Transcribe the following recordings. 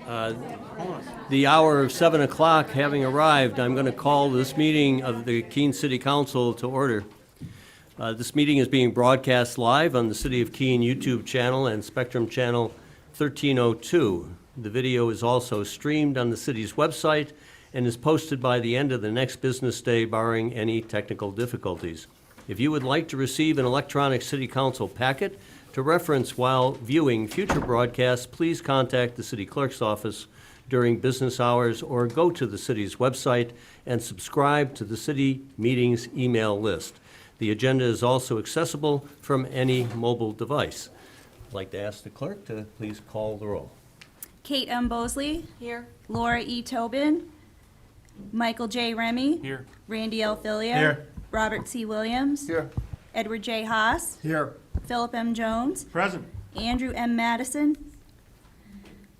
The hour of 7 o'clock having arrived, I'm going to call this meeting of the Keene City Council to order. This meeting is being broadcast live on the City of Keene YouTube channel and Spectrum Channel 1302. The video is also streamed on the city's website and is posted by the end of the next business day, barring any technical difficulties. If you would like to receive an electronic City Council packet to reference while viewing future broadcasts, please contact the City Clerk's office during business hours or go to the city's website and subscribe to the city meetings email list. The agenda is also accessible from any mobile device. I'd like to ask the clerk to please call the roll. Kate M. Bosley. Here. Laura E. Tobin. Michael J. Remy. Here. Randy L. Filia. Here. Robert C. Williams. Here. Edward J. Haas. Here. Philip M. Jones. Present. Andrew M. Madison.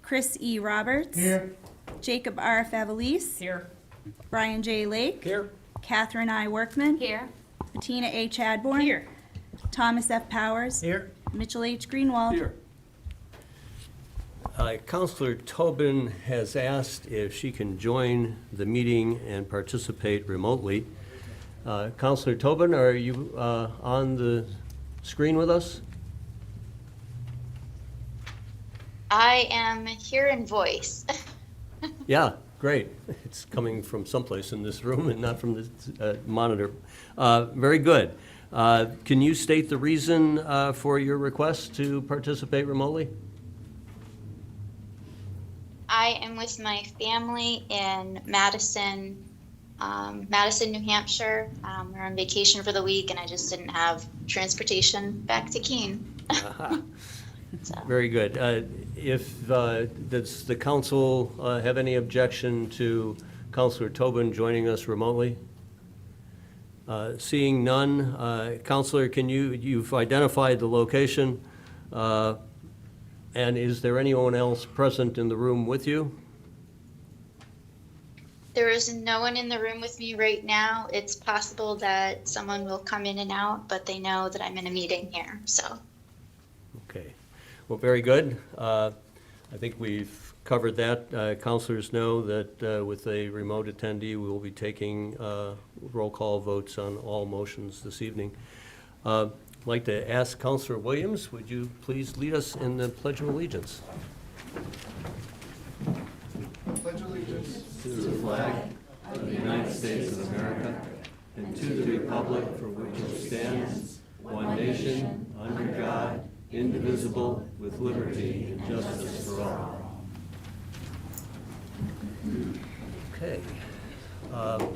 Chris E. Roberts. Here. Jacob R. Favalise. Here. Brian J. Lake. Here. Catherine I. Workman. Here. Bettina A. Chadbourne. Here. Thomas F. Powers. Here. Mitchell H. Greenwald. Here. Councilor Tobin has asked if she can join the meeting and participate remotely. Councilor Tobin, are you on the screen with us? I am here in voice. Yeah, great. It's coming from someplace in this room and not from the monitor. Very good. Can you state the reason for your request to participate remotely? I am with my family in Madison, New Hampshire. We're on vacation for the week, and I just didn't have transportation back to Keene. So, Very good. Does the council have any objection to Councilor Tobin joining us remotely? Seeing none, Councilor, you've identified the location, and is there anyone else present in the room with you? there is no one in the room with me right now. It's possible that someone will come in and out, but they know that I'm in a meeting here, so. Okay. Well, very good. I think we've covered that. Councilors know that with a remote attendee, we will be taking roll call votes on all motions this evening. I'd like to ask Councilor Williams, would you please lead us in the Pledge of Allegiance? Pledge allegiance To the flag of the United States of America and to the republic for which it stands, one nation, under God, indivisible, with liberty and justice for all. Okay. I'd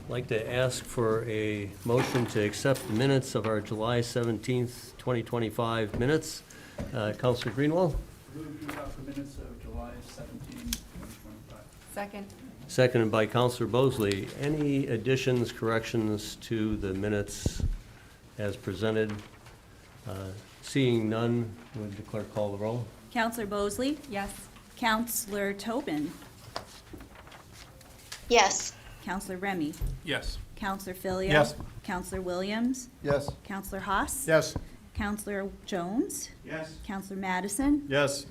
like to ask for a motion to accept the minutes of our July 17th, 2025 minutes. Councilor Greenwald? Move to adopt the minutes of July 17, 2025. Second. Seconded by Councilor Bosley. Any additions, corrections to the minutes as presented? Seeing none, would the clerk call the roll? Counselor Bosley. Yes. Counselor Tobin. Yes. Counselor Remy. Yes. Counselor Filia. Yes. Counselor Williams. Yes. Counselor Haas. Yes. Counselor Jones. Yes. Counselor Madison. Yes.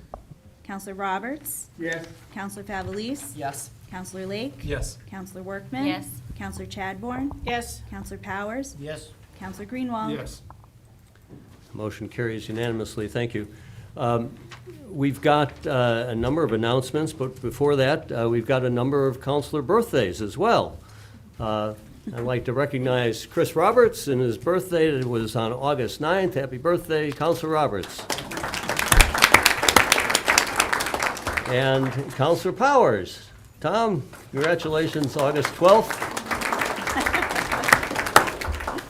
Counselor Roberts. Yes. Counselor Favalise. Yes. Counselor Lake. Yes. Counselor Workman. Yes. Counselor Chadbourne. Yes. Counselor Powers. Yes. Counselor Greenwald. Yes. Motion carries unanimously. Thank you. We've got a number of announcements, but before that, we've got a number of councilor birthdays as well. I'd like to recognize Chris Roberts, and his birthday was on August 9th. Happy birthday, Councilor Roberts. And Councilor Powers. Tom, congratulations, August 12th.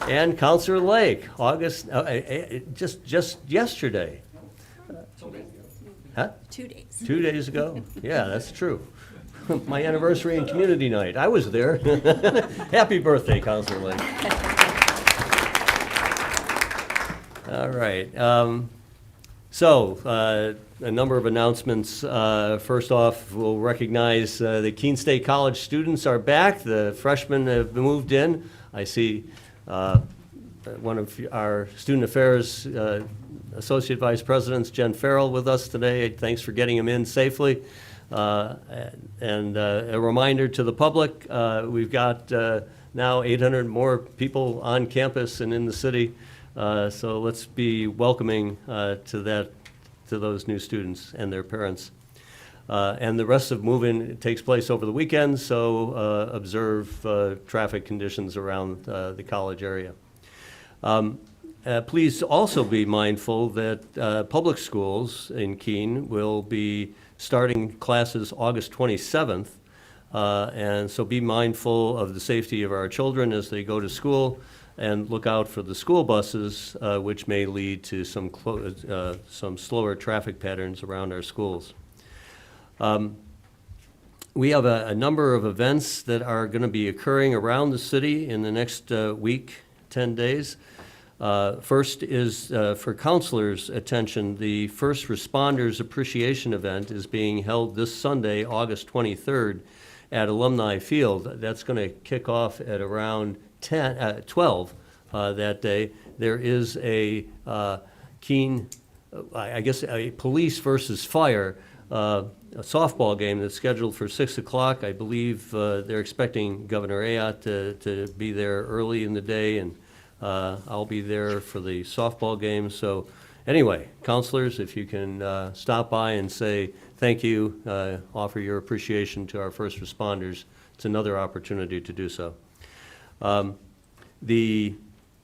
And Councilor Lake, August, just yesterday. Huh? 2 days. 2 days ago? Yeah, that's true. My anniversary and community night. I was there. Happy birthday, Councilor Lake. All right. So, a number of announcements. First off, we'll recognize the Keene State College students are back. The freshmen have moved in. I see one of our Student Affairs Associate Vice Presidents, Jen Farrell, with us today. Thanks for getting him in safely. And a reminder to the public, we've got now 800 more people on campus and in the city. So let's be welcoming to those new students and their parents. And the rest of move-in takes place over the weekend, so observe traffic conditions around the college area. Please also be mindful that public schools in Keene will be starting classes August 27th, and so be mindful of the safety of our children as they go to school, and look out for the school buses, which may lead to some slower traffic patterns around our schools. We have a number of events that are going to be occurring around the city in the next week, 10 days. First is for counselors' attention, the First Responders Appreciation Event is being held this Sunday, August 23rd at Alumni Field. That's going to kick off at around 12 that day. There is a Keene, I guess, a police versus fire a softball game that's scheduled for 6 o'clock. I believe they're expecting Governor Ayotte to be there early in the day, and I'll be there for the softball game. So anyway, counselors, if you can stop by and say thank you, offer your appreciation to our first responders, it's another opportunity to do so. The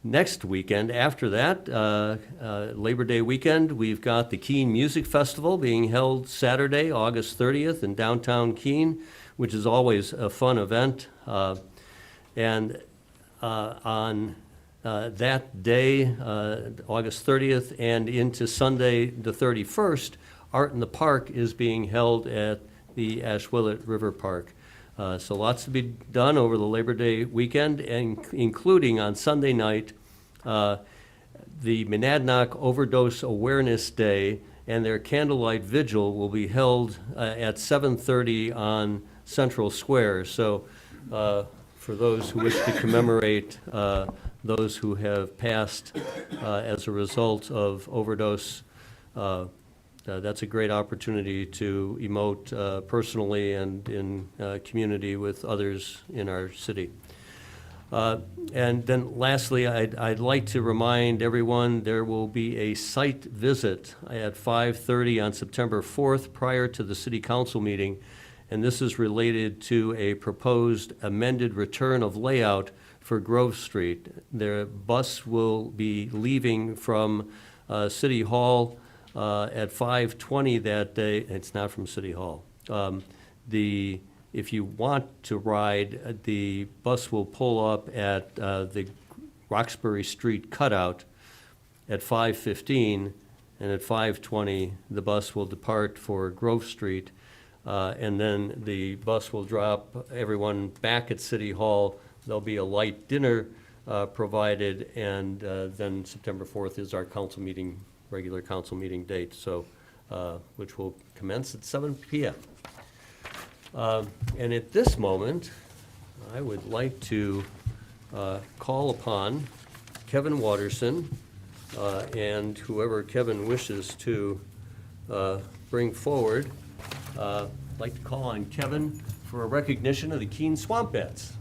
next weekend after that, Labor Day weekend, we've got the Keene Music Festival being held Saturday, August 30th in downtown Keene, which is always a fun event. And on that day, August 30th, and into Sunday the 31st, Art in the Park is being held at the Ashwillet River Park. So lots to be done over the Labor Day weekend, and including on Sunday night, the Monadnock Overdose Awareness Day and their candlelight vigil will be held at 7:30 on Central Square. So for those who wish to commemorate those who have passed as a result of overdose, that's a great opportunity to emote personally and in community with others in our city. And then lastly, I'd like to remind everyone there will be a site visit at 5:30 on September 4th prior to the city council meeting, and this is related to a proposed amended return of layout for Grove Street. Their bus will be leaving from City Hall at 5:20 that day. It's not from City Hall. If you want to ride, the bus will pull up at the Roxbury Street cutout at 5:15, and at 5:20, the bus will depart for Grove Street, and then the bus will drop everyone back at City Hall. There'll be a light dinner provided, and then September 4th is our council meeting, regular council meeting date, so which will commence at 7 p.m. And at this moment, I would like to call upon Kevin Watterson and whoever Kevin wishes to bring forward. I'd like to call on Kevin for a recognition of the Keene Swamp Bats.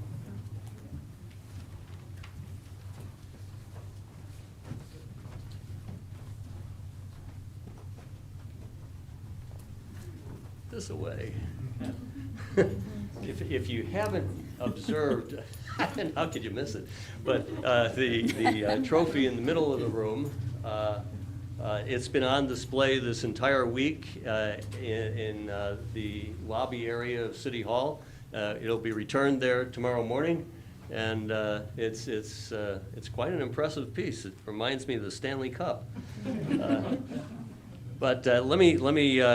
This away. If you haven't observed, how could you miss it? But the trophy in the middle of the room, it's been on display this entire week in the lobby area of City Hall. It'll be returned there tomorrow morning, and it's quite an impressive piece. It reminds me of the Stanley Cup. But let me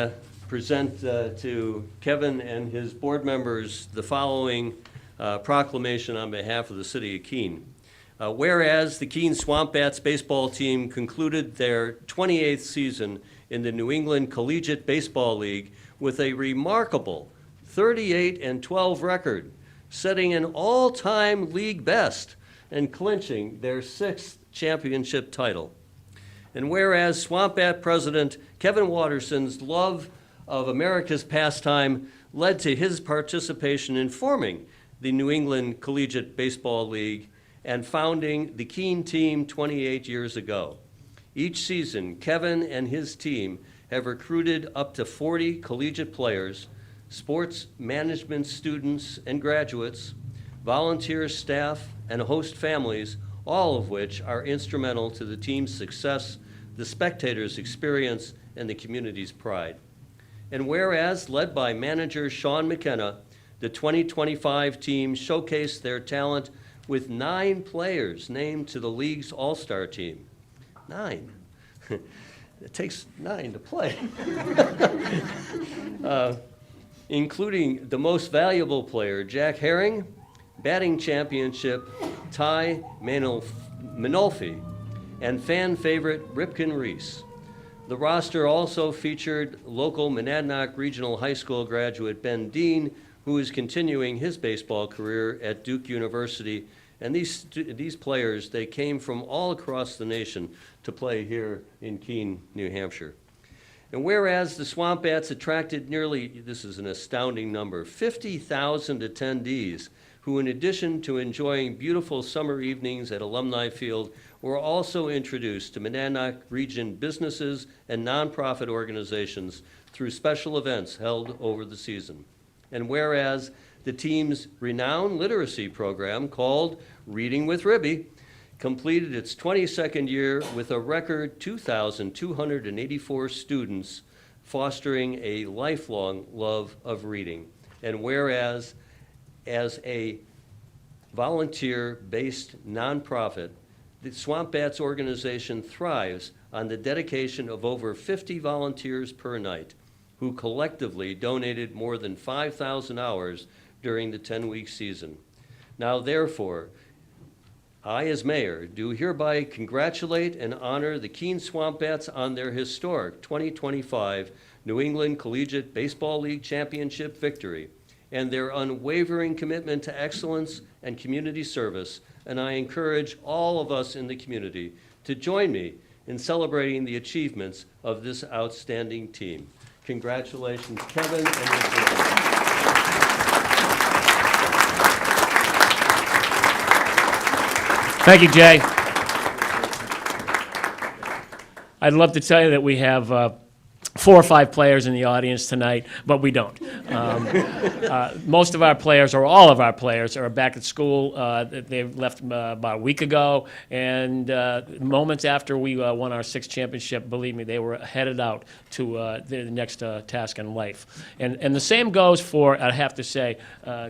present to Kevin and his board members the following proclamation on behalf of the city of Keene. Whereas the Keene Swamp Bats baseball team concluded their 28th season in the New England Collegiate Baseball League with a remarkable 38-12 record, setting an all-time league best and clinching their 6th championship title. And whereas Swamp Bat President Kevin Watterson's love of America's pastime led to his participation in forming the New England Collegiate Baseball League and founding the Keene team 28 years ago. Each season, Kevin and his team have recruited up to 40 collegiate players, sports management students and graduates, volunteer staff, and host families, all of which are instrumental to the team's success, the spectators' experience, and the community's pride. And whereas, led by manager Sean McKenna, the 2025 team showcased their talent with 9 players named to the league's All-Star team. 9. It takes 9 to play. Including the most valuable player, Jack Herring, batting championship, Ty Manolfi, and fan favorite, Ripken Reese. The roster also featured local Monadnock Regional High School graduate Ben Dean, who is continuing his baseball career at Duke University. And these players, they came from all across the nation to play here in Keene, New Hampshire. And whereas the Swamp Bats attracted nearly, this is an astounding number, 50,000 attendees, who in addition to enjoying beautiful summer evenings at Alumni Field, were also introduced to Monadnock region businesses and nonprofit organizations through special events held over the season. And whereas the team's renowned literacy program called Reading with Ribby completed its 22nd year with a record 2,284 students, fostering a lifelong love of reading. And whereas, as a volunteer-based nonprofit, the Swamp Bats organization thrives on the dedication of over 50 volunteers per night, who collectively donated more than 5,000 hours during the 10-week season. Now, therefore, I, as mayor, do hereby congratulate and honor the Keene Swamp Bats on their historic 2025 New England Collegiate Baseball League Championship victory and their unwavering commitment to excellence and community service, and I encourage all of us in the community to join me in celebrating the achievements of this outstanding team. Congratulations, Kevin and your team. Thank you, Jay. I'd love to tell you that we have 4 or 5 players in the audience tonight, but we don't. Most of our players, or all of our players, are back at school. They left about a week ago, and moments after we won our 6th championship, believe me, they were headed out to the next task in life. And the same goes for, I have to say,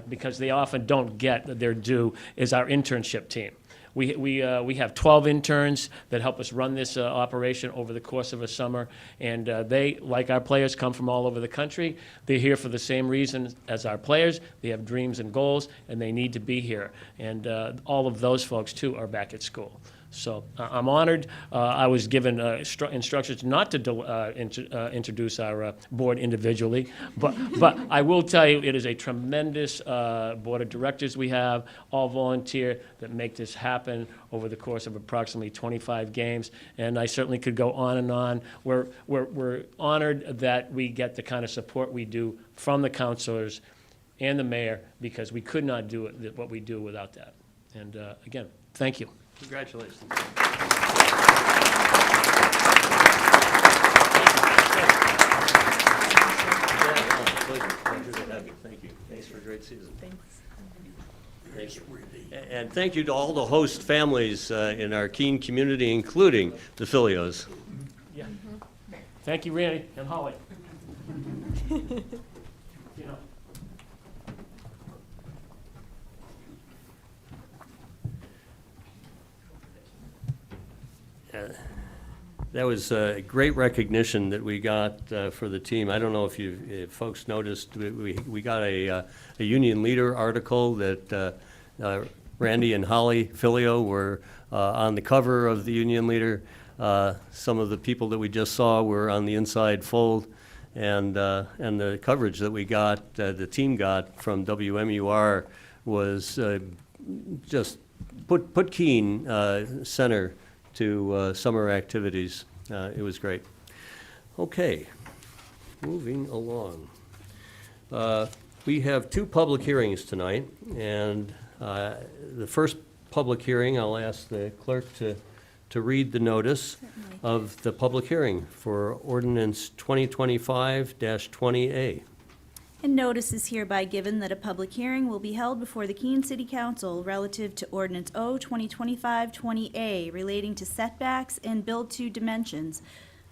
because they often don't get their due, is our internship team. We have 12 interns that help us run this operation over the course of a summer, and they, like our players, come from all over the country. They're here for the same reason as our players. They have dreams and goals, and they need to be here. And all of those folks, too, are back at school. So I'm honored. I was given instructions not to introduce our board individually, but I will tell you it is a tremendous board of directors we have, all volunteer, that make this happen over the course of approximately 25 games, and I certainly could go on and on. We're honored that we get the kind of support we do from the councilors and the mayor, because we could not do what we do without that. And again, thank you. Congratulations. Pleasure to have you. Thank you. Thanks for a great season. Thank you. And thank you to all the host families in our Keene community, including the Filios. Yeah. Thank you, Randy and Holly. You know. That was great recognition that we got for the team. I don't know if folks noticed, we got a Union Leader article that Randy and Holly Filio were on the cover of the Union Leader. Some of the people that we just saw were on the inside fold, and the coverage that we got, the team got from WMUR was just put Keene center to summer activities. It was great. Okay. moving along. We have two public hearings tonight, and the first public hearing, I'll ask the clerk to read the notice of the public hearing for ordinance 2025-20A. And notice is hereby given that a public hearing will be held before the Keene City Council relative to Ordinance O 2025-20A relating to setbacks and build-to dimensions.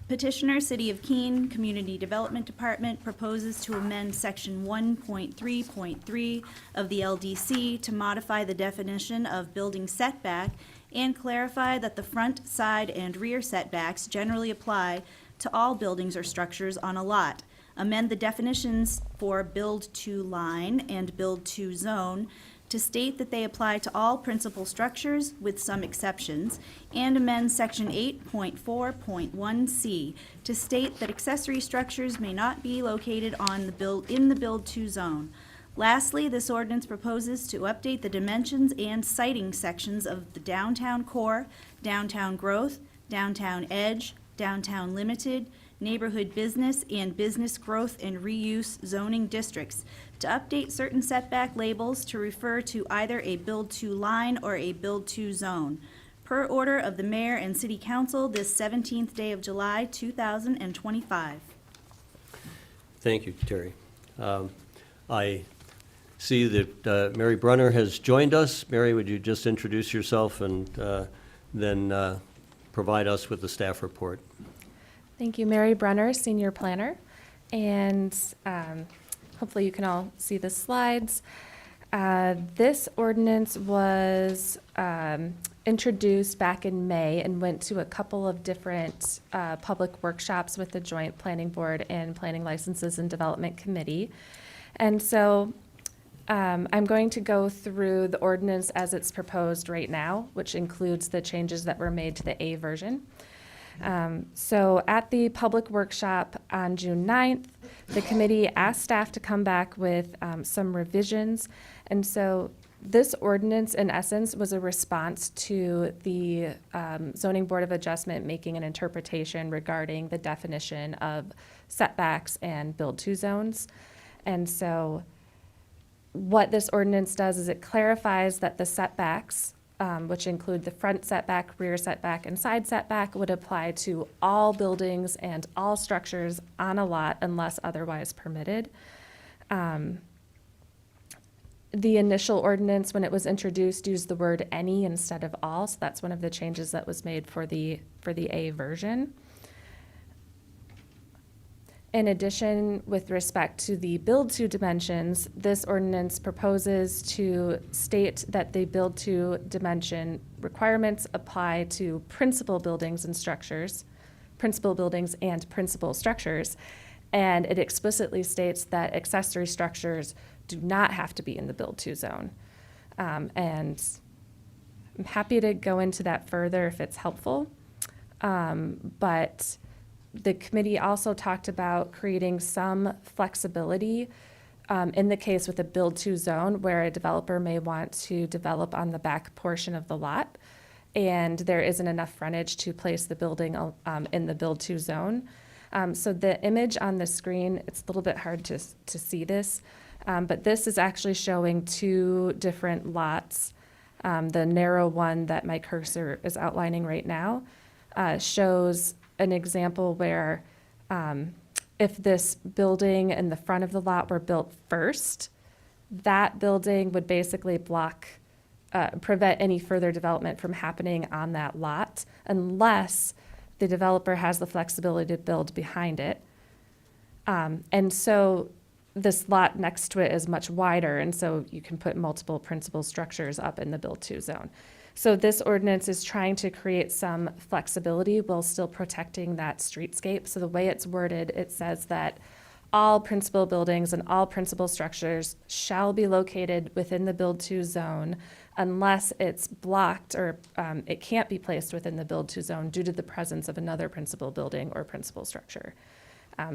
Petitioner, City of Keene, Community Development Department proposes to amend Section 1.3.3 of the LDC to modify the definition of building setback and clarify that the front, side, and rear setbacks generally apply to all buildings or structures on a lot. Amend the definitions for build-to line and build-to zone to state that they apply to all principal structures with some exceptions, and amend Section 8.4.1C to state that accessory structures may not be located on in the build-to zone. Lastly, this ordinance proposes to update the dimensions and siting sections of the downtown core, downtown growth, downtown edge, downtown limited, neighborhood business, and business growth and reuse zoning districts to update certain setback labels to refer to either a build-to line or a build-to zone. Per order of the mayor and city council this 17th day of July, 2025. Thank you, Terry. I see that Mary Brunner has joined us. Mary, would you just introduce yourself and then provide us with the staff report? Thank you, Mary Brunner, Senior Planner. And hopefully you can all see the slides. This ordinance was introduced back in May and went to a couple of different public workshops with the Joint Planning Board and Planning Licenses and Development Committee. And so I'm going to go through the ordinance as it's proposed right now, which includes the changes that were made to the A version. So at the public workshop on June 9th, the committee asked staff to come back with some revisions. And so this ordinance, in essence, was a response to the Zoning Board of Adjustment making an interpretation regarding the definition of setbacks and build-to zones. And so what this ordinance does is it clarifies that the setbacks, which include the front setback, rear setback, and side setback, would apply to all buildings and all structures on a lot unless otherwise permitted. The initial ordinance, when it was introduced, used the word any instead of all, so that's one of the changes that was made for the A version. In addition, with respect to the build-to dimensions, this ordinance proposes to state that the build-to dimension requirements apply to principal buildings and structures, principal buildings and principal structures, and it explicitly states that accessory structures do not have to be in the build-to zone. And I'm happy to go into that further if it's helpful, but the committee also talked about creating some flexibility in the case with a build-to zone where a developer may want to develop on the back portion of the lot and there isn't enough frontage to place the building in the build-to zone. So the image on the screen, it's a little bit hard to see this, but this is actually showing two different lots. The narrow one that my cursor is outlining right now shows an example where if this building in the front of the lot were built first, that building would basically prevent any further development from happening on that lot unless the developer has the flexibility to build behind it. And so this lot next to it is much wider, and so you can put multiple principal structures up in the build-to zone. So this ordinance is trying to create some flexibility while still protecting that streetscape. So the way it's worded, it says that all principal buildings and all principal structures shall be located within the build-to zone unless it's blocked or it can't be placed within the build-to zone due to the presence of another principal building or principal structure.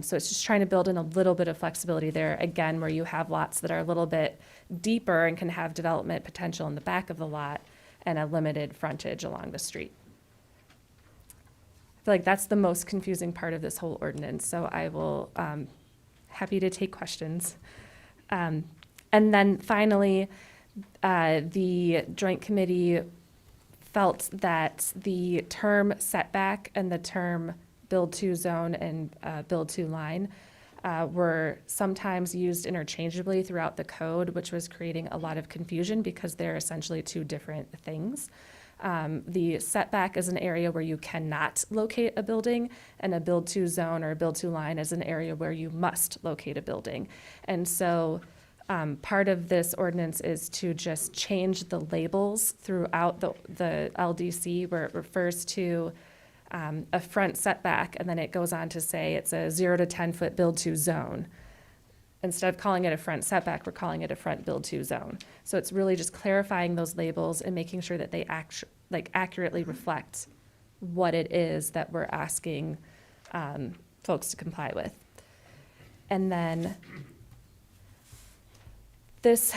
So it's just trying to build in a little bit of flexibility there, again, where you have lots that are a little bit deeper and can have development potential in the back of the lot and a limited frontage along the street. I feel like that's the most confusing part of this whole ordinance, so I will happy to take questions. And then finally, the Joint Committee felt that the term setback and the term build to zone and build to line were sometimes used interchangeably throughout the code, which was creating a lot of confusion because they're essentially two different things. The setback is an area where you cannot locate a building, and a build to zone or a build to line is an area where you must locate a building. And so part of this ordinance is to just change the labels throughout the LDC where it refers to a front setback, and then it goes on to say it's a 0 to 10 foot build to zone. Instead of calling it a front setback, we're calling it a front build to zone. So it's really just clarifying those labels and making sure that they accurately reflect what it is that we're asking folks to comply with. And then this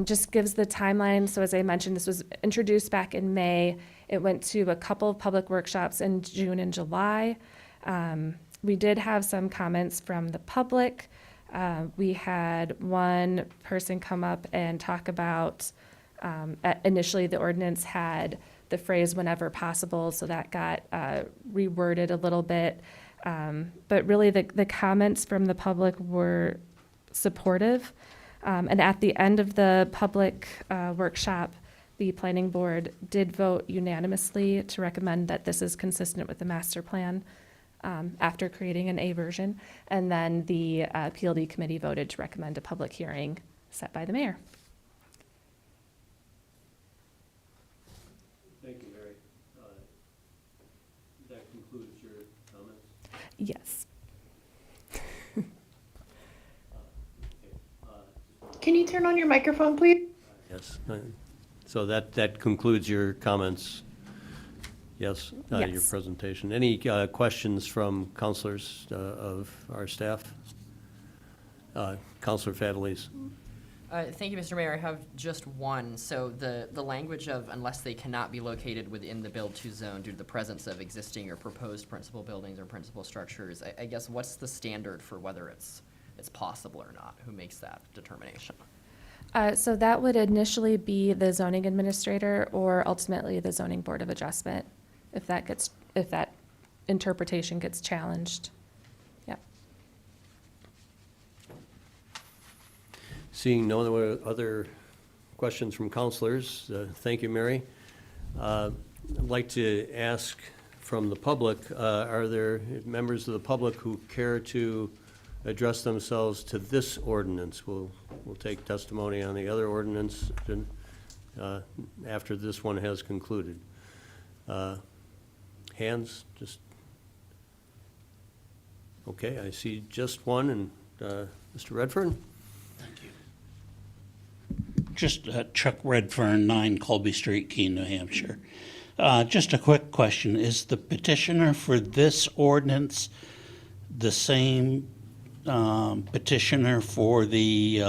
just gives the timeline. So as I mentioned, this was introduced back in May. It went to a couple of public workshops in June and July. We did have some comments from the public. We had one person come up and talk about, initially the ordinance had the phrase whenever possible, so that got reworded a little bit. But really the comments from the public were supportive. And at the end of the public workshop, the planning board did vote unanimously to recommend that this is consistent with the master plan after creating an A version. And then the PLD committee voted to recommend a public hearing set by the mayor. Thank you, Mary. That concludes your comments? Yes. Can you turn on your microphone, please? Yes. So that concludes your comments? Yes, your Yes. presentation. Any questions from counselors of our staff? Counselor Fadley's. Thank you, Mr. Mayor. I have just one. So the language of unless they cannot be located within the build-to zone due to the presence of existing or proposed principal buildings or principal structures, I guess what's the standard for whether it's possible or not? Who makes that determination? So that would initially be the zoning administrator or ultimately the zoning board of adjustment if that interpretation gets challenged. Yeah. Seeing no other questions from counselors, thank you, Mary. I'd like to ask from the public, are there members of the public who care to address themselves to this ordinance? We'll take testimony on the other ordinance after this one has concluded. Hands, just, okay, I see just one, and Mr. Redfern? Just Chuck Redfern, 9 Colby Street, Keene, New Hampshire. Just a quick question. Is the petitioner for this ordinance the same petitioner for the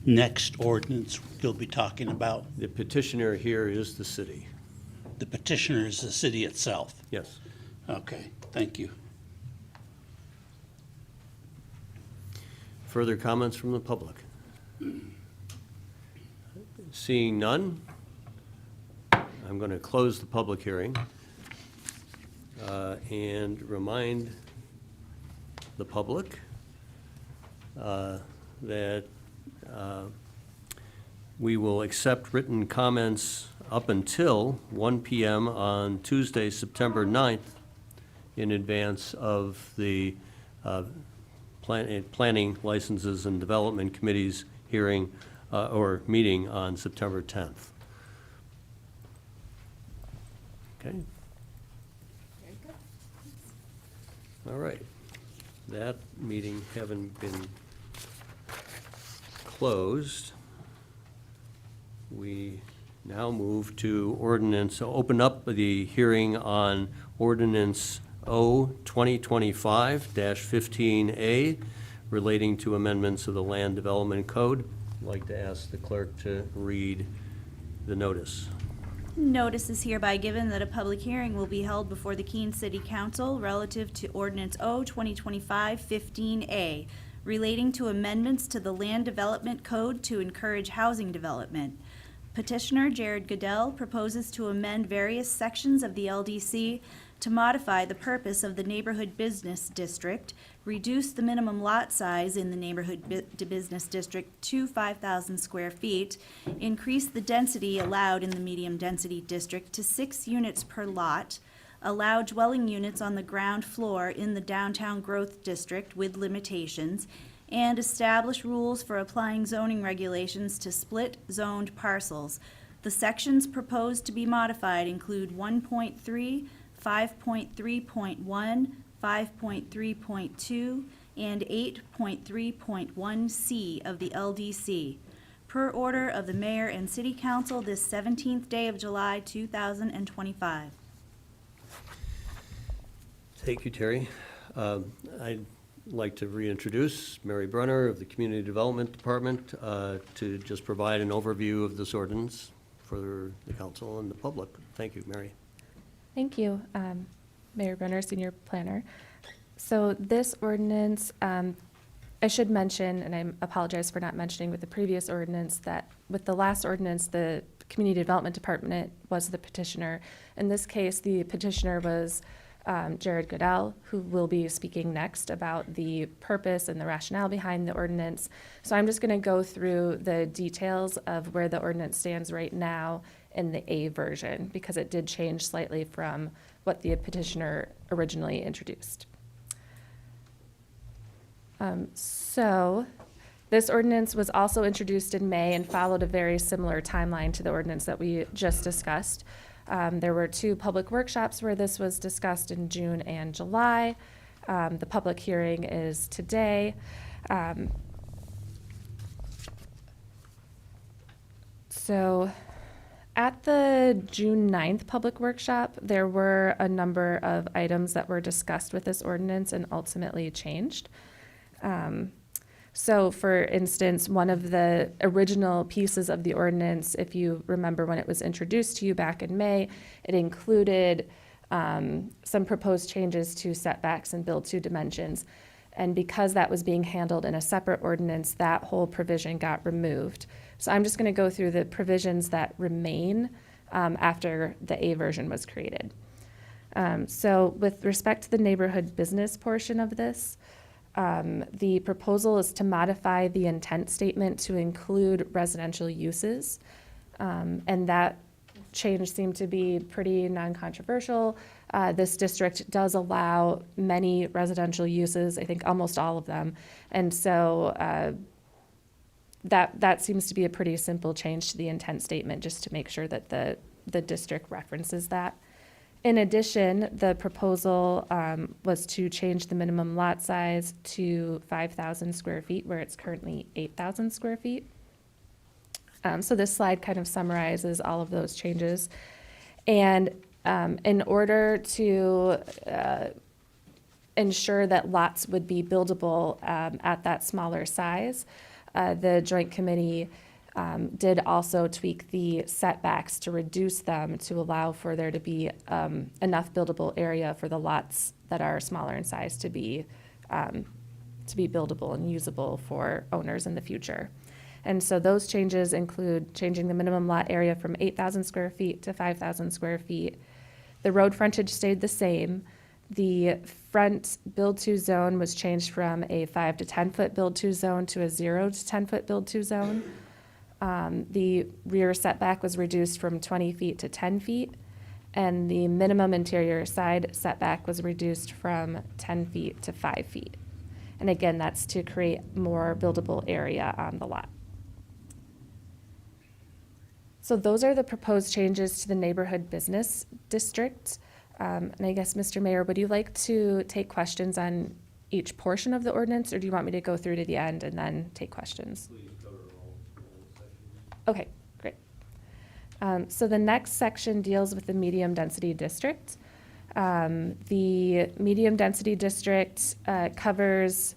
next ordinance you'll be talking about? The petitioner here is the city. The petitioner is the city itself? Yes. Okay, thank you. Further comments from the public? Seeing none, I'm going to close the public hearing and remind the public that we will accept written comments up until 1 p.m. on Tuesday, September 9th, in advance of the Planning, Licenses, and Development Committee's hearing or meeting on September 10th. Okay? All right. That meeting having been closed, we now move to ordinance, open up the hearing on ordinance O 2025-15A relating to amendments of the Land Development Code. I'd like to ask the clerk to read the notice. Notice is hereby given that a public hearing will be held before the Keene City Council relative to Ordinance O 2025-15A, relating to amendments to the Land Development Code to encourage housing development. Petitioner Jared Goodell proposes to amend various sections of the LDC to modify the purpose of the Neighborhood Business District, reduce the minimum lot size in the Neighborhood Business District to 5,000 square feet, increase the density allowed in the Medium Density District to 6 units per lot, allow dwelling units on the ground floor in the Downtown Growth District with limitations, and establish rules for applying zoning regulations to split zoned parcels. The sections proposed to be modified include 1.3, 5.3.1, 5.3.2, and 8.3.1C of the LDC. Per order of the Mayor and City Council this 17th day of July, 2025. Thank you, Terry. I'd like to reintroduce Mary Brunner of the Community Development Department to just provide an overview of this ordinance for the council and the public. Thank you, Mary. Thank you, Mayor Brunner, Senior Planner. So this ordinance, I should mention, and I apologize for not mentioning with the previous ordinance, that with the last ordinance, the Community Development Department was the petitioner. In this case, the petitioner was Jared Goodell, who will be speaking next about the purpose and the rationale behind the ordinance. So I'm just going to go through the details of where the ordinance stands right now in the A version, because it did change slightly from what the petitioner originally introduced. So this ordinance was also introduced in May and followed a very similar timeline to the ordinance that we just discussed. There were 2 public workshops where this was discussed in June and July. The public hearing is today. So at the June 9th public workshop, there were a number of items that were discussed with this ordinance and ultimately changed. So for instance, one of the original pieces of the ordinance, if you remember when it was introduced to you back in May, it included some proposed changes to setbacks and build-to dimensions. And because that was being handled in a separate ordinance, that whole provision got removed. So I'm just going to go through the provisions that remain after the A version was created. So with respect to the neighborhood business portion of this, the proposal is to modify the intent statement to include residential uses. And that change seemed to be pretty non-controversial. This district does allow many residential uses, I think almost all of them. And so that seems to be a pretty simple change to the intent statement, just to make sure that the district references that. In addition, the proposal was to change the minimum lot size to 5,000 square feet, where it's currently 8,000 square feet. So this slide kind of summarizes all of those changes. And in order to ensure that lots would be buildable at that smaller size, the Joint Committee did also tweak the setbacks to reduce them to allow for there to be enough buildable area for the lots that are smaller in size to be buildable and usable for owners in the future. And so those changes include changing the minimum lot area from 8,000 square feet to 5,000 square feet. The road frontage stayed the same. The front build-to zone was changed from a 5 to 10 foot build-to zone to a 0 to 10 foot build-to zone. The rear setback was reduced from 20 feet to 10 feet, and the minimum interior side setback was reduced from 10 feet to 5 feet. And again, that's to create more buildable area on the lot. So those are the proposed changes to the neighborhood business district. And I guess, Mr. Mayor, would you like to take questions on each portion of the ordinance, or do you want me to go through to the end and then take questions? Please cover all sections. Okay, great. So the next section deals with the medium density district. The medium density district covers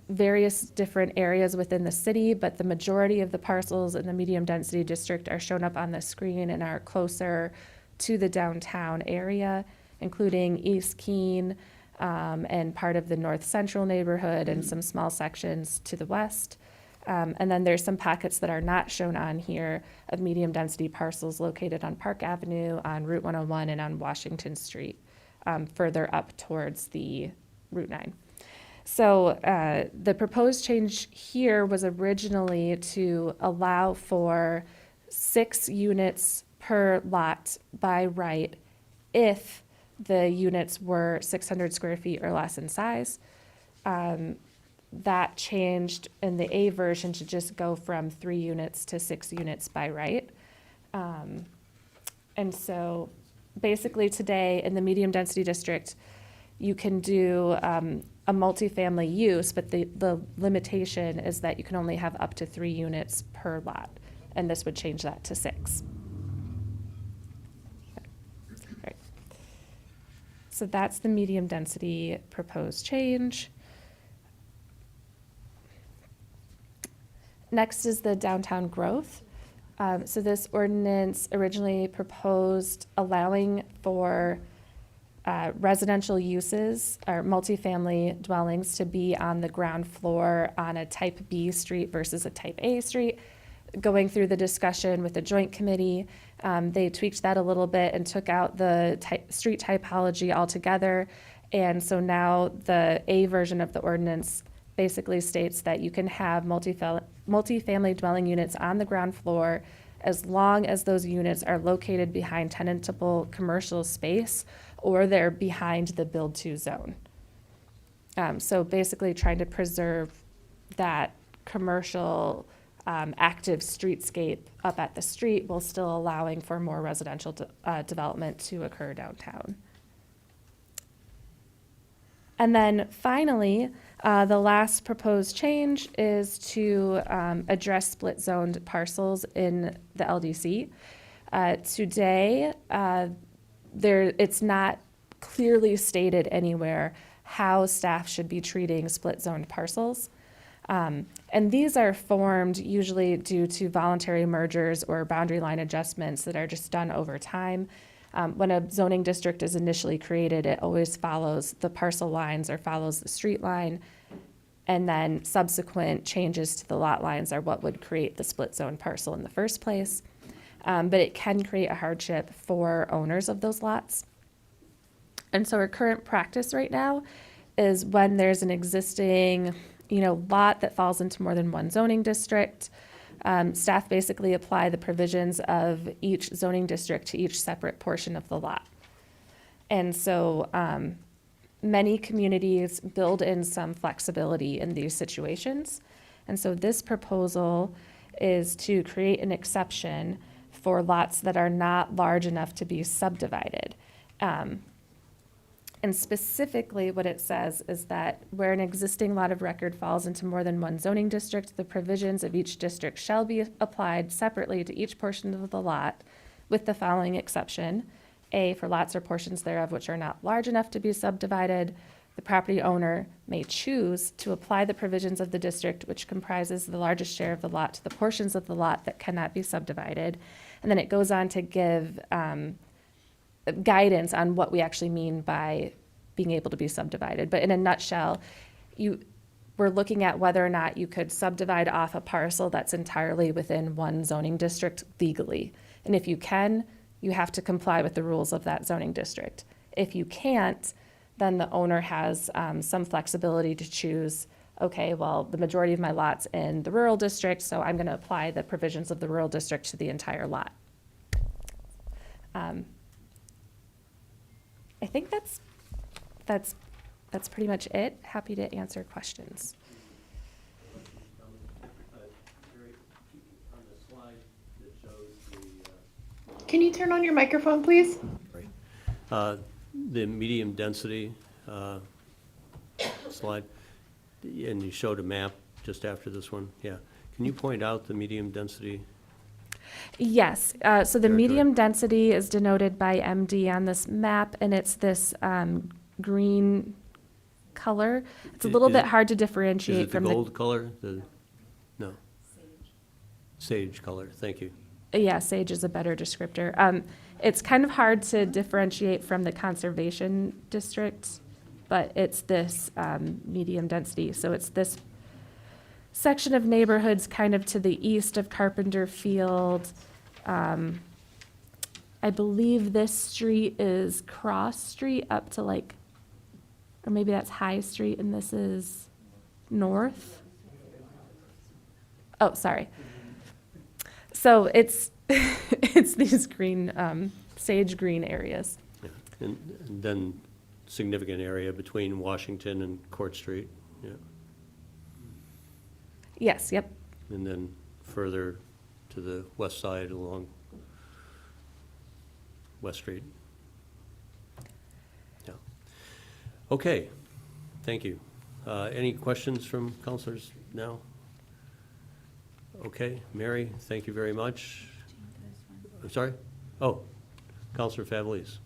various different areas within the city, but the majority of the parcels in the medium-density district are shown up on the screen and are closer to the downtown area, including East Keene, and part of the North Central neighborhood and some small sections to the west. And then there's some pockets that are not shown on here of medium-density parcels located on Park Avenue, on Route 101, and on Washington Street, further up towards the Route 9. So the proposed change here was originally to allow for 6 units per lot by right if the units were 600 square feet or less in size. That changed in the A version to just go from 3 units to 6 units by right. And so basically today in the medium density district, you can do a multifamily use, but the limitation is that you can only have up to 3 units per lot. And this would change that to 6. Right. So that's the medium density proposed change. Next is the downtown growth. So this ordinance originally proposed allowing for residential uses or multifamily dwellings to be on the ground floor on a type B street versus a type A street. Going through the discussion with the joint committee, they tweaked that a little bit and took out the street typology altogether. And so now the A version of the ordinance basically states that you can have multifamily dwelling units on the ground floor as long as those units are located behind tenantable commercial space or they're behind the build-to zone. So basically trying to preserve that commercial active streetscape up at the street while still allowing for more residential development to occur downtown. And then finally, the last proposed change is to address split-zoned parcels in the LDC. Today, it's not clearly stated anywhere how staff should be treating split-zoned parcels. And these are formed usually due to voluntary mergers or boundary line adjustments that are just done over time. When a zoning district is initially created, it always follows the parcel lines or follows the street line, and then subsequent changes to the lot lines are what would create the split zone parcel in the first place. But it can create a hardship for owners of those lots. And so our current practice right now is when there's an existing, lot that falls into more than one zoning district, staff basically apply the provisions of each zoning district to each separate portion of the lot. And so many communities build in some flexibility in these situations. And so this proposal is to create an exception for lots that are not large enough to be subdivided. And specifically what it says is that where an existing lot of record falls into more than one zoning district, the provisions of each district shall be applied separately to each portion of the lot with the following exception. A, for lots or portions thereof which are not large enough to be subdivided, the property owner may choose to apply the provisions of the district which comprises the largest share of the lot to the portions of the lot that cannot be subdivided. And then it goes on to give guidance on what we actually mean by being able to be subdivided. But in a nutshell, we're looking at whether or not you could subdivide off a parcel that's entirely within one zoning district legally. And if you can, you have to comply with the rules of that zoning district. If you can't, then the owner has some flexibility to choose, okay, well, the majority of my lot's in the rural district, so I'm going to apply the provisions of the rural district to the entire lot. I think that's pretty much it. Happy to answer questions. Can you turn on your microphone, please? The medium density slide, and you showed a map just after this one, yeah. Can you point out the medium density? Yes, so the medium density is denoted by MD on this map, and it's this green color. It's a little Is- bit hard to Is differentiate it the from gold color? No. Sage color, thank you. Yeah, sage is a better descriptor. It's kind of hard to differentiate from the conservation district, but it's this medium density. So it's this section of neighborhoods kind of to the east of Carpenter Field. I believe this street is Cross Street up to like, or maybe that's High Street and this is North. Oh, sorry. So it's it's these green, sage green areas. Yeah. And then significant area between Washington and Court Street, yeah. Yes, yep. And then further to the west side along West Street. Yeah. Okay, thank you. Any questions from counselors now? Okay, Mary, thank you very much. I'm sorry? Oh, Counselor Favelis.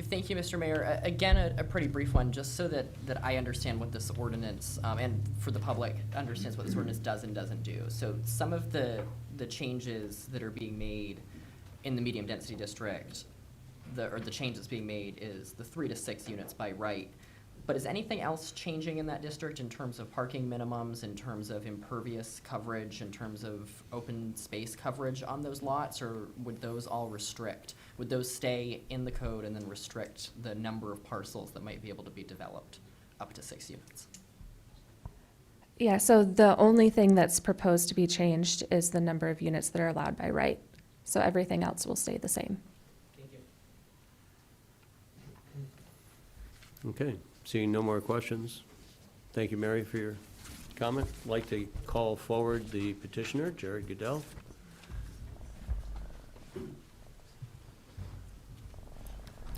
Thank you, Mr. Mayor. Again, a pretty brief one, just so that I understand what this ordinance, and for the public, understands what this ordinance does and doesn't do. So some of the changes that are being made in the medium density district, the change that's being made is the 3 to 6 units by right. But is anything else changing in that district in terms of parking minimums, in terms of impervious coverage, in terms of open space coverage on those lots, or would those all restrict? Would those stay in the code and then restrict the number of parcels that might be able to be developed up to 6 units? Yeah, so the only thing that's proposed to be changed is the number of units that are allowed by right. So everything else will stay the same. Thank you. Okay, seeing no more questions. Thank you, Mary, for your comment. I'd like to call forward the petitioner, Jared Goodell.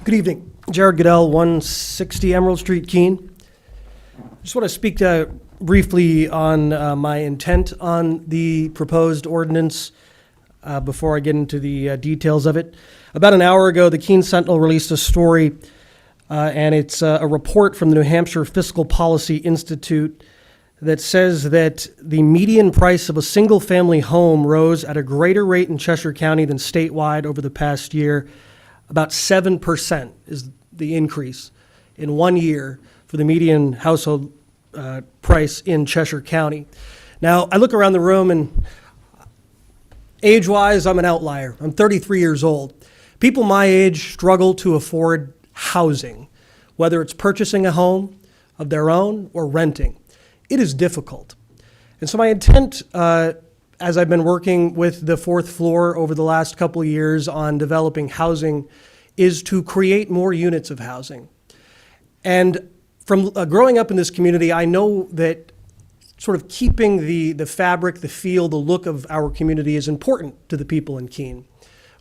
Good evening. Jared Goodell, 160 Emerald Street, Keene. Just want to speak briefly on my intent on the proposed ordinance before I get into the details of it. About an hour ago, the Keene Sentinel released a story, and it's a report from the New Hampshire Fiscal Policy Institute that says that the median price of a single-family home rose at a greater rate in Cheshire County than statewide over the past year. About 7% is the increase in 1 year for the median household price in Cheshire County. Now, I look around the room, and age-wise, I'm an outlier. I'm 33 years old. People my age struggle to afford housing, whether it's purchasing a home of their own or renting. It is difficult. And so my intent, as I've been working with the fourth floor over the last couple of years on developing housing, is to create more units of housing. And from growing up in this community, I know that sort of keeping the fabric, the feel, the look of our community is important to the people in Keene.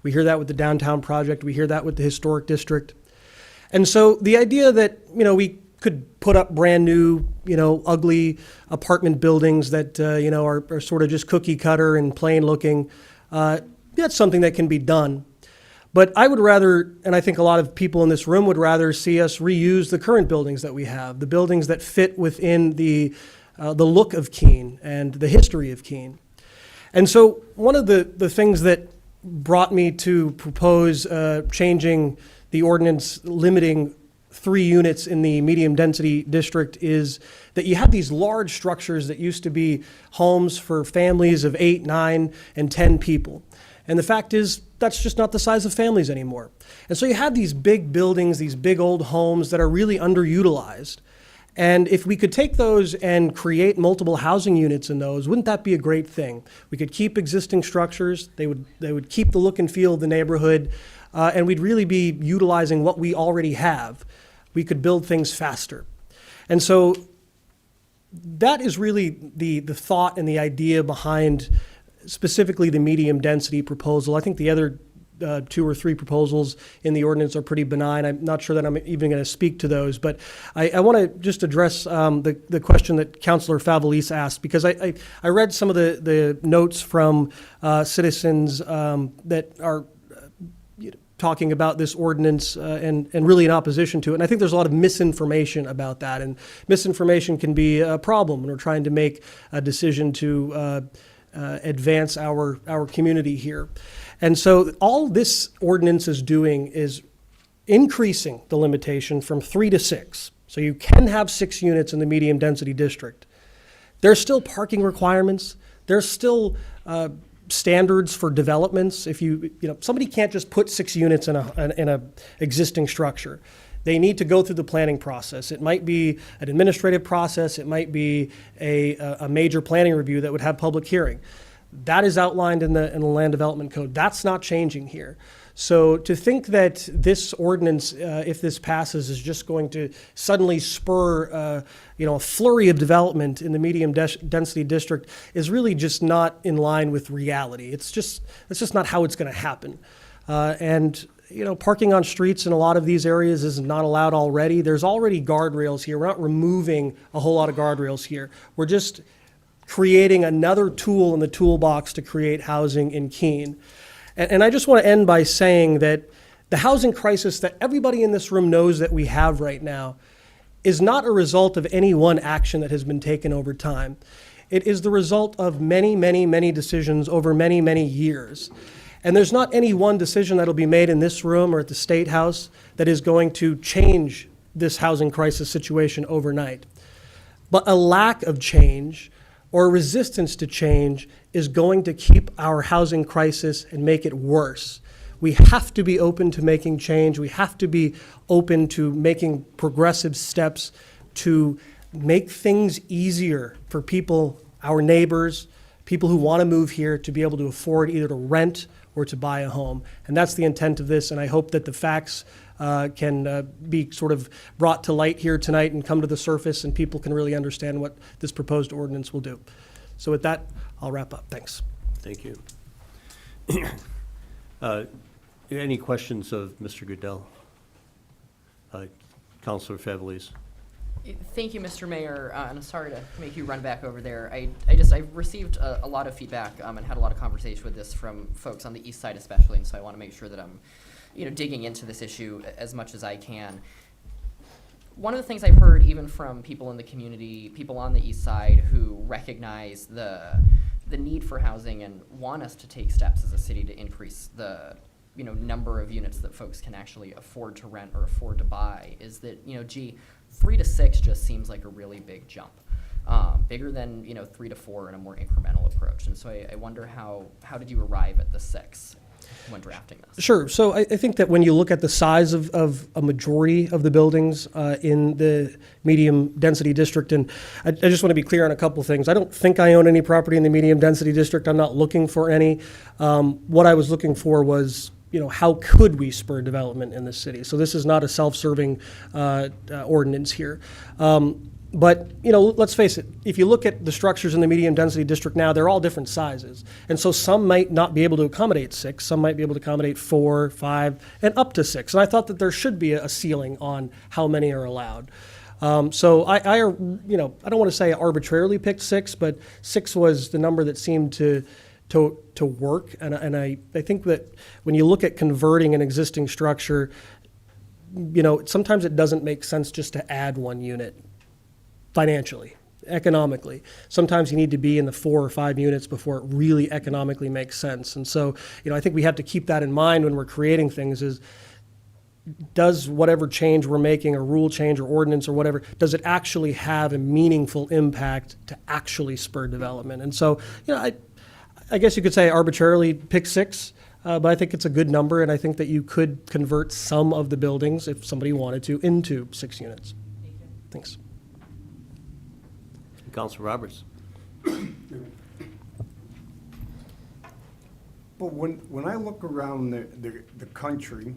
We hear that with the downtown project. We hear that with the historic district. And so the idea that, we could put up brand new, ugly apartment buildings that, are sort of just cookie cutter and plain looking, that's something that can be done. But I would rather, and I think a lot of people in this room would rather see us reuse the current buildings that we have, the buildings that fit within the look of Keene and the history of Keene. And so one of the things that brought me to propose changing the ordinance limiting 3 units in the medium density district is that you have these large structures that used to be homes for families of 8, 9, and 10 people. And the fact is, that's just not the size of families anymore. And so you have these big buildings, these big old homes that are really underutilized. And if we could take those and create multiple housing units in those, wouldn't that be a great thing? We could keep existing structures, they would keep the look and feel of the neighborhood, and we'd really be utilizing what we already have. We could build things faster. And so that is really the thought and the idea behind specifically the medium density proposal. I think the other 2 or 3 proposals in the ordinance are pretty benign. I'm not sure that I'm even going to speak to those, but I want to just address the question that Councilor Favelis asked, because I read some of the notes from citizens that are talking about this ordinance and really in opposition to it. And I think there's a lot of misinformation about that. And misinformation can be a problem when we're trying to make a decision to advance our community here. And so all this ordinance is doing is increasing the limitation from 3 to 6. So you can have 6 units in the medium density district. There's still parking requirements. There's still standards for developments. If somebody can't just put 6 units in a existing structure. They need to go through the planning process. It might be an administrative process. It might be a major planning review that would have public hearing. That is outlined in the land development code. That's not changing here. So to think that this ordinance, if this passes, is just going to suddenly spur, a flurry of development in the medium density district is really just not in line with reality. That's just not how it's going to happen. Parking on streets in a lot of these areas is not allowed already. There's already guardrails here. We're not removing a whole lot of guardrails here. We're just creating another tool in the toolbox to create housing in Keene. And I just want to end by saying that the housing crisis that everybody in this room knows that we have right now is not a result of any one action that has been taken over time. It is the result of many, many, many decisions over many, many years. And there's not any one decision that'll be made in this room or at the State House that is going to change this housing crisis situation overnight. But a lack of change or resistance to change is going to keep our housing crisis and make it worse. We have to be open to making change. We have to be open to making progressive steps to make things easier for people, our neighbors, people who want to move here, to be able to afford either to rent or to buy a home. And that's the intent of this, and I hope that the facts can be sort of brought to light here tonight and come to the surface, and people can really understand what this proposed ordinance will do. So with that, I'll wrap up. Thanks. Thank you. Any questions of Mr. Goodell? Councilor Favelis. Thank you, Mr. Mayor, and I'm sorry to make you run back over there. I received a lot of feedback and had a lot of conversation with this from folks on the east side especially, and so I want to make sure that I'm digging into this issue as much as I can. One of the things I've heard even from people in the community, people on the east side who recognize the need for housing and want us to take steps as a city to increase the number of units that folks can actually afford to rent or afford to buy, is that 3 to 6 just seems like a really big jump, bigger than 3 to 4 in a more incremental approach. And so I wonder how did you arrive at the 6 when drafting this? Sure. So I think that when you look at the size of a majority of the buildings in the medium density district, and I just want to be clear on a couple things. I don't think I own any property in the medium density district. I'm not looking for any. What I was looking for was, how could we spur development in this city? So this is not a self-serving ordinance here. But, let's face it, if you look at the structures in the medium density district now, they're all different sizes. And so some might not be able to accommodate 6, some might be able to accommodate 4, 5, and up to 6. And I thought that there should be a ceiling on how many are allowed. So I don't want to say I arbitrarily picked 6, but 6 was the number that seemed to work. And I think that when you look at converting an existing structure, sometimes it doesn't make sense just to add 1 unit. Financially, economically. Sometimes you need to be in the 4 or 5 units before it really economically makes sense. And so, I think we have to keep that in mind when we're creating things is, does whatever change we're making, a rule change or ordinance or whatever, does it actually have a meaningful impact to actually spur development? And so, I guess you could say I arbitrarily pick 6, but I think it's a good number, and I think that you could convert some of the buildings, if somebody wanted to, into 6 units. Thank you. Thanks. Councilor Roberts. But when I look around the country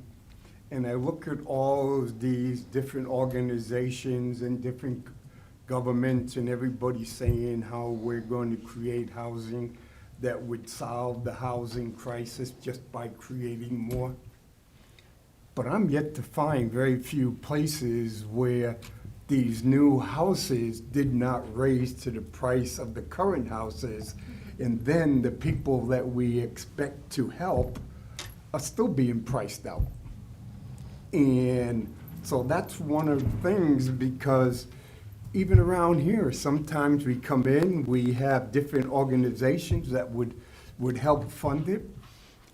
and I look at all of these different organizations and different governments and everybody saying how we're going to create housing that would solve the housing crisis just by creating more. But I'm yet to find very few places where these new houses did not raise to the price of the current houses, and then the people that we expect to help are still being priced out. And so that's one of the things, because even around here, sometimes we come in, we have different organizations that would help fund it.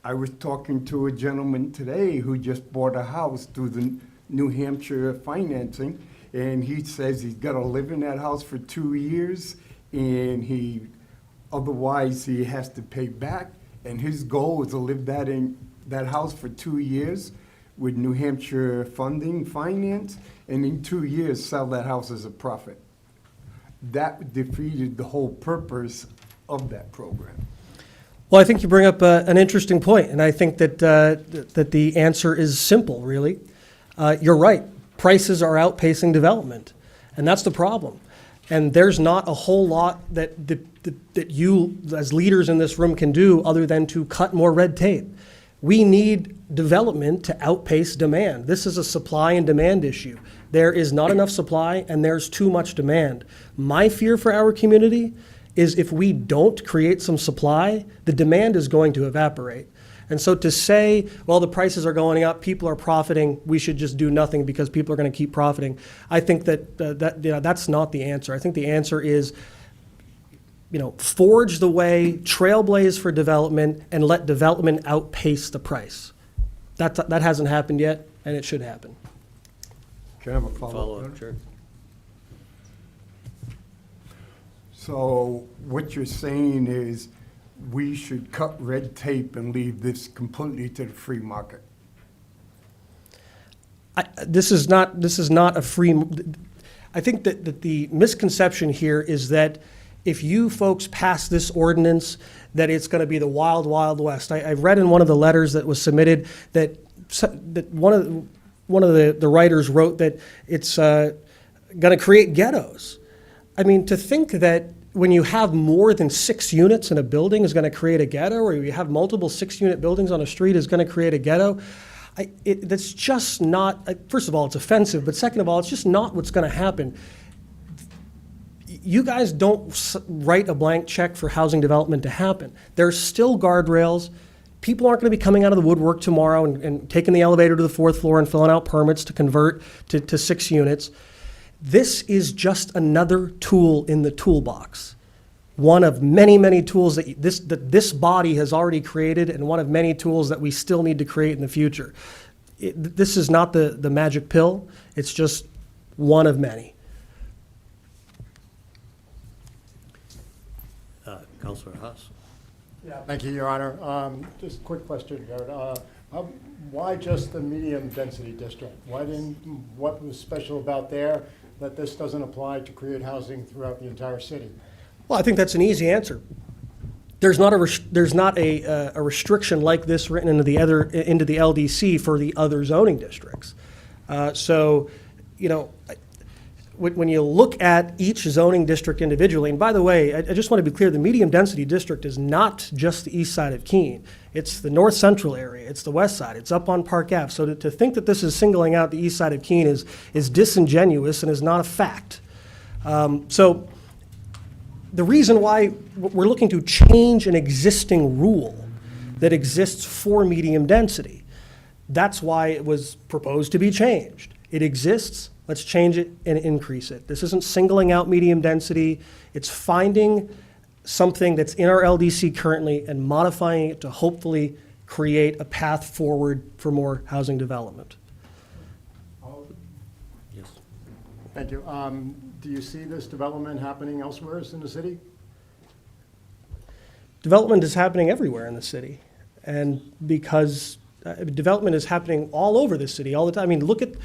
I was talking to a gentleman today who just bought a house through the New Hampshire financing, and he says he's got to live in that house for 2 years, and otherwise he has to pay back. And his goal is to live in that house for 2 years with New Hampshire funding, finance, and in 2 years sell that house as a profit. That defeated the whole purpose of that program. Well, I think you bring up an interesting point, and I think that that the answer is simple, really. You're right. Prices are outpacing development, and that's the problem. And there's not a whole lot that you, as leaders in this room, can do other than to cut more red tape. We need development to outpace demand. This is a supply and demand issue. There is not enough supply, and there's too much demand. My fear for our community is if we don't create some supply, the demand is going to evaporate. And so to say, well, the prices are going up, people are profiting, we should just do nothing because people are going to keep profiting, I think that's not the answer. I think the answer is, forge the way, trailblaze for development, and let development outpace the price. That hasn't happened yet, and it should happen. Can I have a follow-up? Follow-up, sure. So what you're saying is we should cut red tape and leave this completely to the free market? This is not a free. I think that the misconception here is that if you folks pass this ordinance, that it's going to be the wild, wild west. I read in one of the letters that was submitted that one of the writers wrote that it's going to create ghettos. I mean, to think that when you have more than 6 units in a building is going to create a ghetto, or you have multiple 6-unit buildings on a street is going to create a ghetto, that's just not, first of all, it's offensive, but second of all, it's just not what's going to happen. You guys don't write a blank check for housing development to happen. There's still guardrails. People aren't going to be coming out of the woodwork tomorrow and taking the elevator to the 4th floor and filling out permits to convert to 6 units. This is just another tool in the toolbox. One of many, many tools that this body has already created, and one of many tools that we still need to create in the future. This is not the magic pill. It's just one of many. Councilor Haas. Yeah, thank you, Your Honor. Just a quick question, Jared. Why just the medium density district? What was special about there that this doesn't apply to create housing throughout the entire city? Well, I think that's an easy answer. There's not a restriction like this written into the LDC for the other zoning districts. When you look at each zoning district individually, and by the way, I just want to be clear, the medium density district is not just the east side of Keene. It's the north central area, it's the west side, it's up on Park Ave. So to think that this is singling out the east side of Keene is disingenuous and is not a fact. So the reason why we're looking to change an existing rule that exists for medium density, that's why it was proposed to be changed. It exists. Let's change it and increase it. This isn't singling out medium density. It's finding something that's in our LDC currently and modifying it to hopefully create a path forward for more housing development. Yes. Thank you. Do you see this development happening elsewhere in the city? Development is happening everywhere in the city. And because development is happening all over the city all the time. I mean,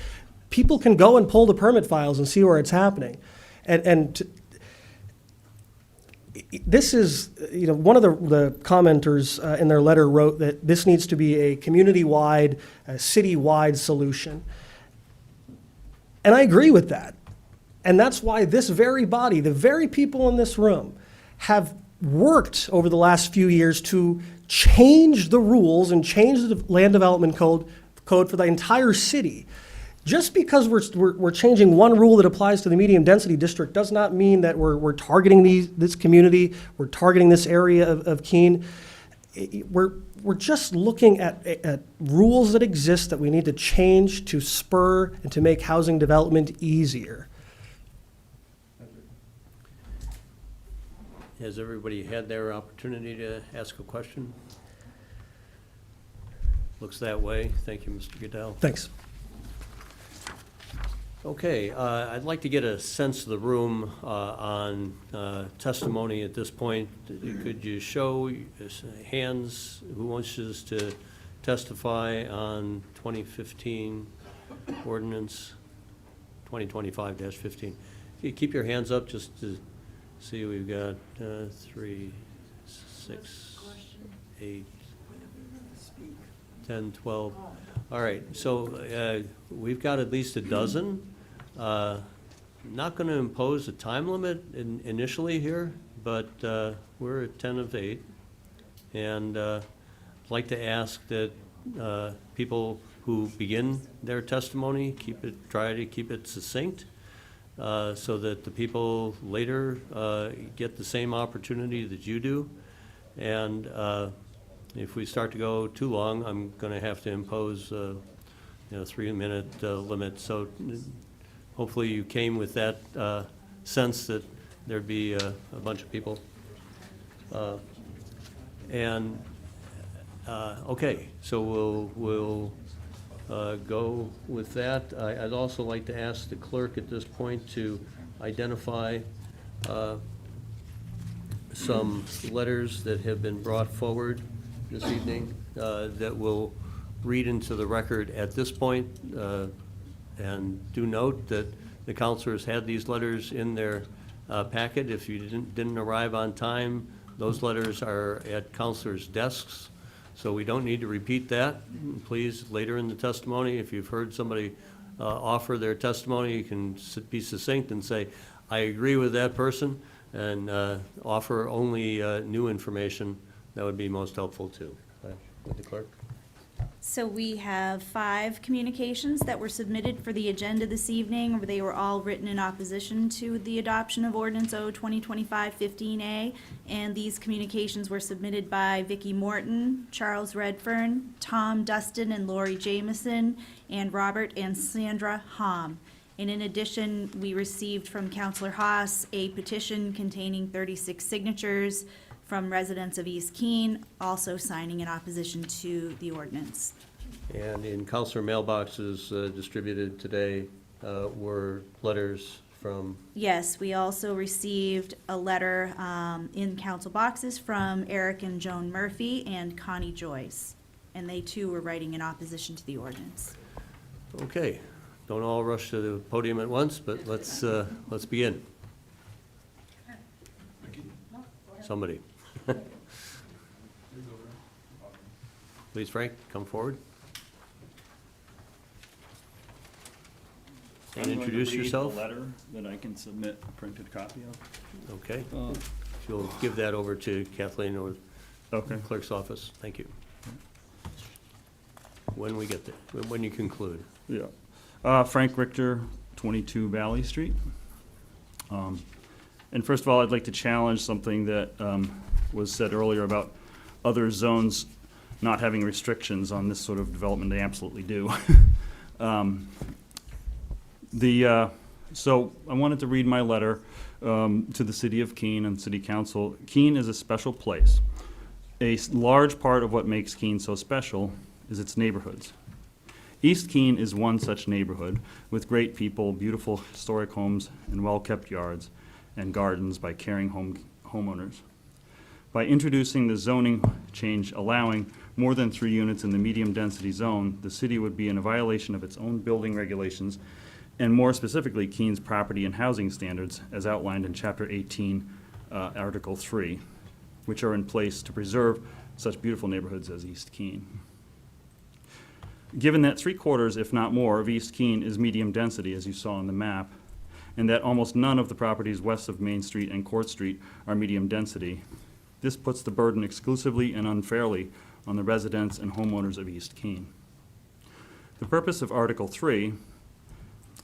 people can go and pull the permit files and see where it's happening. This is, one of the commenters in their letter wrote that this needs to be a community-wide, city-wide solution. And I agree with that. And that's why this very body, the very people in this room, have worked over the last few years to change the rules and change the land development code for the entire city. Just because we're changing one rule that applies to the medium density district does not mean that we're targeting this community, we're targeting this area of Keene. we're just looking at rules that exist that we need to change to spur and to make housing development easier. Has everybody had their opportunity to ask a question? Looks that way. Thank you, Mr. Goodell. Thanks. Okay, I'd like to get a sense of the room on testimony at this point. Could you show hands who wishes to testify on 2015 ordinance, 2025-15? Keep your hands up just to see. We've got 3, 6, 8, 10, 12. All right, so we've got at least a dozen. Not going to impose a time limit initially here, but we're at 10 of 8. And I'd like to ask that people who begin their testimony try to keep it succinct so that the people later get the same opportunity that you do. And if we start to go too long, I'm going to have to impose a 3-minute limit. So hopefully you came with that sense that there'd be a bunch of people. Okay, so we'll go with that. I'd also like to ask the clerk at this point to identify some letters that have been brought forward this evening that we'll read into the record at this point. And do note that the counselors had these letters in their packet. If you didn't arrive on time, those letters are at counselors' desks, so we don't need to repeat that. Please, later in the testimony, if you've heard somebody offer their testimony, you can be succinct and say, I agree with that person, and offer only new information. That would be most helpful too. With the clerk. So we have 5 communications that were submitted for the agenda this evening. They were all written in opposition to the adoption of Ordinance O 2025-15A, and these communications were submitted by Vicki Morton, Charles Redfern, Tom Dustin and Lori Jameson, and Robert and Sandra Hom. And in addition, we received from Councilor Haas a petition containing 36 signatures from residents of East Keene, also signing in opposition to the ordinance. And in counselor mailboxes distributed today were letters from? Yes, we also received a letter in council boxes from Eric and Joan Murphy and Connie Joyce, and they too were writing in opposition to the ordinance. Okay, don't all rush to the podium at once, but let's begin. Somebody. Please, Frank, come forward. And introduce yourself. I'm going to read the letter that I can submit a printed copy of. Okay. You'll give that over to Kathleen or Okay. clerk's office. Thank you. When we get there, when you conclude. Yeah. Frank Richter, 22 Valley Street. And first of all, I'd like to challenge something that was said earlier about other zones not having restrictions on this sort of development. They absolutely do. So I wanted to read my letter to the City of Keene and City Council. Keene is a special place. A large part of what makes Keene so special is its neighborhoods. East Keene is one such neighborhood with great people, beautiful historic homes, and well-kept yards and gardens by caring homeowners. By introducing the zoning change allowing more than 3 units in the medium-density zone, the city would be in a violation of its own building regulations, and more specifically, Keene's property and housing standards, as outlined in Chapter 18, Article 3, which are in place to preserve such beautiful neighborhoods as East Keene. Given that 3/4, if not more, of East Keene is medium density, as you saw on the map, and that almost none of the properties west of Main Street and Court Street are medium density, this puts the burden exclusively and unfairly on the residents and homeowners of East Keene. The purpose of Article 3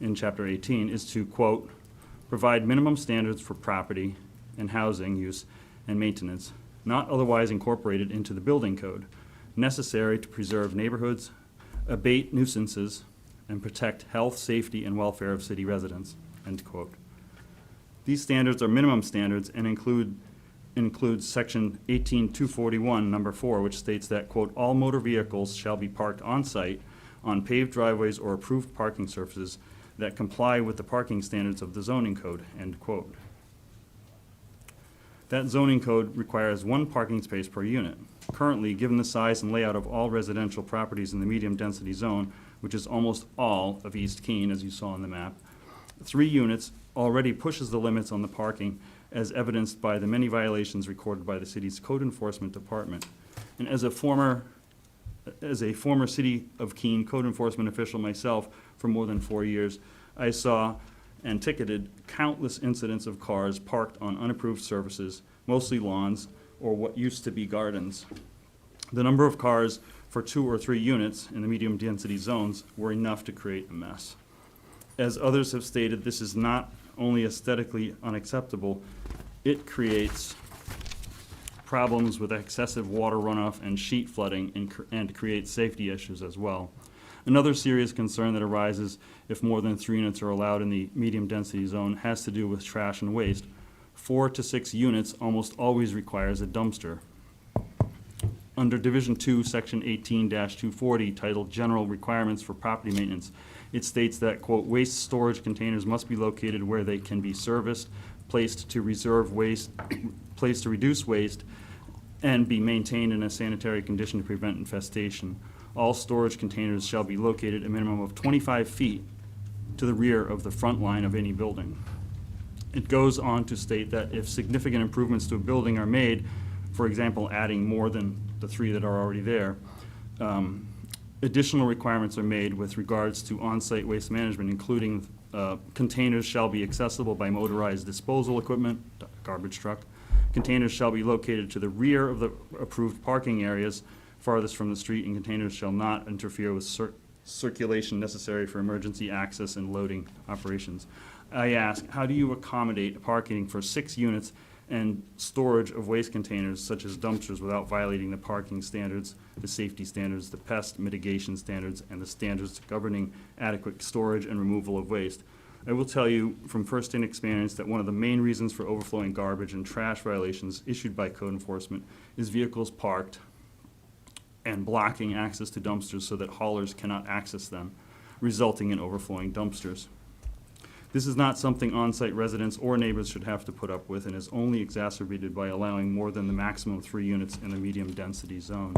in Chapter 18 is to, quote, provide minimum standards for property and housing use and maintenance not otherwise incorporated into the building code, necessary to preserve neighborhoods, abate nuisances, and protect health, safety, and welfare of city residents," end quote. These standards are minimum standards and includes section 18241, number 4, which states that, quote, "All motor vehicles shall be parked on-site on paved driveways or approved parking surfaces that comply with the parking standards of the zoning code," end quote. That zoning code requires 1 parking space per unit. Currently, given the size and layout of all residential properties in the medium-density zone, which is almost all of East Keene, as you saw on the map, 3 units already pushes the limits on the parking, as evidenced by the many violations recorded by the city's code enforcement department. And as a former City of Keene code enforcement official myself for more than 4 years, I saw and ticketed countless incidents of cars parked on unapproved surfaces, mostly lawns or what used to be gardens. The number of cars for 2 or 3 units in the medium-density zones were enough to create a mess. As others have stated, this is not only aesthetically unacceptable, it creates problems with excessive water runoff and sheet flooding and creates safety issues as well. Another serious concern that arises if more than 3 units are allowed in the medium-density zone has to do with trash and waste. 4 to 6 units almost always requires a dumpster. Under Division 2, Section 18-240, titled General Requirements for Property Maintenance, it states that, quote, "Waste storage containers must be located where they can be serviced, placed to reduce waste, and be maintained in a sanitary condition to prevent infestation. All storage containers shall be located a minimum of 25 feet to the rear of the front line of any building." It goes on to state that if significant improvements to a building are made, for example, adding more than the 3 that are already there, additional requirements are made with regards to on-site waste management, including containers shall be accessible by motorized disposal equipment, garbage truck. Containers shall be located to the rear of the approved parking areas farthest from the street, and containers shall not interfere with circulation necessary for emergency access and loading operations. I ask, how do you accommodate parking for 6 units and storage of waste containers such as dumpsters without violating the parking standards, the safety standards, the pest mitigation standards, and the standards governing adequate storage and removal of waste? I will tell you from first-hand experience that one of the main reasons for overflowing garbage and trash violations issued by code enforcement is vehicles parked and blocking access to dumpsters so that haulers cannot access them, resulting in overflowing dumpsters. This is not something on-site residents or neighbors should have to put up with, and is only exacerbated by allowing more than the maximum 3 units in the medium-density zone.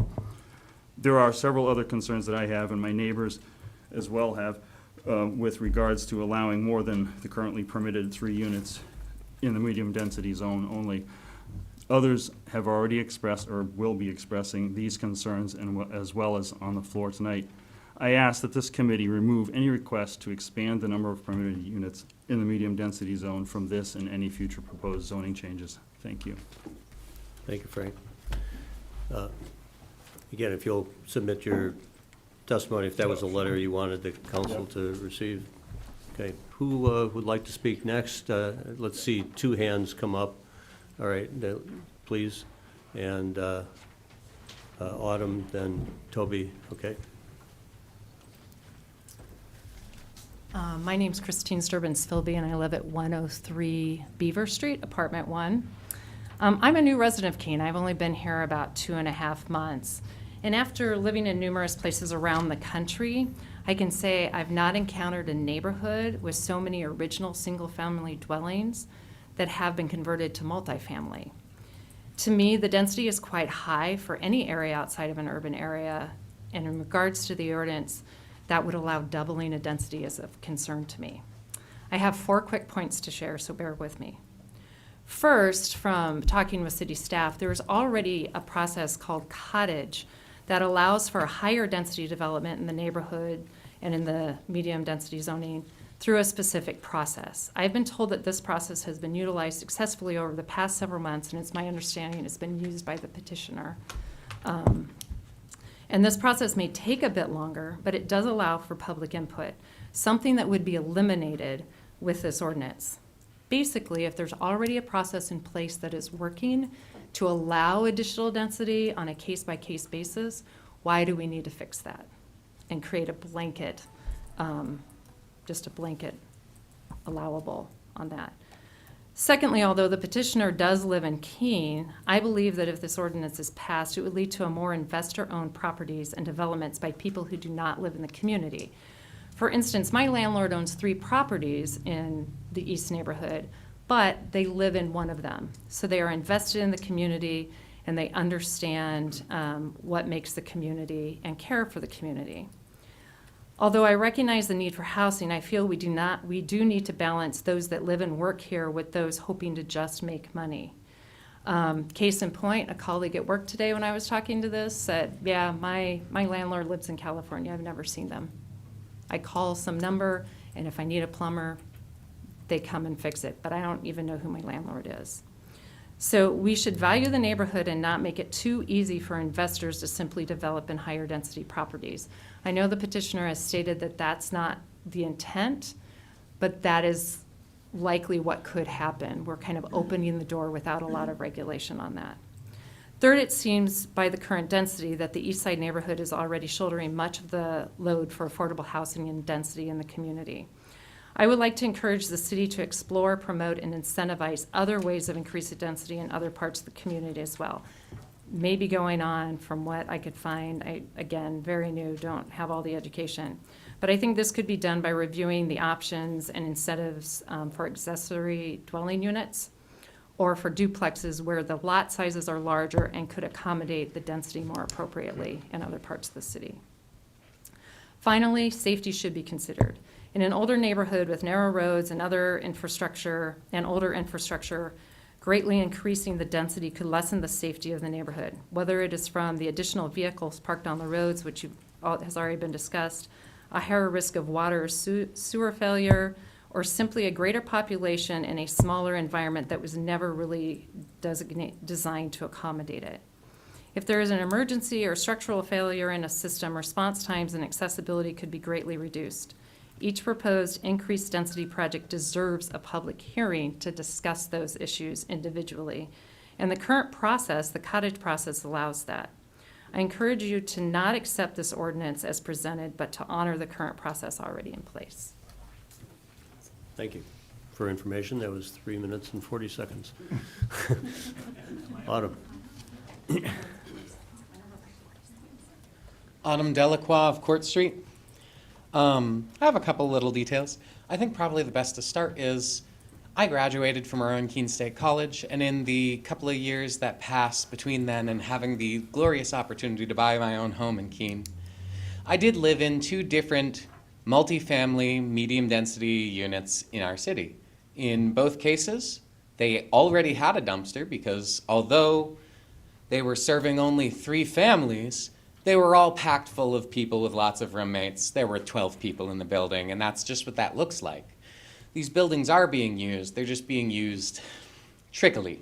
There are several other concerns that I have, and my neighbors as well have, with regards to allowing more than the currently permitted 3 units in the medium-density zone only. Others have already expressed or will be expressing these concerns, and as well as on the floor tonight. I ask that this committee remove any request to expand the number of permitted units in the medium-density zone from this and any future proposed zoning changes. Thank you. Thank you, Frank. Again, if you'll submit your testimony, if that was a letter you wanted the council to receive. Okay, who would like to speak next? Let's see, 2 hands come up. All right, please. And Autumn, then Toby, okay? My name's Christine Sturbins-Philby, and I live at 103 Beaver Street, Apartment 1. I'm a new resident of Keene. I've only been here about 2.5 months. And after living in numerous places around the country, I can say I've not encountered a neighborhood with so many original single-family dwellings that have been converted to multifamily. To me, the density is quite high for any area outside of an urban area, and in regards to the ordinance, that would allow doubling a density is of concern to me. I have 4 quick points to share, so bear with me. First, from talking with city staff, there is already a process called cottage that allows for higher density development in the neighborhood and in the medium density zoning through a specific process. I've been told that this process has been utilized successfully over the past several months, and it's my understanding it's been used by the petitioner. And this process may take a bit longer, but it does allow for public input, something that would be eliminated with this ordinance. Basically, if there's already a process in place that is working, to allow additional density on a case-by-case basis, why do we need to fix that and create a blanket, just a blanket allowable on that? Secondly, although the petitioner does live in Keene, I believe that if this ordinance is passed, it would lead to a more investor-owned properties and developments by people who do not live in the community. For instance, my landlord owns 3 properties in the East neighborhood, but they live in one of them. So they are invested in the community and they understand what makes the community and care for the community. Although I recognize the need for housing, I feel we do need to balance those that live and work here with those hoping to just make money. Case in point, a colleague at work today when I was talking to this said, yeah, my landlord lives in California, I've never seen them. I call some number, and if I need a plumber, they come and fix it, but I don't even know who my landlord is. So we should value the neighborhood and not make it too easy for investors to simply develop in higher density properties. I know the petitioner has stated that that's not the intent, but that is likely what could happen. We're kind of opening the door without a lot of regulation on that. Third, it seems by the current density that the East Side neighborhood is already shouldering much of the load for affordable housing and density in the community. I would like to encourage the city to explore, promote, and incentivize other ways of increasing density in other parts of the community as well. Maybe going on from what I could find, again, very new, don't have all the education. But I think this could be done by reviewing the options and incentives for accessory dwelling units or for duplexes where the lot sizes are larger and could accommodate the density more appropriately in other parts of the city. Finally, safety should be considered. In an older neighborhood with narrow roads and other infrastructure and older infrastructure, greatly increasing the density could lessen the safety of the neighborhood, whether it is from the additional vehicles parked on the roads, which has already been discussed, a higher risk of water or sewer failure, or simply a greater population in a smaller environment that was never really designed to accommodate it. If there is an emergency or structural failure in a system, response times and accessibility could be greatly reduced. Each proposed increased density project deserves a public hearing to discuss those issues individually. And the current process, the cottage process, allows that. I encourage you to not accept this ordinance as presented, but to honor the current process already in place. Thank you for information. That was 3 minutes and 40 seconds. Autumn. Autumn Delacroix of Court Street. I have a couple little details. I think probably the best to start is I graduated from Rowan Keene State College, and in the couple of years that passed between then and having the glorious opportunity to buy my own home in Keene, I did live in 2 different multifamily medium density units in our city. In both cases, they already had a dumpster because although they were serving only 3 families, they were all packed full of people with lots of roommates. There were 12 people in the building, and that's just what that looks like. These buildings are being used, they're just being used trickily.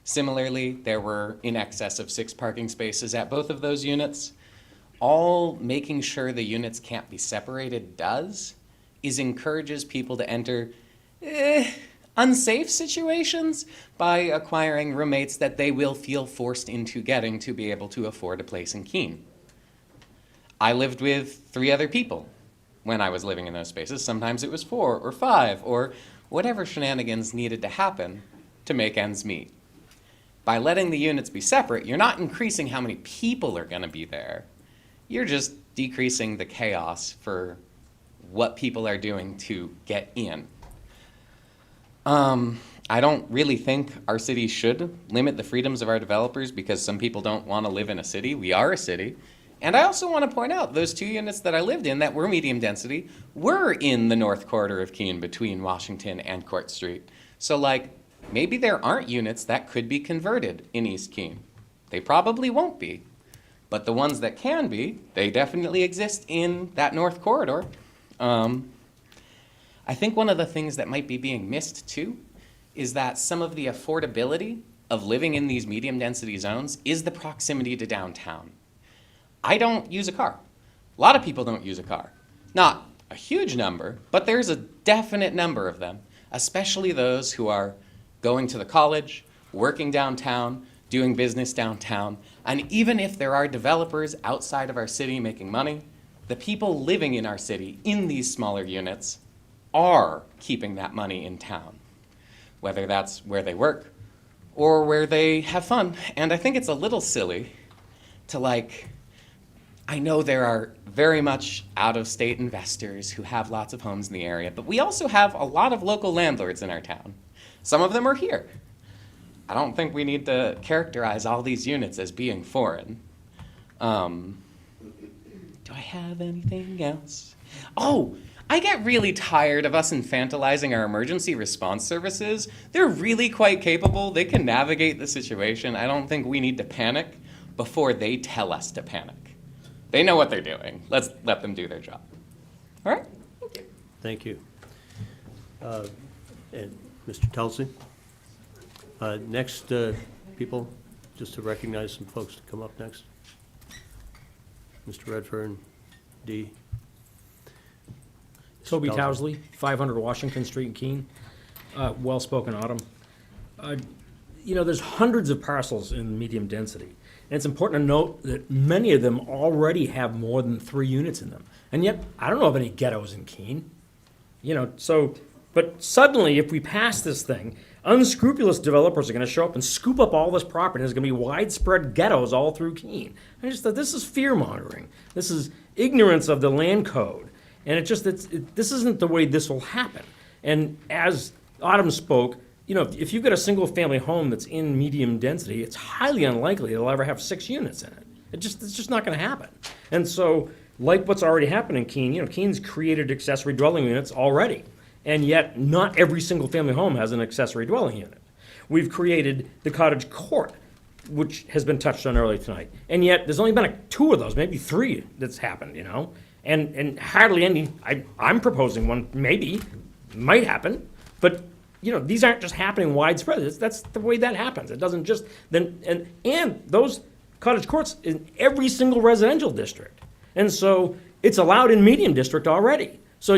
Similarly, there were in excess of 6 parking spaces at both of those units. All making sure the units can't be separated encourages people to enter unsafe situations by acquiring roommates that they will feel forced into getting to be able to afford a place in Keene. I lived with 3 other people when I was living in those spaces. Sometimes it was 4 or 5 or whatever shenanigans needed to happen to make ends meet. By letting the units be separate, you're not increasing how many people are going to be there. You're just decreasing the chaos for what people are doing to get in. I don't really think our city should limit the freedoms of our developers because some people don't want to live in a city. We are a city. And I also want to point out those 2 units that I lived in that were medium density were in the north corridor of Keene between Washington and Court Street. So maybe there aren't units that could be converted in East Keene. They probably won't be. But the ones that can be, they definitely exist in that north corridor. I think one of the things that might be being missed too is that some of the affordability of living in these medium density zones is the proximity to downtown. I don't use a car. A lot of people don't use a car. Not a huge number, but there's a definite number of them, especially those who are going to the college, working downtown, doing business downtown. And even if there are developers outside of our city making money, the people living in our city in these smaller units are keeping that money in town, whether that's where they work or where they have fun. And I think it's a little silly to I know there are very much out-of-state investors who have lots of homes in the area, but we also have a lot of local landlords in our town. Some of them are here. I don't think we need to characterize all these units as being foreign. Do I have anything else? Oh, I get really tired of us infantilizing our emergency response services. They're really quite capable. They can navigate the situation. I don't think we need to panic before they tell us to panic. They know what they're doing. Let's let them do their job. All right? Thank you. And Mr. Telsey? Next, people, just to recognize some folks to come up next. Mr. Redfern, D. Toby Towsley, 500 Washington Street in Keene. Well-spoken, Autumn. There's hundreds of parcels in medium density. And it's important to note that many of them already have more than 3 units in them. And yet, I don't know of any ghettos in Keene. But suddenly, if we pass this thing, unscrupulous developers are going to show up and scoop up all this property. There's going to be widespread ghettos all through Keene. I just thought this is fear-mongering. This is ignorance of the land code. And this isn't the way this will happen. And as Autumn spoke, if you've got a single-family home that's in medium density, it's highly unlikely it'll ever have 6 units in it. It's just not going to happen. And so, like what's already happened in Keene, Keene's created accessory dwelling units already. And yet, not every single-family home has an accessory dwelling unit. We've created the cottage court, which has been touched on earlier tonight. And yet, there's only been 2 of those, maybe 3 that's happened, And hardly any, I'm proposing one, maybe, might happen, but these aren't just happening widespread. That's the way that happens. It doesn't just and those cottage courts in every single residential district, and so it's allowed in medium district already. So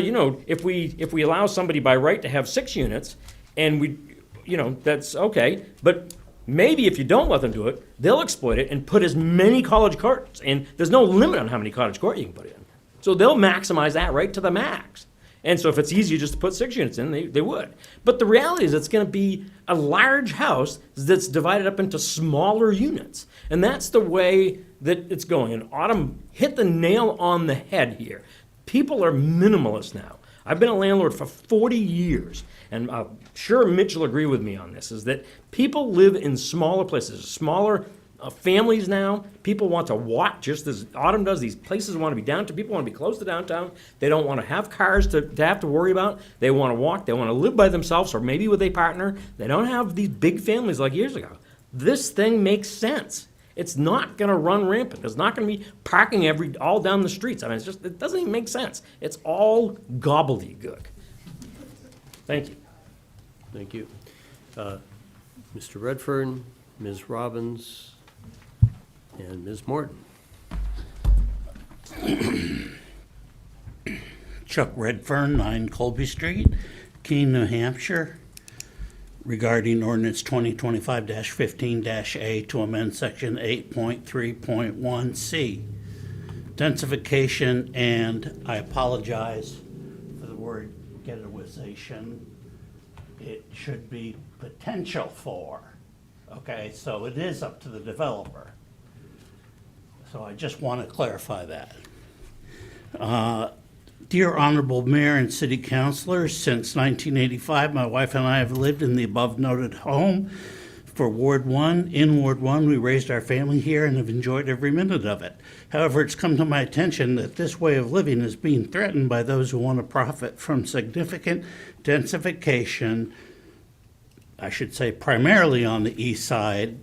if we allow somebody by right to have 6 units, and that's okay. But maybe if you don't let them do it, they'll exploit it and put as many cottage courts in. There's no limit on how many cottage court you can put in. So they'll maximize that right to the max. And so if it's easier just to put 6 units in, they would. But the reality is it's going to be a large house that's divided up into smaller units. And that's the way that it's going. And Autumn hit the nail on the head here. People are minimalist now. I've been a landlord for 40 years. And I'm sure Mitch will agree with me on this, is that people live in smaller places, smaller families now. People want to walk, just as Autumn does. These places want to be downtown. People want to be close to downtown. They don't want to have cars to have to worry about. They want to walk. They want to live by themselves or maybe with a partner. They don't have these big families like years ago. This thing makes sense. It's not going to run rampant. There's not going to be parking all down the streets. I mean, it doesn't even make sense. It's all gobbledygook. Thank you. Thank you. Mr. Redfern, Ms. Robbins, and Ms. Morton. Chuck Redfern, 9 Colby Street, Keene, New Hampshire, regarding ordinance 2025-15-A to amend section 8.3.1C. Densification, and I apologize for the word ghettoization. It should be potential for. Okay, so it is up to the developer. So I just want to clarify that. Dear Honorable Mayor and City Councilors, since 1985, my wife and I have lived in the above-noted home for Ward 1. In Ward 1, we raised our family here and have enjoyed every minute of it. However, it's come to my attention that this way of living is being threatened by those who want to profit from significant densification, I should say primarily on the east side,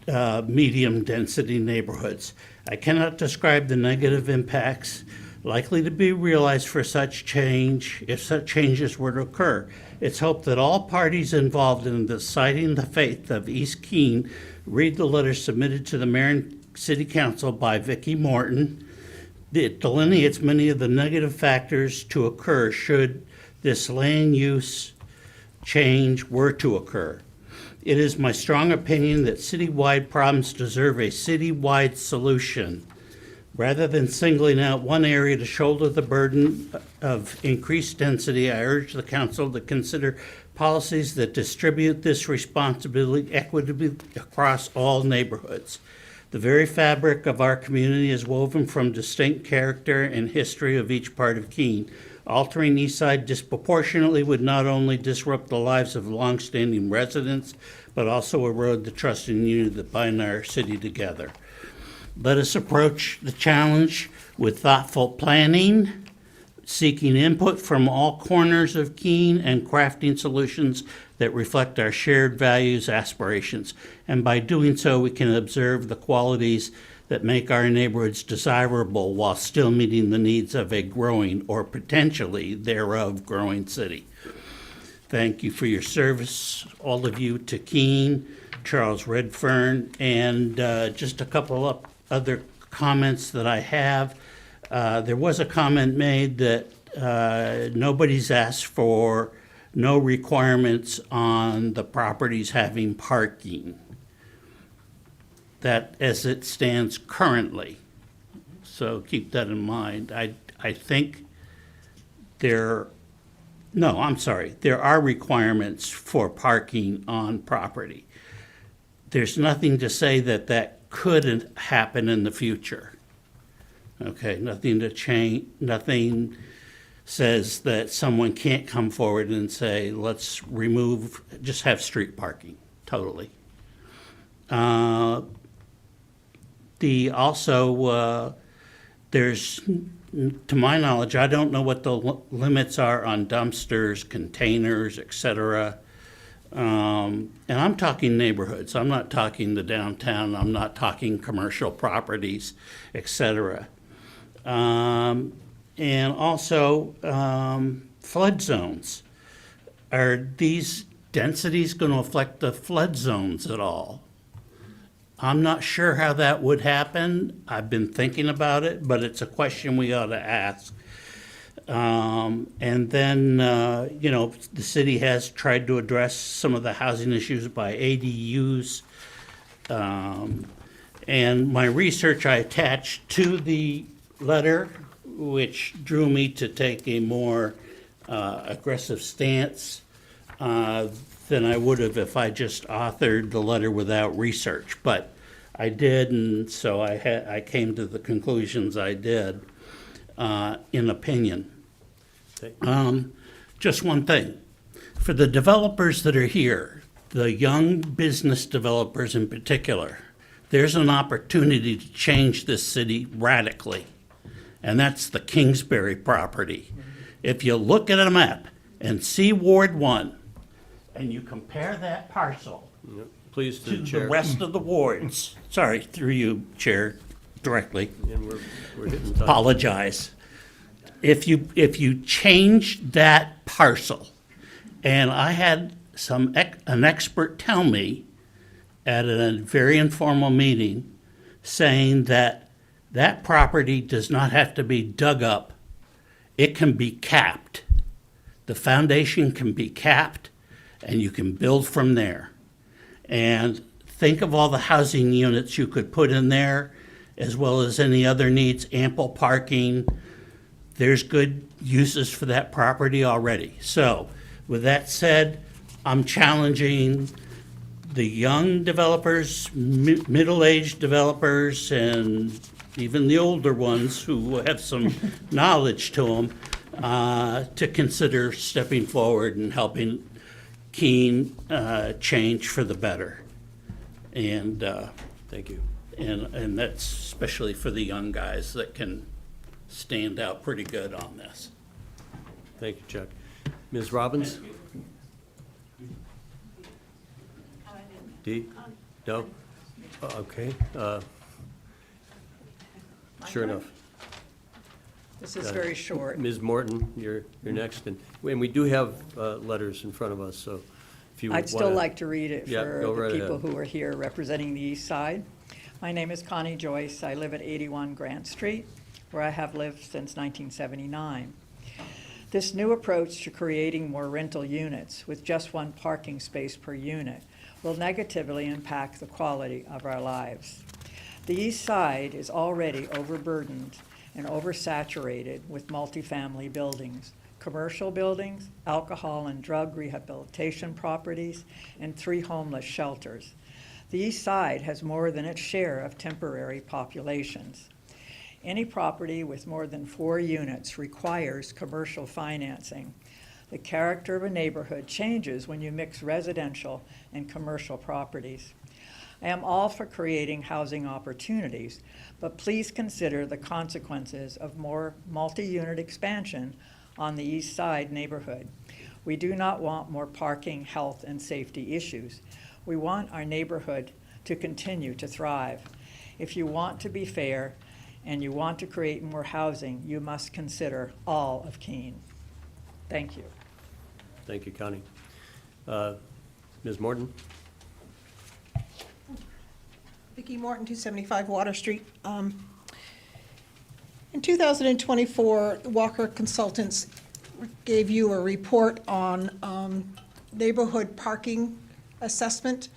medium-density neighborhoods. I cannot describe the negative impacts likely to be realized for such change if such changes were to occur. It's hoped that all parties involved in deciding the fate of East Keene read the letter submitted to the Mayor and City Council by Vicki Morton. It delineates many of the negative factors to occur should this land use change were to occur. It is my strong opinion that citywide problems deserve a citywide solution. Rather than singling out one area to shoulder the burden of increased density, I urge the council to consider policies that distribute this responsibility equitably across all neighborhoods. The very fabric of our community is woven from distinct character and history of each part of Keene. Altering East Side disproportionately would not only disrupt the lives of longstanding residents, but also erode the trust and unity that bind our city together. Let us approach the challenge with thoughtful planning, seeking input from all corners of Keene, and crafting solutions that reflect our shared values, aspirations. And by doing so, we can observe the qualities that make our neighborhoods desirable while still meeting the needs of a growing, or potentially thereof growing, city. Thank you for your service, all of you, to Keene, Charles Redfern, and just a couple of other comments that I have. There was a comment made that nobody's asked for no requirements on the properties having parking. That as it stands currently. So keep that in mind. I think there are requirements for parking on property. There's nothing to say that that couldn't happen in the future. Okay, nothing to change, nothing says that someone can't come forward and say, let's remove, just have street parking, totally. There's, to my knowledge, I don't know what the limits are on dumpsters, containers, et cetera. And I'm talking neighborhoods. I'm not talking the downtown. I'm not talking commercial properties, et cetera. And also flood zones. Are these densities going to affect the flood zones at all? I'm not sure how that would happen. I've been thinking about it, but it's a question we ought to ask. And then, the city has tried to address some of the housing issues by ADUs. And my research I attached to the letter, which drew me to take a more aggressive stance than I would have if I just authored the letter without research. But I did, and so I came to the conclusions I did in opinion. Just one thing. For the developers that are here, the young business developers in particular, there's an opportunity to change this city radically, and that's the Kingsbury property. If you look at a map and see Ward 1, and you compare that parcel Please, to Chair. the rest of the wards, sorry, through you, Chair, directly, And we're hitting time. apologize. If you change that parcel, and I had an expert tell me at a very informal meeting, saying that that property does not have to be dug up. It can be capped. The foundation can be capped, and you can build from there. And think of all the housing units you could put in there, as well as any other needs, ample parking. There's good uses for that property already. So, with that said, I'm challenging the young developers, middle-aged developers, and even the older ones who have some knowledge to them, to consider stepping forward and helping Keene change for the better. And Thank you. and that's especially for the young guys that can stand out pretty good on this. Thank you, Chuck. Ms. Robbins? D? No? Okay. Sure enough. This is very short. Ms. Morton, you're next, and we do have letters in front of us, so if you I'd still wanna- like to read it Yeah, for go the right people ahead. who are here representing the east side. My name is Connie Joyce. I live at 81 Grant Street, where I have lived since 1979. This new approach to creating more rental units with just one parking space per unit will negatively impact the quality of our lives. The East Side is already overburdened and oversaturated with multifamily buildings, commercial buildings, alcohol and drug rehabilitation properties, and 3 homeless shelters. The East Side has more than its share of temporary populations. Any property with more than 4 units requires commercial financing. The character of a neighborhood changes when you mix residential and commercial properties. I am all for creating housing opportunities, but please consider the consequences of more multi-unit expansion on the East Side neighborhood. We do not want more parking, health, and safety issues. We want our neighborhood to continue to thrive. If you want to be fair and you want to create more housing, you must consider all of Keene. Thank you. Thank you, Connie. Ms. Morton? Vicki Morton, 275 Water Street. In 2024, Walker Consultants gave you a report on neighborhood parking assessment.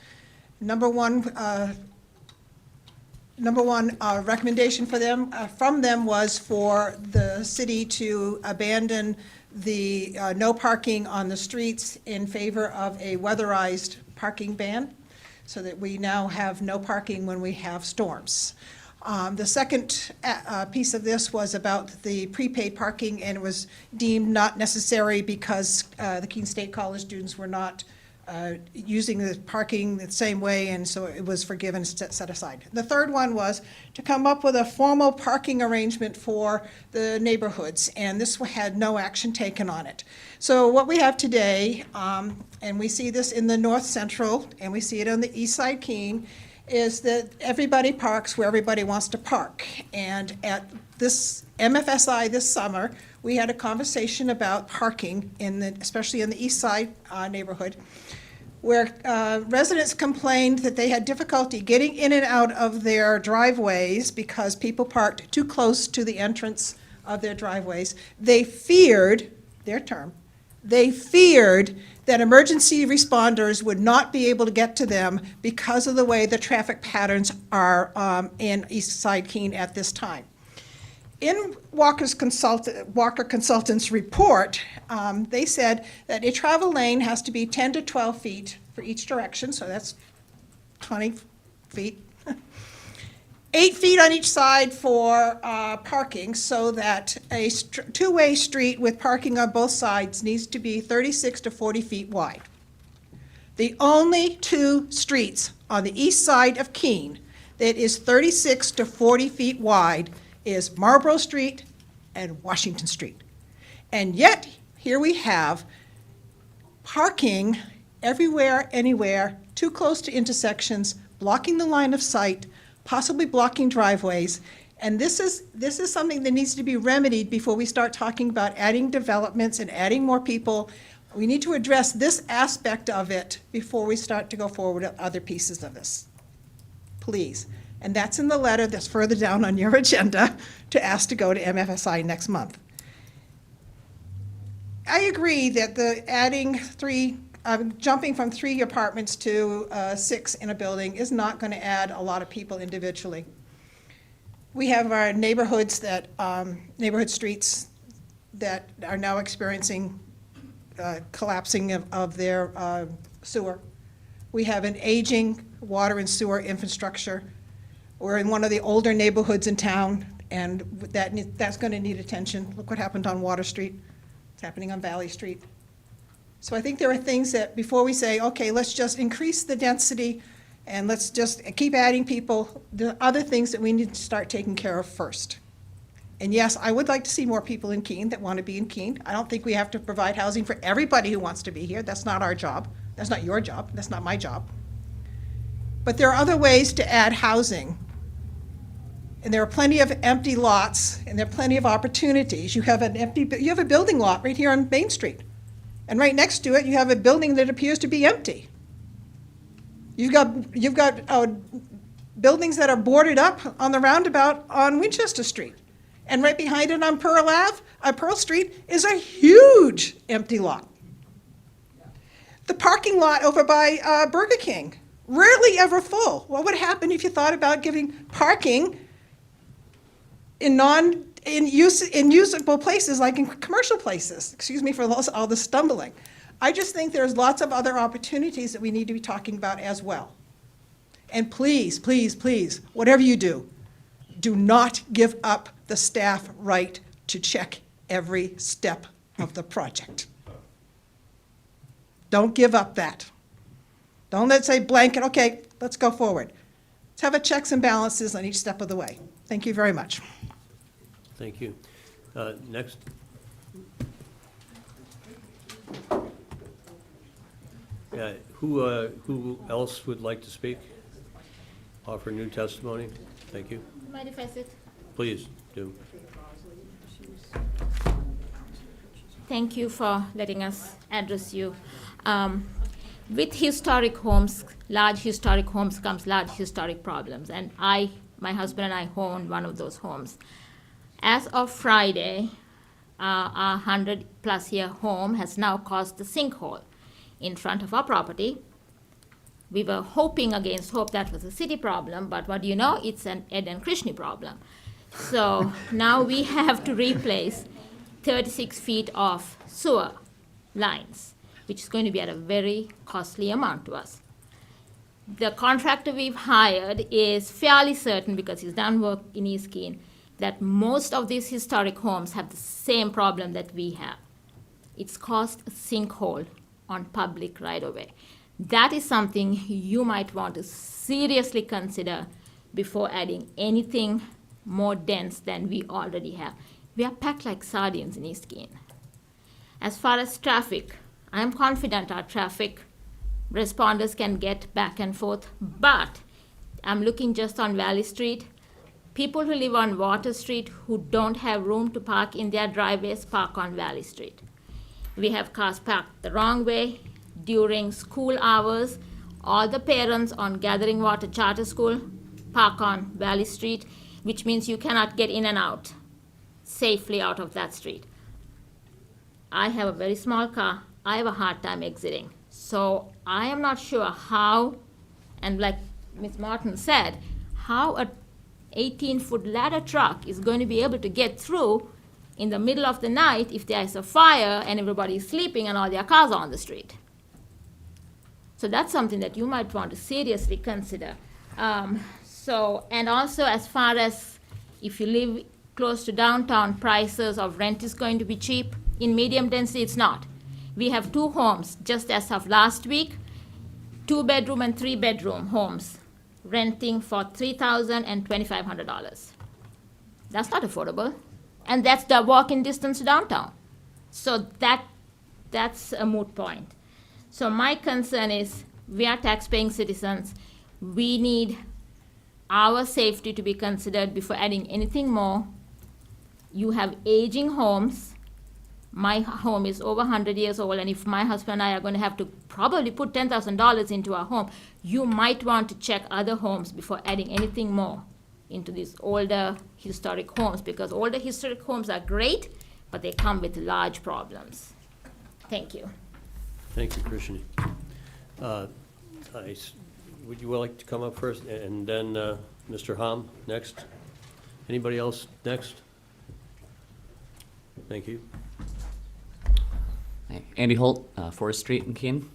Number one recommendation from them was for the city to abandon the no parking on the streets in favor of a weatherized parking ban, so that we now have no parking when we have storms. The second piece of this was about the prepaid parking, and it was deemed not necessary because the Keene State College students were not using the parking the same way, and so it was forgiven, set aside. The third one was to come up with a formal parking arrangement for the neighborhoods, and this had no action taken on it. So what we have today, and we see this in the North Central, and we see it on the East Side Keene, is that everybody parks where everybody wants to park. And at this MFSI this summer, we had a conversation about parking, especially in the East Side neighborhood, where residents complained that they had difficulty getting in and out of their driveways because people parked too close to the entrance of their driveways. They feared, their term, they feared that emergency responders would not be able to get to them because of the way the traffic patterns are in East Side Keene at this time. In Walker Consultants' report, they said that a travel lane has to be 10 to 12 feet for each direction, so that's 20 feet. 8 feet on each side for parking, so that a two-way street with parking on both sides needs to be 36 to 40 feet wide. The only 2 streets on the east side of Keene that is 36 to 40 feet wide is Marlborough Street and Washington Street. And yet, here we have parking everywhere, anywhere, too close to intersections, blocking the line of sight, possibly blocking driveways. And this is something that needs to be remedied before we start talking about adding developments and adding more people. We need to address this aspect of it before we start to go forward with other pieces of this. Please. And that's in the letter that's further down on your agenda to ask to go to MFSI next month. I agree that the jumping from 3 apartments to 6 in a building is not going to add a lot of people individually. We have our neighborhoods that, neighborhood streets that are now experiencing collapsing of their sewer. We have an aging water and sewer infrastructure. We're in one of the older neighborhoods in town, and that's going to need attention. Look what happened on Water Street. It's happening on Valley Street. So I think there are things that before we say, okay, let's just increase the density and let's just keep adding people, there are other things that we need to start taking care of first. And yes, I would like to see more people in Keene that want to be in Keene. I don't think we have to provide housing for everybody who wants to be here. That's not our job. That's not your job. That's not my job. But there are other ways to add housing. And there are plenty of empty lots, and there are plenty of opportunities. You have a building lot right here on Main Street. And right next to it, you have a building that appears to be empty. You've got buildings that are boarded up on the roundabout on Winchester Street. And right behind it on Pearl Street is a huge empty lot. The parking lot over by Burger King, rarely ever full. What would happen if you thought about giving parking in usable places, like in commercial places? Excuse me for all the stumbling. I just think there's lots of other opportunities that we need to be talking about as well. And please, please, please, whatever you do not give up the staff right to check every step of the project. Don't give up that. Don't let's say blanket, okay, let's go forward. Let's have a checks and balances on each step of the way. Thank you very much. Thank you. Next. Who else would like to speak? Offer new testimony? Thank you. Mind if I sit? Please do. Thank you for letting us address you. With historic homes, large historic homes comes large historic problems. And my husband and I own one of those homes. As of Friday, our 100-plus-year home has now caused a sinkhole in front of our property. We were hoping against hope that was a city problem, but what do you know? It's an Ed and Krishna problem. So now we have to replace 36 feet of sewer lines, which is going to be at a very costly amount to us. The contractor we've hired is fairly certain, because he's done work in East Keene, that most of these historic homes have the same problem that we have. It's caused a sinkhole on public right-of-way. That is something you might want to seriously consider before adding anything more dense than we already have. We are packed like sardines in East Keene. As far as traffic, I'm confident our traffic responders can get back and forth, but I'm looking just on Valley Street. People who live on Water Street who don't have room to park in their driveways park on Valley Street. We have cars parked the wrong way during school hours. All the parents on Gathering Water Charter School park on Valley Street, which means you cannot get in and out safely out of that street. I have a very small car. I have a hard time exiting. So I am not sure how, and like Ms. Martin said, how a 18-foot ladder truck is going to be able to get through in the middle of the night if there is a fire and everybody is sleeping and all their cars are on the street. So that's something that you might want to seriously consider. And also, as far as if you live close to downtown, prices of rent is going to be cheap. In medium density, it's not. We have 2 homes, just as of last week, 2-bedroom and 3-bedroom homes, renting for $3,000 and $2,500. That's not affordable. And that's the walking distance to downtown. So that's a moot point. So my concern is we are tax-paying citizens. We need our safety to be considered before adding anything more. You have aging homes. My home is over 100 years old, and if my husband and I are going to have to probably put $10,000 into our home, you might want to check other homes before adding anything more into these older historic homes, because older historic homes are great, but they come with large problems. Thank you. Thank you, Krishni. Would you like to come up first, and then Mr. Hom next? Anybody else next? Thank you. Hi, Andy Holt, Forest Street in Keene.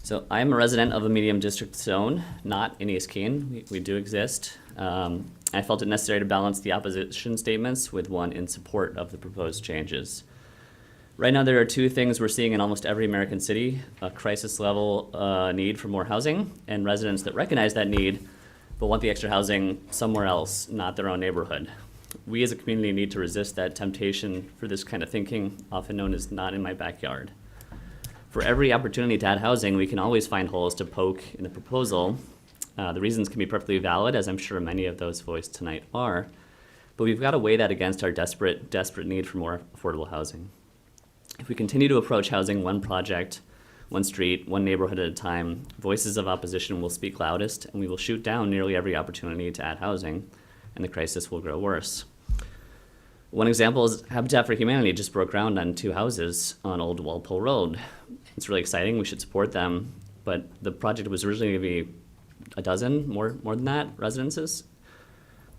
So I'm a resident of a medium district zone, not in East Keene. We do exist. I felt it necessary to balance the opposition statements with one in support of the proposed changes. Right now, there are 2 things we're seeing in almost every American city: a crisis level need for more housing, and residents that recognize that need but want the extra housing somewhere else, not their own neighborhood. We as a community need to resist that temptation for this kind of thinking, often known as not in my backyard. For every opportunity to add housing, we can always find holes to poke in the proposal. The reasons can be perfectly valid, as I'm sure many of those voiced tonight are, but we've got to weigh that against our desperate need for more affordable housing. If we continue to approach housing one project, one street, one neighborhood at a time, voices of opposition will speak loudest, and we will shoot down nearly every opportunity to add housing, and the crisis will grow worse. One example is Habitat for Humanity just broke ground on 2 houses on Old Walpole Road. It's really exciting, we should support them, but the project was originally going to be a dozen, more than that, residences.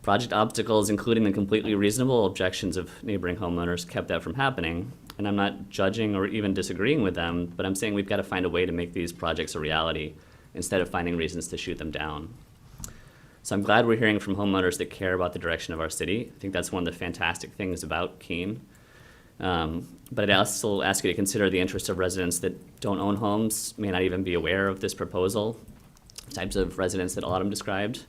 Project obstacles, including the completely reasonable objections of neighboring homeowners, kept that from happening. And I'm not judging or even disagreeing with them, but I'm saying we've got to find a way to make these projects a reality instead of finding reasons to shoot them down. So I'm glad we're hearing from homeowners that care about the direction of our city. I think that's one of the fantastic things about Keene. But I'd also ask you to consider the interests of residents that don't own homes, may not even be aware of this proposal, types of residents that Autumn described.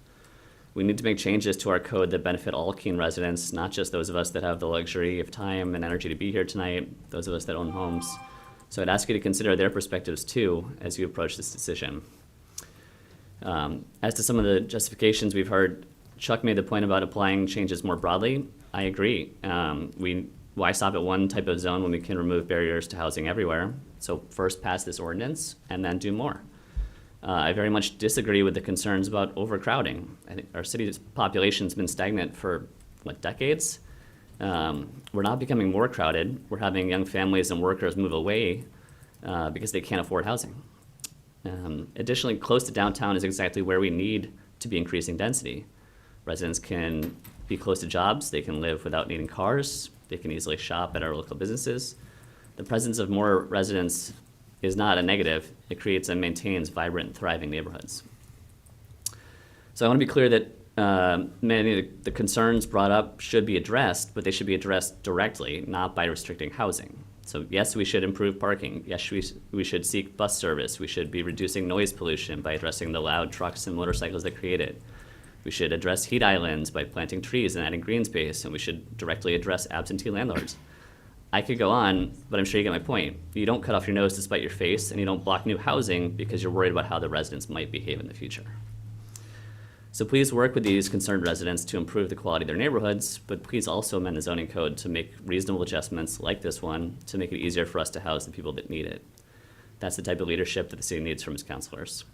We need to make changes to our code that benefit all Keene residents, not just those of us that have the luxury of time and energy to be here tonight, those of us that own homes. So I'd ask you to consider their perspectives too as you approach this decision. As to some of the justifications we've heard, Chuck made the point about applying changes more broadly. I agree. Why stop at one type of zone when we can remove barriers to housing everywhere? So first pass this ordinance and then do more. I very much disagree with the concerns about overcrowding. I think our city's population's been stagnant for, decades? We're not becoming more crowded. We're having young families and workers move away because they can't afford housing. Additionally, close to downtown is exactly where we need to be increasing density. Residents can be close to jobs, they can live without needing cars, they can easily shop at our local businesses. The presence of more residents is not a negative, it creates and maintains vibrant, thriving neighborhoods. So I want to be clear that many of the concerns brought up should be addressed, but they should be addressed directly, not by restricting housing. So yes, we should improve parking. Yes, we should seek bus service. We should be reducing noise pollution by addressing the loud trucks and motorcycles that create it. We should address heat islands by planting trees and adding green space, and we should directly address absentee landlords. I could go on, but I'm sure you get my point. You don't cut off your nose to spite your face, and you don't block new housing because you're worried about how the residents might behave in the future. So please work with these concerned residents to improve the quality of their neighborhoods, but please also amend the zoning code to make reasonable adjustments like this one to make it easier for us to house the people that need it. That's the type of leadership that the city needs from its councilors.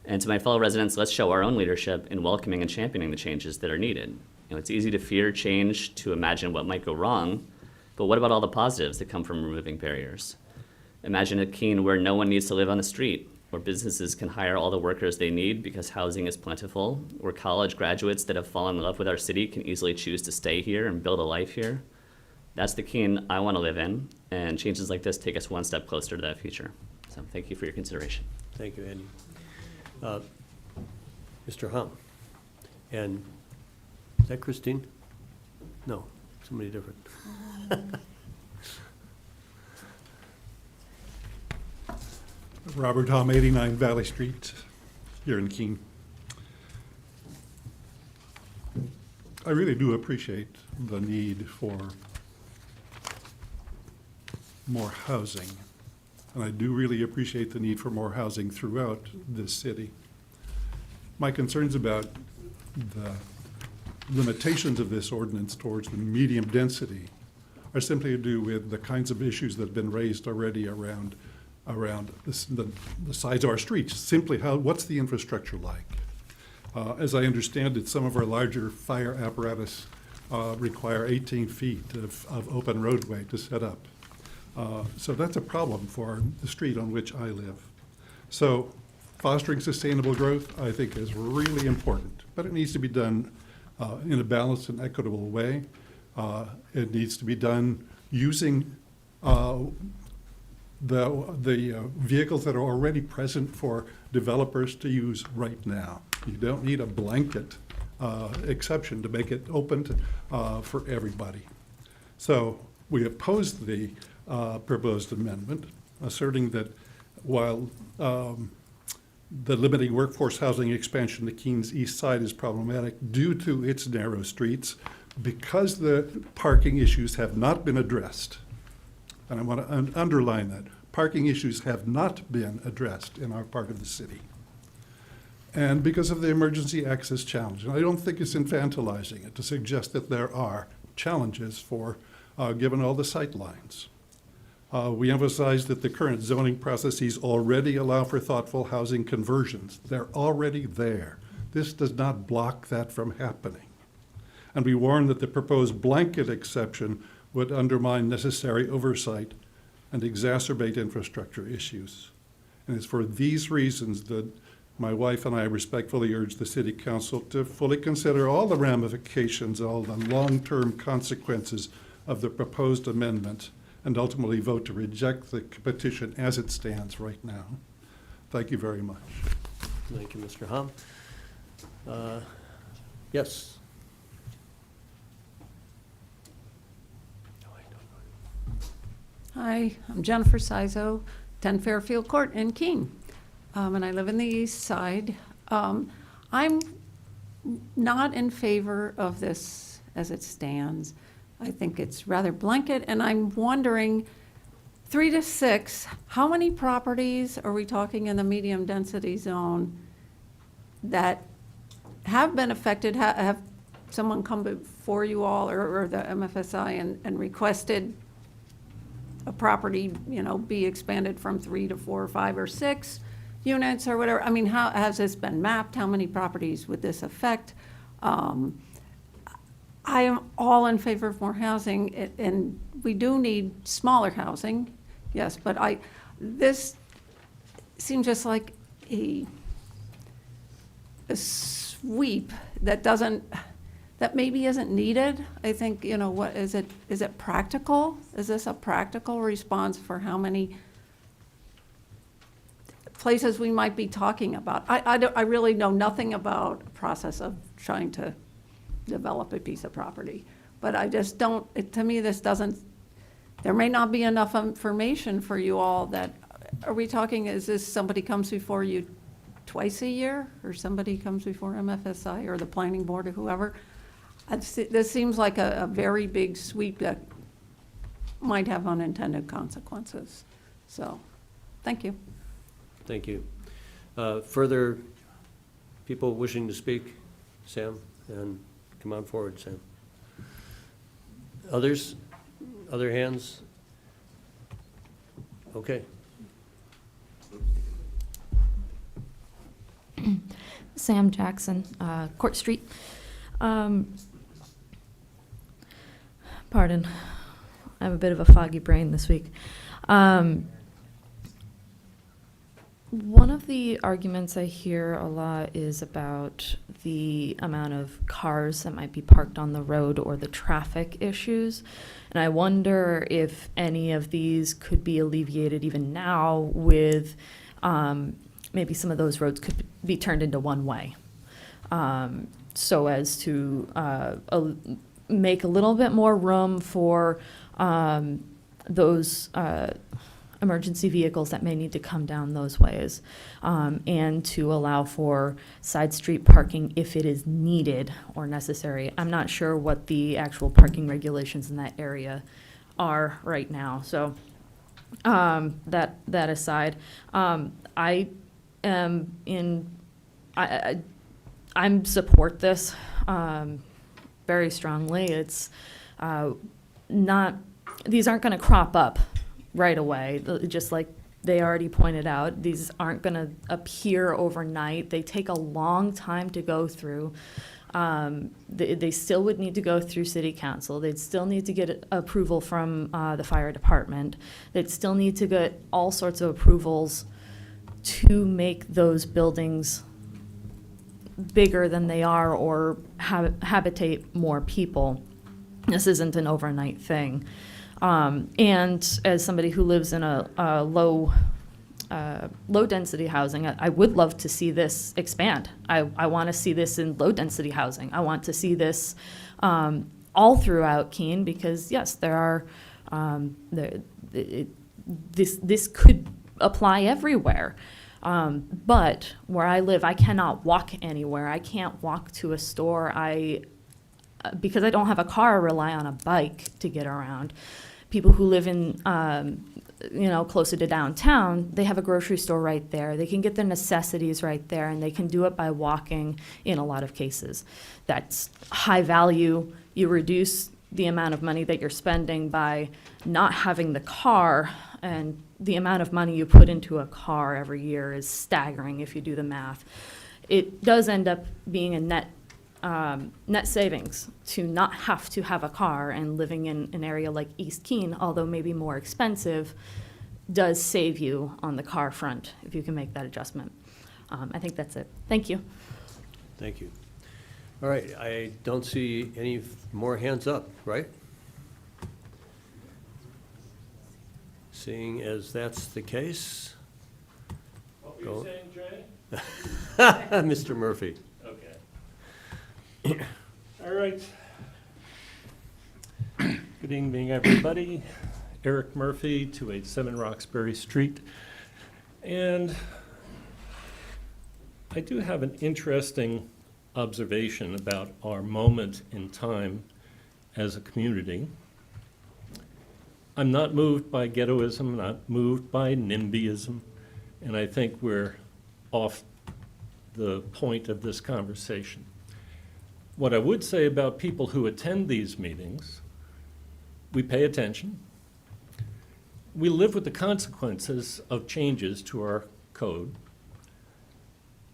And to my fellow residents, let's show our own leadership in welcoming and championing the changes that are needed. It's easy to fear change, to imagine what might go wrong, but what about all the positives that come from removing barriers? Imagine a Keene where no one needs to live on the street, where businesses can hire all the workers they need because housing is plentiful, where college graduates that have fallen in love with our city can easily choose to stay here and build a life here. That's the Keene I want to live in, and changes like this take us one step closer to that future. So thank you for your consideration. Thank you, Andy. Mr. Hum. And is that Christine? No, somebody different. Robert Hum, 89 Valley Street, here in Keene. I really do appreciate the need for more housing, and I do really appreciate the need for more housing throughout this city. My concerns about the limitations of this ordinance towards the medium density are simply to do with the kinds of issues that have been raised already around the size of our streets. Simply what's the infrastructure like? As I understand it, some of our larger fire apparatus require 18 feet of open roadway to set up. So that's a problem for the street on which I live. So fostering sustainable growth, I think, is really important, but it needs to be done in a balanced and equitable way. It needs to be done using the vehicles that are already present for developers to use right now. You don't need a blanket exception to make it open for everybody. So we opposed the proposed amendment, asserting that while the limiting workforce housing expansion to Keene's east side is problematic due to its narrow streets, because the parking issues have not been addressed, and I want to underline that, parking issues have not been addressed in our part of the city. And because of the emergency access challenge, and I don't think it's infantilizing it to suggest that there are challenges for, given all the sight lines. We emphasize that the current zoning processes already allow for thoughtful housing conversions. They're already there. This does not block that from happening. and we warn that the proposed blanket exception would undermine necessary oversight and exacerbate infrastructure issues. And it's for these reasons that my wife and I respectfully urge the City Council to fully consider all the ramifications, all the long-term consequences of the proposed amendment, and ultimately vote to reject the petition as it stands right now. Thank you very much. Thank you, Mr. Hom. Yes. Hi, I'm Jennifer Sizo, 10 Fairfield Court in Keene, and I live in the east side. I'm not in favor of this as it stands. I think it's rather blanket, and I'm wondering, 3 to 6, how many properties are we talking in the medium density zone that have been affected? Have someone come before you all or the MFSI and requested a property, be expanded from 3 to 4 or 5 or 6 units or whatever? I mean, how has this been mapped? How many properties would this affect? I am all in favor of more housing, and we do need smaller housing, yes, but this seems just like a sweep that maybe isn't needed. I think, what is it practical? Is this a practical response for how many places we might be talking about? I really know nothing about the process of trying to develop a piece of property, but I just don't, to me, this doesn't, there may not be enough information for you all that, are we talking, is this somebody comes before you twice a year, or somebody comes before MFSI or the planning board or whoever? This seems like a very big sweep that might have unintended consequences. So, thank you. Thank you. Further people wishing to speak? Sam, and come on forward, Sam. Others? Other hands? Okay. Sam Jackson, Court Street. Pardon, I have a bit of a foggy brain this week. One of the arguments I hear a lot is about the amount of cars that might be parked on the road or the traffic issues. And I wonder if any of these could be alleviated even now with maybe some of those roads could be turned into one-way, so as to make a little bit more room for those emergency vehicles that may need to come down those ways, and to allow for side street parking if it is needed or necessary. I'm not sure what the actual parking regulations in that area are right now. So that aside, I'm support this very strongly. It's not, these aren't going to crop up right away, just like they already pointed out. These aren't going to appear overnight. They take a long time to go through. They still would need to go through City Council. They'd still need to get approval from the fire department. They'd still need to get all sorts of approvals to make those buildings bigger than they are or habitate more people. This isn't an overnight thing. And as somebody who lives in a low density housing, I would love to see this expand. I want to see this in low density housing. I want to see this all throughout Keene, because yes, there are this could apply everywhere. But where I live, I cannot walk anywhere. I can't walk to a store. Because I don't have a car, I rely on a bike to get around. People who live in, closer to downtown, they have a grocery store right there. They can get their necessities right there, and they can do it by walking in a lot of cases. That's high value. You reduce the amount of money that you're spending by not having the car, and the amount of money you put into a car every year is staggering if you do the math. It does end up being a net net savings to not have to have a car, and living in an area like East Keene, although maybe more expensive, does save you on the car front if you can make that adjustment. I think that's it. Thank you. Thank you. All right, I don't see any more hands up, right? Seeing as that's the case. What were you saying, Jay? Mr. Murphy. Okay. All right. Good evening, everybody. Eric Murphy, 287 Roxbury Street. And I do have an interesting observation about our moment in time as a community. I'm not moved by ghettoism, not moved by NIMBYism, and I think we're off the point of this conversation. What I would say about people who attend these meetings, we pay attention. We live with the consequences of changes to our code.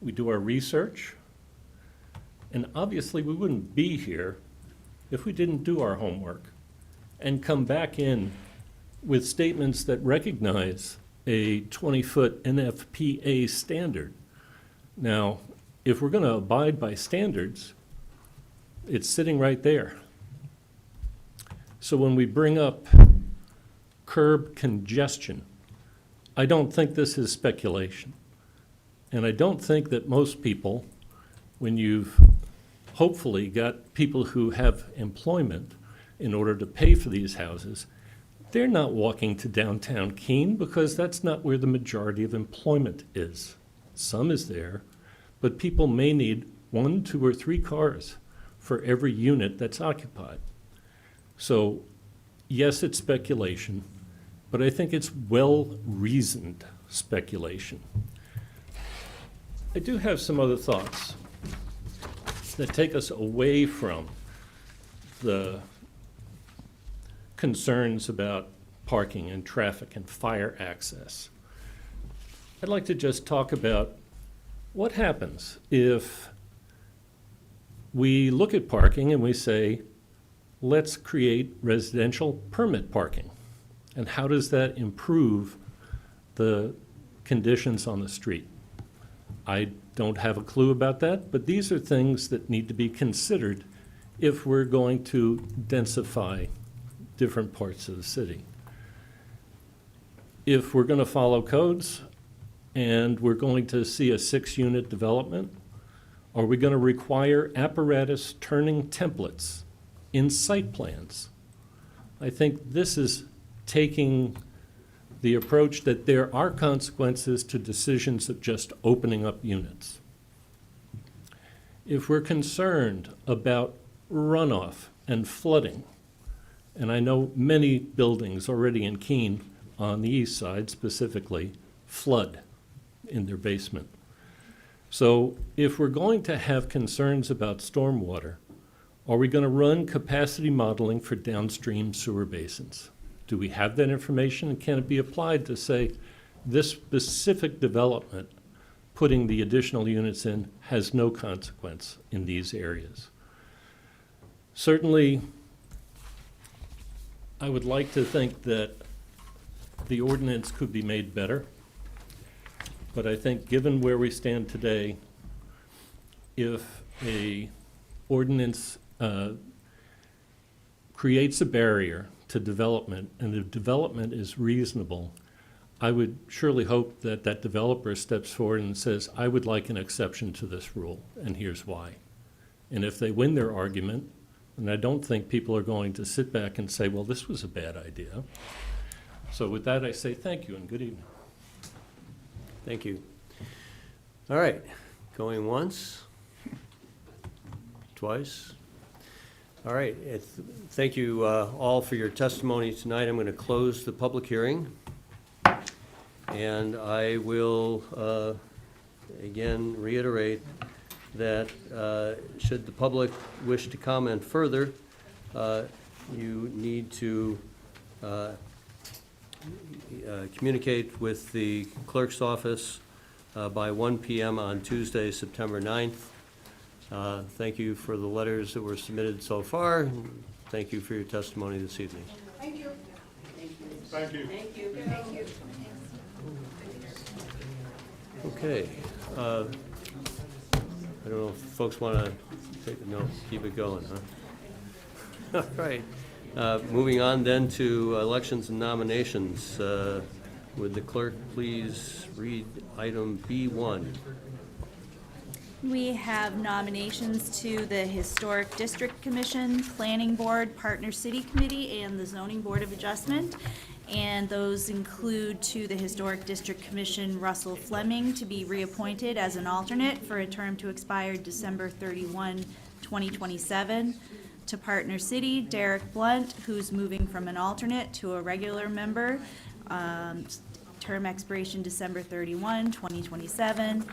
We do our research. And obviously, we wouldn't be here if we didn't do our homework and come back in with statements that recognize a 20-foot NFPA standard. Now, if we're going to abide by standards, it's sitting right there. So when we bring up curb congestion, I don't think this is speculation. And I don't think that most people, when you've hopefully got people who have employment in order to pay for these houses, they're not walking to downtown Keene because that's not where the majority of employment is. Some is there, but people may need 1, 2, or 3 cars for every unit that's occupied. So yes, it's speculation, but I think it's well-reasoned speculation. I do have some other thoughts that take us away from the concerns about parking and traffic and fire access. I'd like to just talk about what happens if we look at parking and we say, let's create residential permit parking. And how does that improve the conditions on the street? I don't have a clue about that, but these are things that need to be considered if we're going to densify different parts of the city. If we're going to follow codes and we're going to see a 6-unit development, are we going to require apparatus turning templates in site plans? I think this is taking the approach that there are consequences to decisions of just opening up units. If we're concerned about runoff and flooding, and I know many buildings already in Keene, on the east side specifically, flood in their basement. So if we're going to have concerns about stormwater, are we going to run capacity modeling for downstream sewer basins? Do we have that information, and can it be applied to say this specific development, putting the additional units in, has no consequence in these areas? Certainly, I would like to think that the ordinance could be made better, but I think given where we stand today, if a ordinance creates a barrier to development, and the development is reasonable, I would surely hope that that developer steps forward and says, I would like an exception to this rule, and here's why. And if they win their argument, and I don't think people are going to sit back and say, well, this was a bad idea. So with that, I say thank you and good evening. Thank you. All right, going once, twice. All right, thank you all for your testimony tonight. I'm going to close the public hearing. And I will, again, reiterate that should the public wish to comment further, you need to communicate with the clerk's office by 1 p.m. on Tuesday, September 9th. Thank you for the letters that were submitted so far. and Thank you for your testimony this evening. Thank you. Thank you. Thank you. Thank you. Okay. I don't know if folks want to take, no, keep it going, huh? All right. Moving on then to elections and nominations. Would the clerk please read item B1? We have nominations to the Historic District Commission, Planning Board, Partner City Committee, and the Zoning Board of Adjustment. And those include to the Historic District Commission, Russell Fleming to be reappointed as an alternate for a term to expire December 31, 2027. To Partner City, Derek Blunt, who's moving from an alternate to a regular member, term expiration December 31, 2027.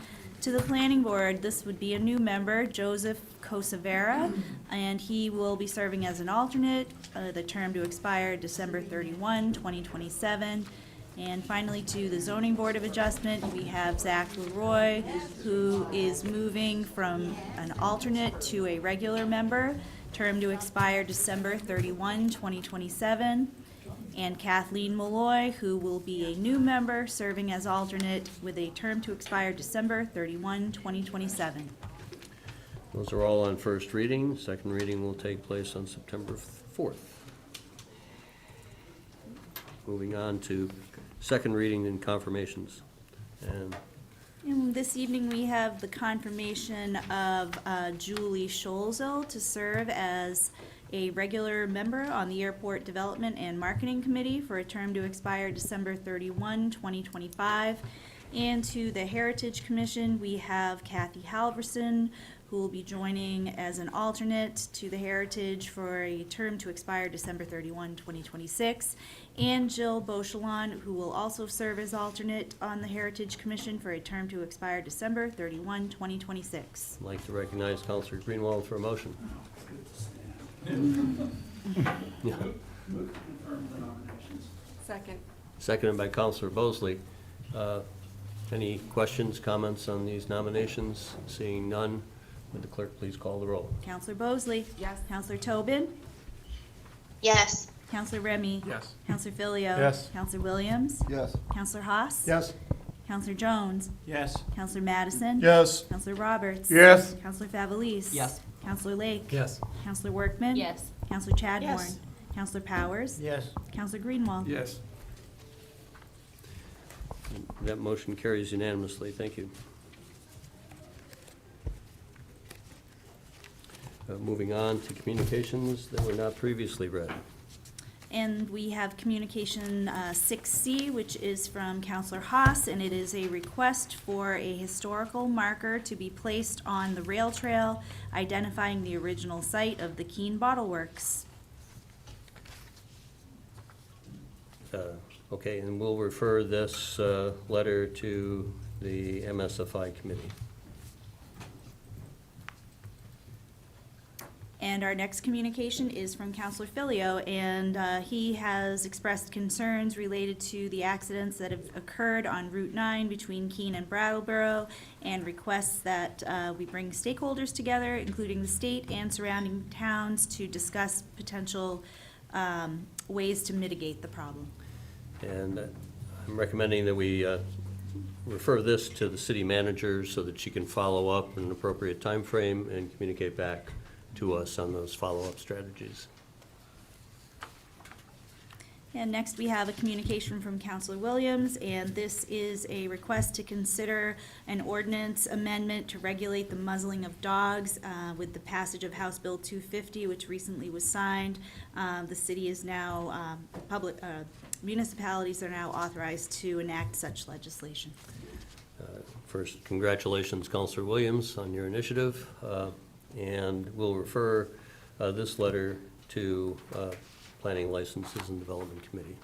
To the Planning Board, this would be a new member, Joseph Cosavera, and he will be serving as an alternate, the term to expire December 31, 2027. And finally, to the Zoning Board of Adjustment, we have Zach Leroy, who is moving from an alternate to a regular member, term to expire December 31, 2027. And Kathleen Malloy, who will be a new member, serving as alternate with a term to expire December 31, 2027. Those are all on first reading. Second reading will take place on September 4th. Moving on to second reading and confirmations. And this evening, we have the confirmation of Julie Scholzel to serve as a regular member on the Airport Development and Marketing Committee for a term to expire December 31, 2025. And to the Heritage Commission, we have Kathy Halverson, who will be joining as an alternate to the Heritage for a term to expire December 31, 2026. And Jill Beauchalon, who will also serve as alternate on the Heritage Commission for a term to expire December 31, 2026. I'd like to recognize Councilor Greenwald for a motion. Yeah. Second. Seconded by Councilor Bosley. Any questions, comments on these nominations? Seeing none, would the clerk please call the roll? Counselor Bosley? Yes. Counselor Tobin? Yes. Counselor Remy? Yes. Counselor Filio? Yes. Counselor Williams? Yes. Counselor Haas? Yes. Counselor Jones? Yes. Counselor Madison? Yes. Counselor Roberts? Yes. Counselor Favelis? Yes. Counselor Lake? Yes. Counselor Workman? Yes. Counselor Chadbourne? Yes. Counselor Powers? Yes. Counselor Greenwald? Yes. That motion carries unanimously. Thank you. Moving on to communications that were not previously read. And we have communication 6C, which is from Counselor Haas, and it is a request for a historical marker to be placed on the rail trail identifying the original site of the Keene Bottle Works. Okay, and we'll refer this letter to the MSFI committee. And our next communication is from Counselor Filio, and he has expressed concerns related to the accidents that have occurred on Route 9 between Keene and Brattleboro, and requests that we bring stakeholders together, including the state and surrounding towns, to discuss potential ways to mitigate the problem. And I'm recommending that we refer this to the city manager so that she can follow up in an appropriate time frame and communicate back to us on those follow-up strategies. And next, we have a communication from Counselor Williams, and this is a request to consider an ordinance amendment to regulate the muzzling of dogs with the passage of House Bill 250, which recently was signed. The city is now, municipalities are now authorized to enact such legislation. First, congratulations, Councilor Williams, on your initiative. And we'll refer this letter to Planning Licenses and Development Committee.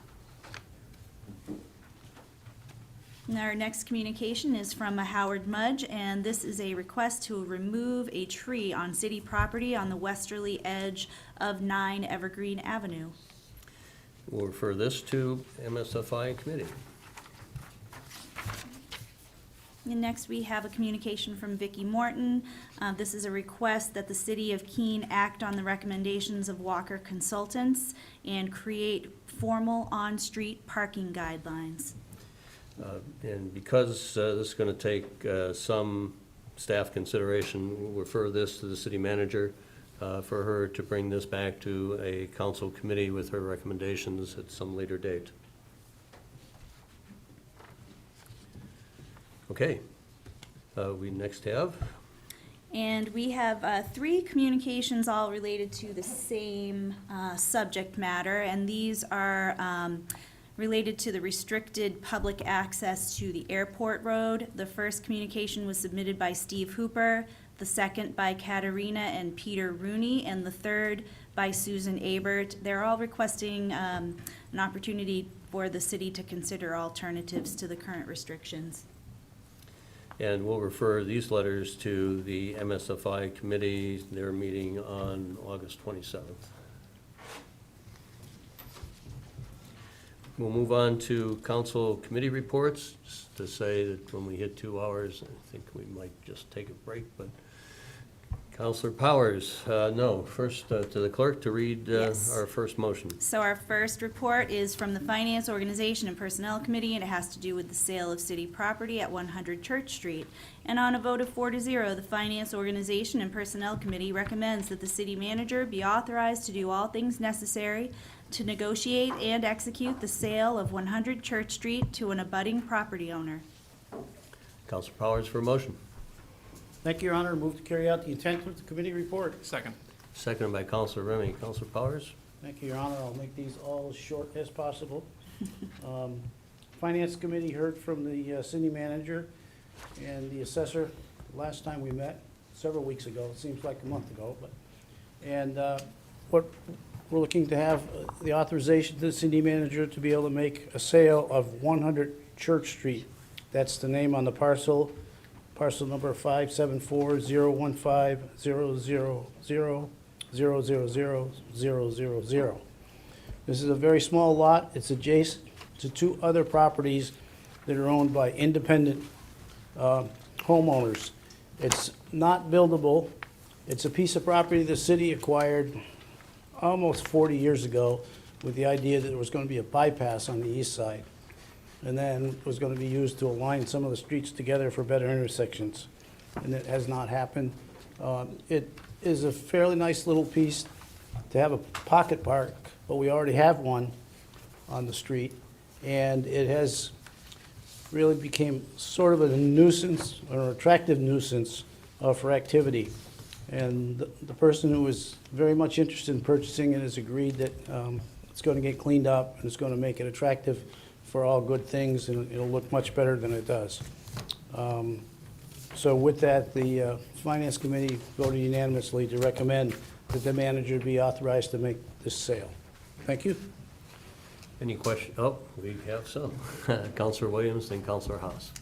And our next communication is from Howard Mudge, and this is a request to remove a tree on city property on the westerly edge of 9 Evergreen Avenue. We'll refer this to MSFI committee. And next, we have a communication from Vicki Morton. This is a request that the City of Keene act on the recommendations of Walker Consultants and create formal on-street parking guidelines. And because this is going to take some staff consideration, we'll refer this to the city manager for her to bring this back to a council committee with her recommendations at some later date. Okay. We next have, And we have 3 communications all related to the same subject matter, and these are related to the restricted public access to the airport road. The first communication was submitted by Steve Hooper, the second by Katerina and Peter Rooney, and the third by Susan Abert. They're all requesting an opportunity for the city to consider alternatives to the current restrictions. and we'll refer these letters to the MSFI committee, their meeting on August 27th. We'll move on to council committee reports, just to say that when we hit 2 hours, I think we might just take a break, but Counselor Powers, no, first to the clerk to read Yes. our first motion. So our first report is from the Finance, Organization, and Personnel Committee, and it has to do with the sale of city property at 100 Church Street. And on a vote of 4-0, the Finance, Organization, and Personnel Committee recommends that the city manager be authorized to do all things necessary to negotiate and execute the sale of 100 Church Street to an abutting property owner. Counselor Powers for a motion. Thank you, Your Honor. Move to carry out the intent of the committee report. Second. Seconded by Counselor Remy. Counselor Powers? Thank you, Your Honor. I'll make these all as short as possible. Finance Committee heard from the city manager and the assessor last time we met, several weeks ago. It seems like a month ago, but, and what we're looking to have the authorization to the city manager to be able to make a sale of 100 Church Street. That's the name on the parcel. Parcel number 574-015-000-000-000. This is a very small lot. It's adjacent to 2 other properties that are owned by independent homeowners. It's not buildable. It's a piece of property the city acquired almost 40 years ago with the idea that there was going to be a bypass on the east side, and then it was going to be used to align some of the streets together for better intersections, and it has not happened. It is a fairly nice little piece to have a pocket park, but we already have one on the street, and it has really became sort of a nuisance, or an attractive nuisance for activity. And the person who was very much interested in purchasing it has agreed that it's going to get cleaned up, and it's going to make it attractive for all good things, and it'll look much better than it does. So with that, the Finance Committee voted unanimously to recommend that the manager be authorized to make this sale. Thank you. Any question? Oh, we have some. Counselor Williams, then Counselor Haas.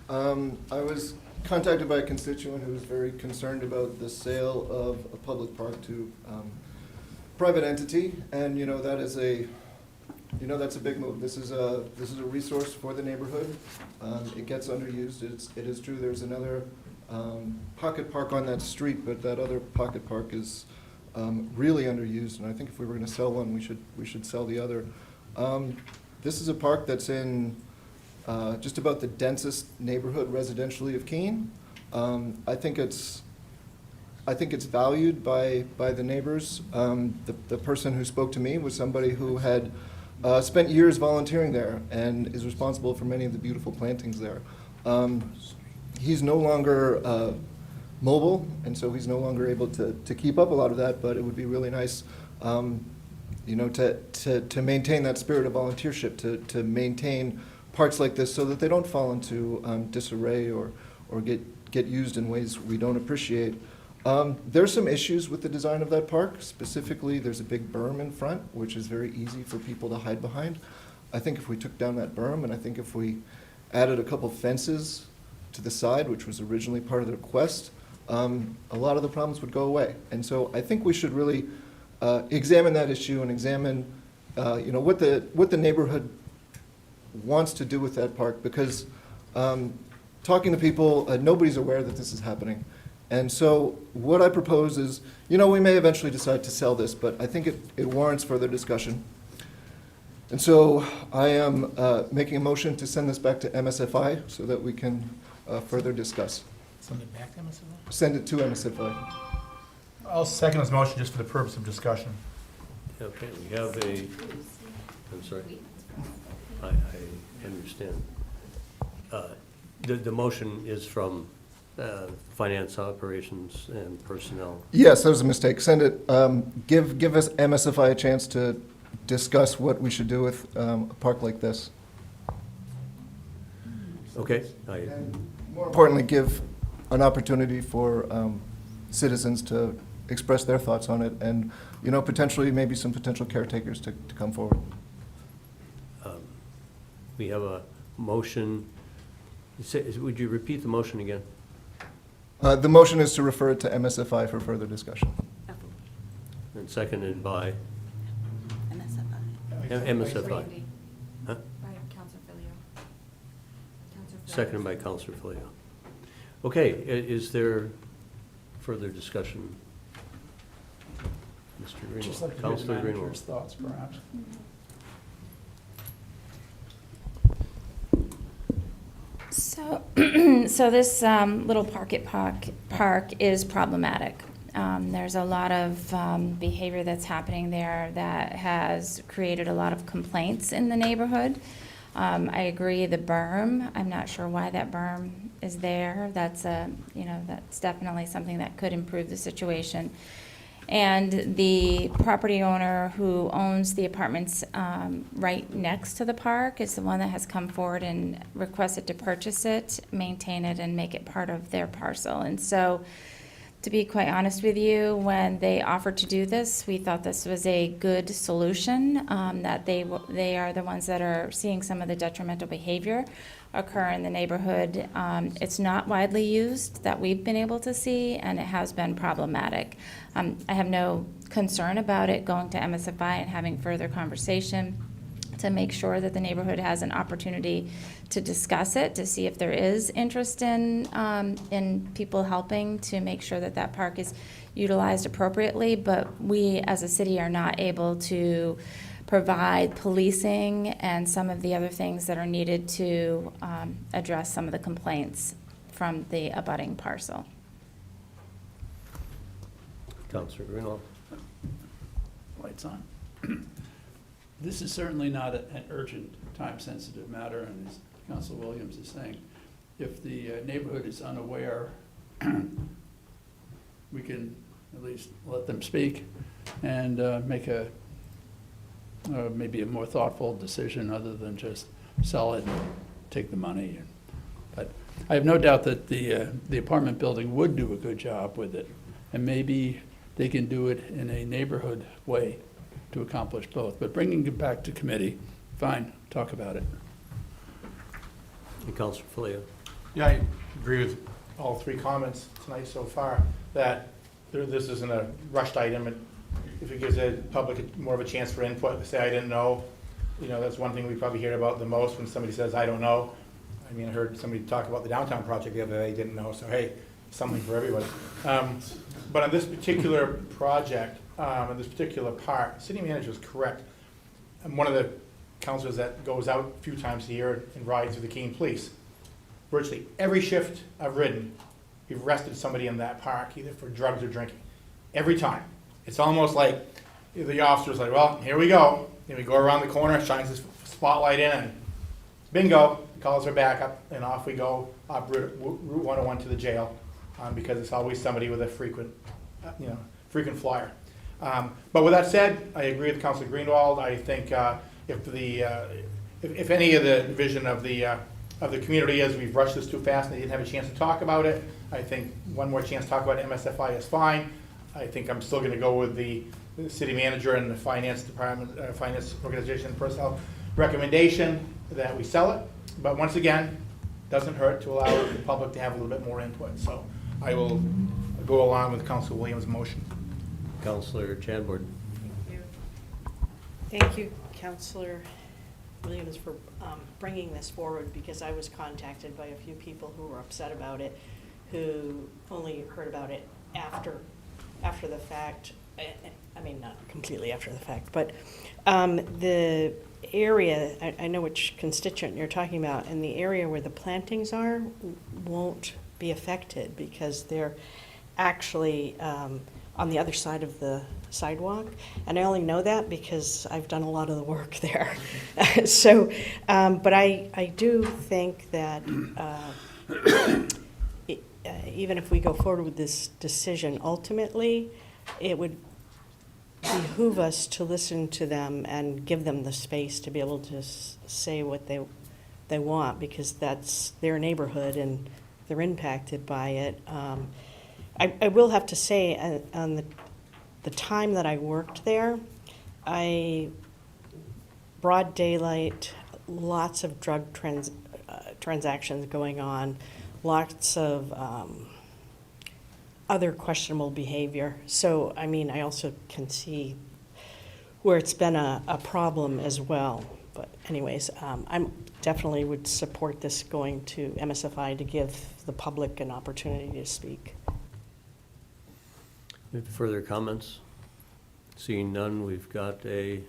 I was contacted by a constituent who was very concerned about the sale of a public park to private entity, and that is that's a big move. This is a resource for the neighborhood. It gets underused. It is true. There's another pocket park on that street, but that other pocket park is really underused. And I think if we were going to sell one, we should sell the other. This is a park that's in just about the densest neighborhood residentially of Keene. I think it's valued by the neighbors. The person who spoke to me was somebody who had spent years volunteering there and is responsible for many of the beautiful plantings there. He's no longer mobile, and so he's no longer able to keep up a lot of that, but it would be really nice to maintain that spirit of volunteership, to maintain parks like this so that they don't fall into disarray or get used in ways we don't appreciate. There's some issues with the design of that park. Specifically, there's a big berm in front, which is very easy for people to hide behind. I think if we took down that berm, and I think if we added a couple fences to the side, which was originally part of the request, a lot of the problems would go away. And so I think we should really examine that issue and examine what the neighborhood wants to do with that park, because talking to people, nobody's aware that this is happening. And so what I propose is, we may eventually decide to sell this, but I think it warrants further discussion. And so I am making a motion to send this back to MSFI so that we can further discuss. Send it back to MSFI? Send it to MSFI. I'll second this motion just for the purpose of discussion. Okay, we have I'm sorry. I understand. The motion is from Finance, Operations, and Personnel. Yes, that was a mistake. Send it, give us MSFI a chance to discuss what we should do with a park like this. Okay. More importantly, give an opportunity for citizens to express their thoughts on it, and, potentially, maybe some potential caretakers to come forward. We have a motion. Would you repeat the motion again? The motion is to refer it to MSFI for further discussion. And seconded by MSFI. MSFI. Huh? By Councilor Filio. Seconded by Councilor Filio. Okay, is there further discussion? Mr. Greenwald. Just like to hear the Councilor Greenwald. manager's thoughts, perhaps. So, so this little park is problematic. There's a lot of behavior that's happening there that has created a lot of complaints in the neighborhood. I agree, the berm, I'm not sure why that berm is there. That's that's definitely something that could improve the situation. And the property owner who owns the apartments right next to the park is the one that has come forward and requested to purchase it, maintain it, and make it part of their parcel. And so, to be quite honest with you, when they offered to do this, we thought this was a good solution, that they are the ones that are seeing some of the detrimental behavior occur in the neighborhood. It's not widely used that we've been able to see, and it has been problematic. I have no concern about it going to MSFI and having further conversation to make sure that the neighborhood has an opportunity to discuss it, to see if there is interest in people helping to make sure that that park is utilized appropriately. But we, as a city, are not able to provide policing and some of the other things that are needed to address some of the complaints from the abutting parcel. Councilor Greenwald. Lights on. This is certainly not an urgent, time-sensitive matter, and as Council Williams is saying, if the neighborhood is unaware, we can at least let them speak and make maybe a more thoughtful decision other than just sell it and take the money. But I have no doubt that the apartment building would do a good job with it, and maybe they can do it in a neighborhood way to accomplish both. But bringing it back to committee, fine, talk about it. And Councilor Filio. Yeah, I agree with all three comments tonight so far, that this isn't a rushed item. If it gives the public more of a chance for input, to say, I didn't know, that's one thing we probably hear about the most when somebody says, I don't know. I mean, I heard somebody talk about the downtown project the other day, didn't know, so hey, something for everybody. But on this particular project, on this particular part, city manager is correct. I'm one of the councilors that goes out a few times a year and rides with the Keene Police. Virtually every shift I've ridden, we've arrested somebody in that park, either for drugs or drinking. Every time. It's almost like the officer's like, well, here we go. And we go around the corner, shines this spotlight in, and bingo, calls her back up, and off we go up Route 101 to the jail, because it's always somebody with a frequent flyer. But with that said, I agree with Councilor Greenwald. I think if any of the vision of the community is we've rushed this too fast and they didn't have a chance to talk about it, I think one more chance to talk about MSFI is fine. I think I'm still going to go with the city manager and the finance department, finance organization personnel recommendation that we sell it. But once again, doesn't hurt to allow the public to have a little bit more input. So I will go along with Councilor Williams' motion. Councilor Chadbourne. Thank you, Councilor Williams for bringing this forward, because I was contacted by a few people who were upset about it, who only heard about it after the fact. I mean, not completely after the fact, but the area, I know which constituent you're talking about, and the area where the plantings are won't be affected because they're actually on the other side of the sidewalk. And I only know that because I've done a lot of the work there. So, but I do think that even if we go forward with this decision, ultimately, it would behoove us to listen to them and give them the space to be able to say what they want, because that's their neighborhood and they're impacted by it. I will have to say, on the time that I worked there, broad daylight, lots of drug transactions going on, lots of other questionable behavior. So, I mean, I also can see where it's been a problem as well. But anyways, I'm definitely would support this going to MSFI to give the public an opportunity to speak. Any further comments? Seeing none, we've got a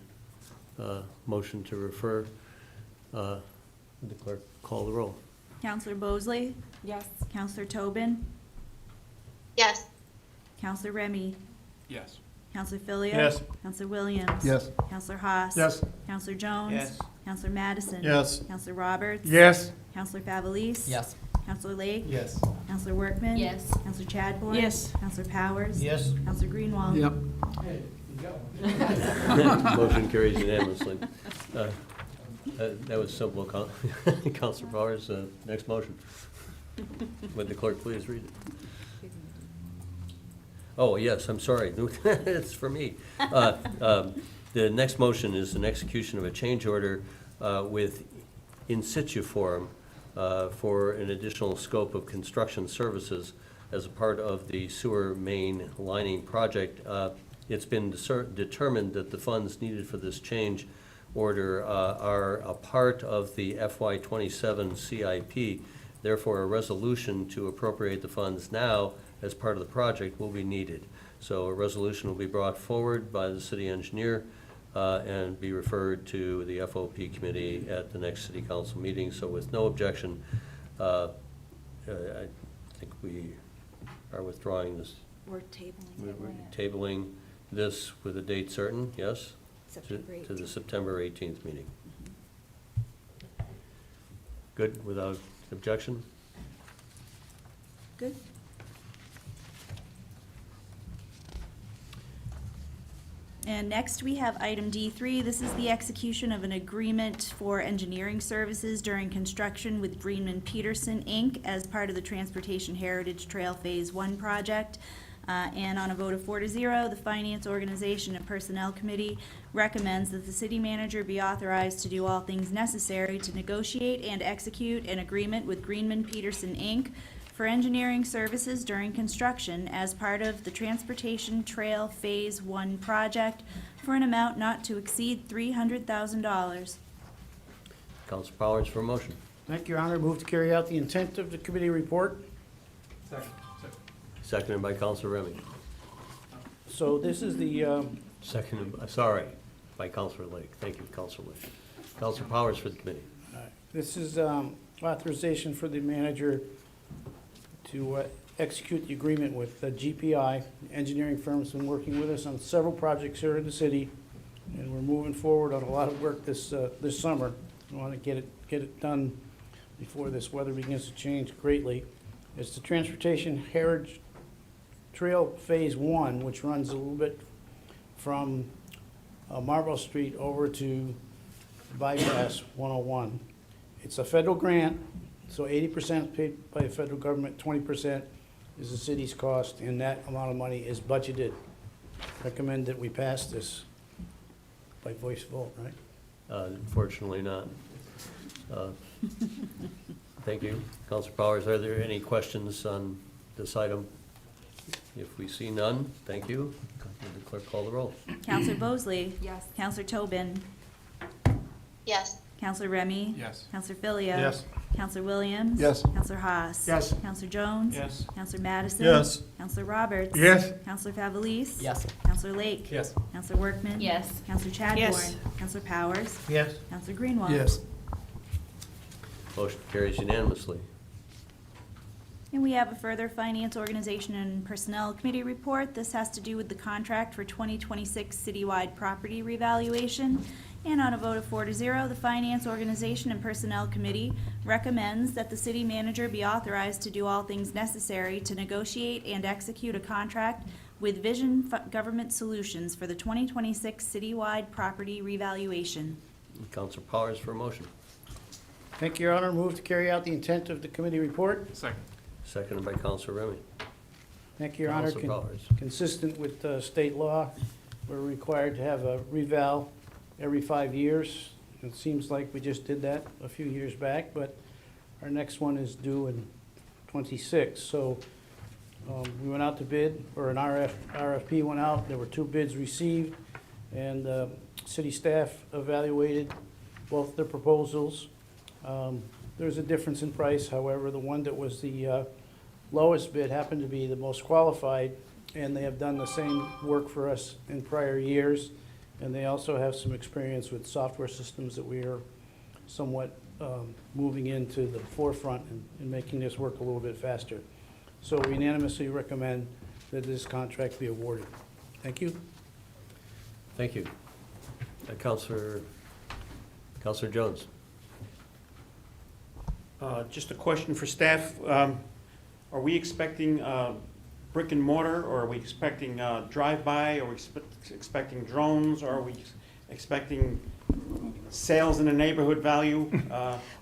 motion to refer. Would the clerk call the roll? Counselor Bosley? Yes. Counselor Tobin? Yes. Counselor Remy? Yes. Counselor Filio? Yes. Counselor Williams? Yes. Counselor Haas? Yes. Counselor Jones? Yes. Counselor Madison? Yes. Counselor Roberts? Yes. Counselor Favelis? Yes. Counselor Lake? Yes. Counselor Workman? Yes. Counselor Chadbourne? Yes. Counselor Powers? Yes. Counselor Greenwald? Yep. Motion carries unanimously. That was simple. Counselor Powers, next motion. Would the clerk please read it? Oh, yes, I'm sorry. It's for me. The next motion is an execution of a change order with in situ form for an additional scope of construction services as a part of the sewer main lining project. It's been determined that the funds needed for this change order are a part of the FY27 CIP. Therefore, a resolution to appropriate the funds now as part of the project will be needed. So a resolution will be brought forward by the city engineer and be referred to the FOP committee at the next city council meeting. So with no objection, I think we are withdrawing this. We're tabling We're it. tabling this with a date certain, yes? September To the 18th. September 18th meeting. Good, without objection? Good. And next, we have item D3. This is the execution of an agreement for engineering services during construction with Greenman Peterson, Inc. as part of the Transportation Heritage Trail Phase 1 project. And on a vote of 4-0, the Finance, Organization, and Personnel Committee recommends that the city manager be authorized to do all things necessary to negotiate and execute an agreement with Greenman Peterson, Inc. for engineering services during construction as part of the Transportation Trail Phase 1 project for an amount not to exceed $300,000. Council Powers for a motion. Thank you, Your Honor. Move to carry out the intent of the committee report. Seconded by Council Remy. So this is the, Seconded, sorry, by Councilor Lake. Thank you, Councilor Lake. Council Powers for the committee. this is authorization for the manager to execute the agreement with GPI. The engineering firm's been working with us on several projects here in the city, and we're moving forward on a lot of work this summer. We want to get it done before this weather begins to change greatly. It's the Transportation Heritage Trail Phase 1, which runs a little bit from Marlborough Street over to Bypass 101. It's a federal grant, so 80% paid by the federal government, 20% is the city's cost, and that amount of money is budgeted. Recommend that we pass this by voice vote, right? Unfortunately not. Thank you. Councilor Powers, are there any questions on this item? If we see none, thank you. Will the clerk call the roll? Counselor Bosley? Yes. Counselor Tobin? Yes. Counselor Remy? Yes. Counselor Filion? Yes. Counselor Williams? Yes. Counselor Haas? Yes. Counselor Jones? Yes. Counselor Madison? Yes. Counselor Roberts? Yes. Counselor Favelis? Yes. Counselor Lake? Yes. Counselor Workman? Yes. Counselor Chadbourne? Yes. Counselor Powers? Yes. Counselor Greenwald? Yes. Motion carries unanimously. And we have a further Finance, Organization, and Personnel Committee report. This has to do with the contract for 2026 citywide property revaluation. And on a vote of 4-0, the Finance, Organization, and Personnel Committee recommends that the city manager be authorized to do all things necessary to negotiate and execute a contract with Vision Government Solutions for the 2026 citywide property revaluation. Counselor Powers for a motion. Thank you, Your Honor. Move to carry out the intent of the committee report. Second. Seconded by Counselor Remy. Thank you, Your Honor. Counselor Powers. Consistent with state law, we're required to have a reval every 5 years. It seems like we just did that a few years back, but our next one is due in '26. So we went out to bid, or an RFP went out. There were 2 bids received, and city staff evaluated both the proposals. There's a difference in price, however, the one that was the lowest bid happened to be the most qualified, and they have done the same work for us in prior years, and they also have some experience with software systems that we are somewhat moving into the forefront and making this work a little bit faster. So we unanimously recommend that this contract be awarded. Thank you. Thank you. Counselor Jones. Just a question for staff. Are we expecting brick and mortar, or are we expecting drive-by? Are we expecting drones, or are we expecting sales in the neighborhood value?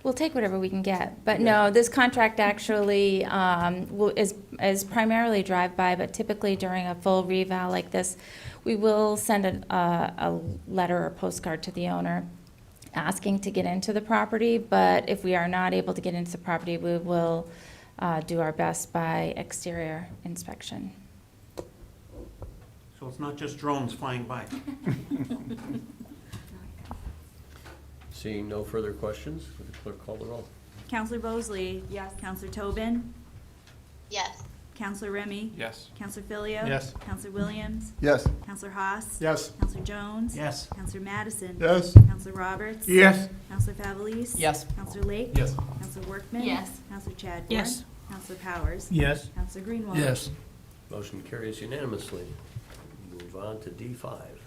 We'll take whatever we can get. But no, this contract actually is primarily drive-by, but typically during a full reval like this, we will send a letter or postcard to the owner asking to get into the property, but if we are not able to get into the property, we will do our best by exterior inspection. So it's not just drones flying by? Seeing no further questions, would the clerk call the roll? Counselor Bosley? Yes. Counselor Tobin? Yes. Counselor Remy? Yes. Counselor Filion? Yes. Counselor Williams? Yes. Counselor Haas? Yes. Counselor Jones? Yes. Counselor Madison? Yes. Counselor Roberts? Yes. Counselor Favelis? Yes. Counselor Lake? Yes. Counselor Workman? Yes. Counselor Chadbourne? Yes. Counselor Powers? Yes. Counselor Greenwald? Yes. Motion carries unanimously. Move on to D5.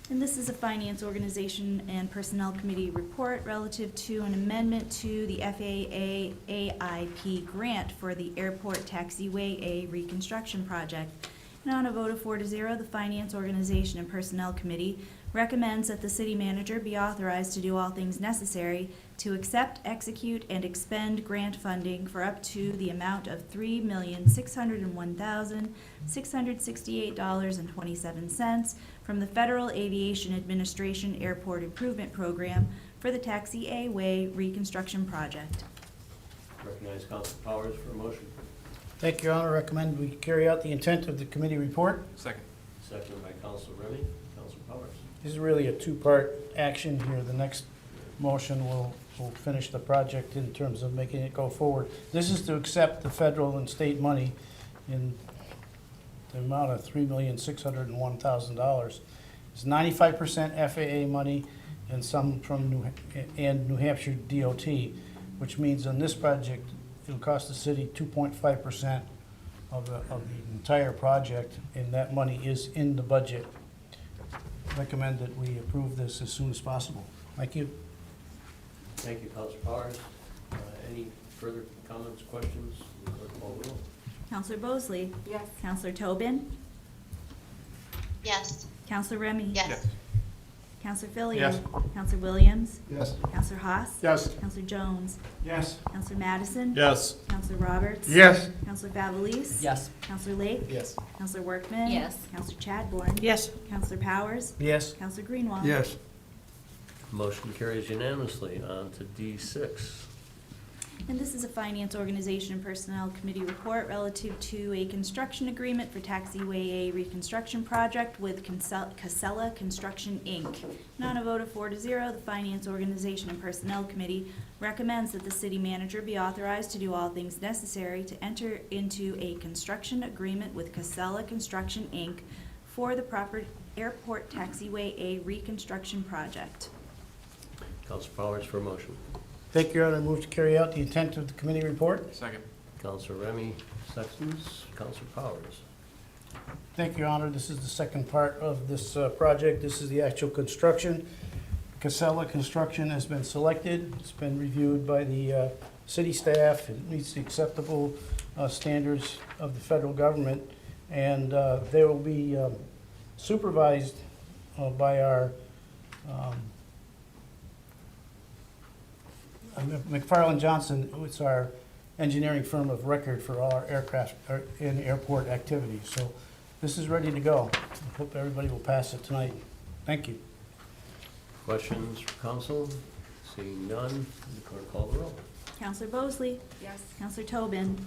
And this is a Finance, Organization, and Personnel Committee report relative to an amendment to the FAA AIP grant for the Airport Taxiway A reconstruction project. And on a vote of 4-0, the Finance, Organization, and Personnel Committee recommends that the city manager be authorized to do all things necessary to accept, execute, and expend grant funding for up to the amount of $3,601,668.27 from the Federal Aviation Administration Airport Improvement Program for the Taxiway Way reconstruction project. Recognize Counselor Powers for a motion. Thank you, Your Honor. Recommend we carry out the intent of the committee report. Second. Seconded by Counselor Remy. Counselor Powers. This is really a 2-part action here. The next motion will finish the project in terms of making it go forward. This is to accept the federal and state money in the amount of $3,601,000. It's 95% FAA money and some from New Hampshire DOT, which means on this project, it'll cost the city 2.5% of the entire project, and that money is in the budget. Recommend that we approve this as soon as possible. Thank you. Thank you, Counselor Powers. Any further comments, questions? Clerk call the roll. Counselor Bosley? Yes. Counselor Tobin? Yes. Counselor Remy? Yes. Counselor Filion? Yes. Counselor Williams? Yes. Counselor Haas? Yes. Counselor Jones? Yes. Counselor Madison? Yes. Counselor Roberts? Yes. Counselor Favelis? Yes. Counselor Lake? Yes. Counselor Workman? Yes. Counselor Chadbourne? Yes. Counselor Powers? Yes. Counselor Greenwald? Yes. Motion carries unanimously. On to D6. And this is a Finance, Organization, and Personnel Committee report relative to a construction agreement for Taxiway A reconstruction project with Casella Construction, Inc. And on a vote of 4-0, the Finance, Organization, and Personnel Committee recommends that the city manager be authorized to do all things necessary to enter into a construction agreement with Casella Construction, Inc. for the proper airport taxiway A reconstruction project. Counselor Powers for a motion. Thank you, Your Honor. Move to carry out the intent of the committee report. Second. Counselor Remy seconds. Counselor Powers. Thank you, Your Honor. This is the second part of this project. This is the actual construction. Casella Construction has been selected. It's been reviewed by the city staff. It meets the acceptable standards of the federal government. And they will be supervised by our McFarland Johnson, who is our engineering firm of record for all our aircraft and airport activities. So this is ready to go. I hope everybody will pass it tonight. Thank you. Questions for council? Seeing none, the clerk call the roll. Counselor Bosley? Yes. Counselor Tobin?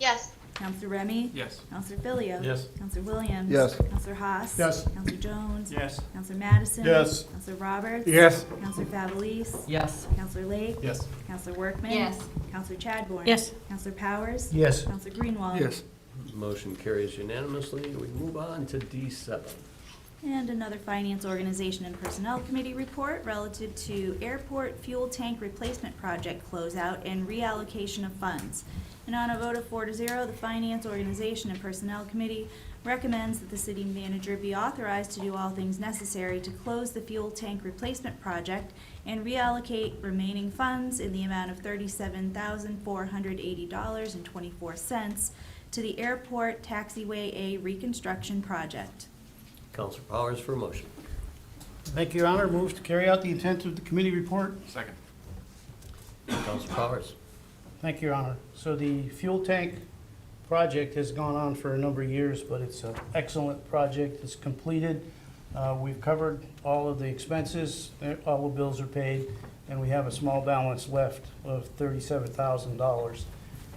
Yes. Counselor Remy? Yes. Counselor Filio? Yes. Counselor Williams? Yes. Counselor Haas? Yes. Counselor Jones? Yes. Counselor Madison? Yes. Counselor Roberts? Yes. Counselor Favelis? Yes. Counselor Lake? Yes. Counselor Workman? Yes. Counselor Chadbourne? Yes. Counselor Powers? Yes. Counselor Greenwald? Yes. Motion carries unanimously. We move on to D7. And another Finance, Organization, and Personnel Committee report relative to airport fuel tank replacement project closeout and reallocation of funds. And on a vote of 4-0, the Finance, Organization, and Personnel Committee recommends that the city manager be authorized to do all things necessary to close the fuel tank replacement project and reallocate remaining funds in the amount of $37,480.24 to the airport taxiway A reconstruction project. Counselor Powers for a motion. Thank you, Your Honor. Move to carry out the intent of the committee report. Second. Counselor Powers. Thank you, Your Honor. So the fuel tank project has gone on for a number of years, but it's an excellent project. It's completed. We've covered all of the expenses, all the bills are paid, and we have a small balance left of $37,000.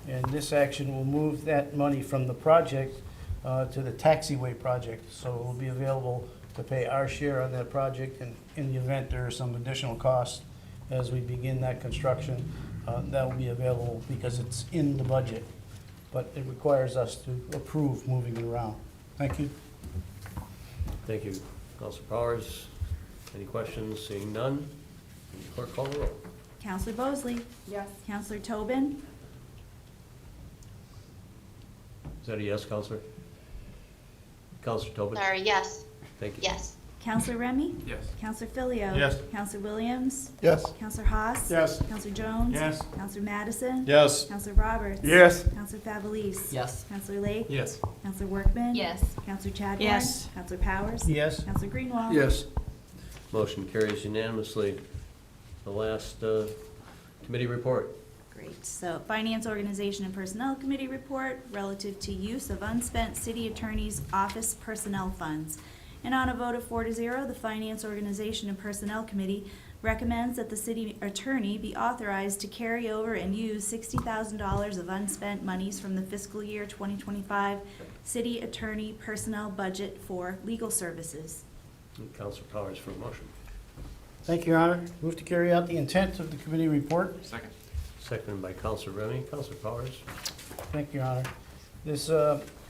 And this action will move that money from the project to the taxiway project. So it will be available to pay our share on that project, and in the event there are some additional costs as we begin that construction, that will be available because it's in the budget. But it requires us to approve moving it around. Thank you. Thank you. Counselor Powers. Any questions? Seeing none, clerk call the roll. Counselor Bosley? Yes. Counselor Tobin? Is that a yes, Counselor? Counselor Tobin? Sorry, yes. Thank you. Yes. Counselor Remy? Yes. Counselor Filio? Yes. Counselor Williams? Yes. Counselor Haas? Yes. Counselor Jones? Yes. Counselor Madison? Yes. Counselor Roberts? Yes. Counselor Favelis? Yes. Counselor Lake? Yes. Counselor Workman? Yes. Counselor Chadbourne? Yes. Counselor Powers? Yes. Counselor Greenwald? Yes. Motion carries unanimously. The last committee report. Great. So Finance, Organization, and Personnel Committee report relative to use of unspent city attorney's office personnel funds. And on a vote of 4-0, the Finance, Organization, and Personnel Committee recommends that the city attorney be authorized to carry over and use $60,000 of unspent monies from the fiscal year 2025 city attorney personnel budget for legal services. Counselor Powers for a motion. Thank you, Your Honor. Move to carry out the intent of the committee report. Second. Seconded by Counselor Remy. Counselor Powers. Thank you, Your Honor. This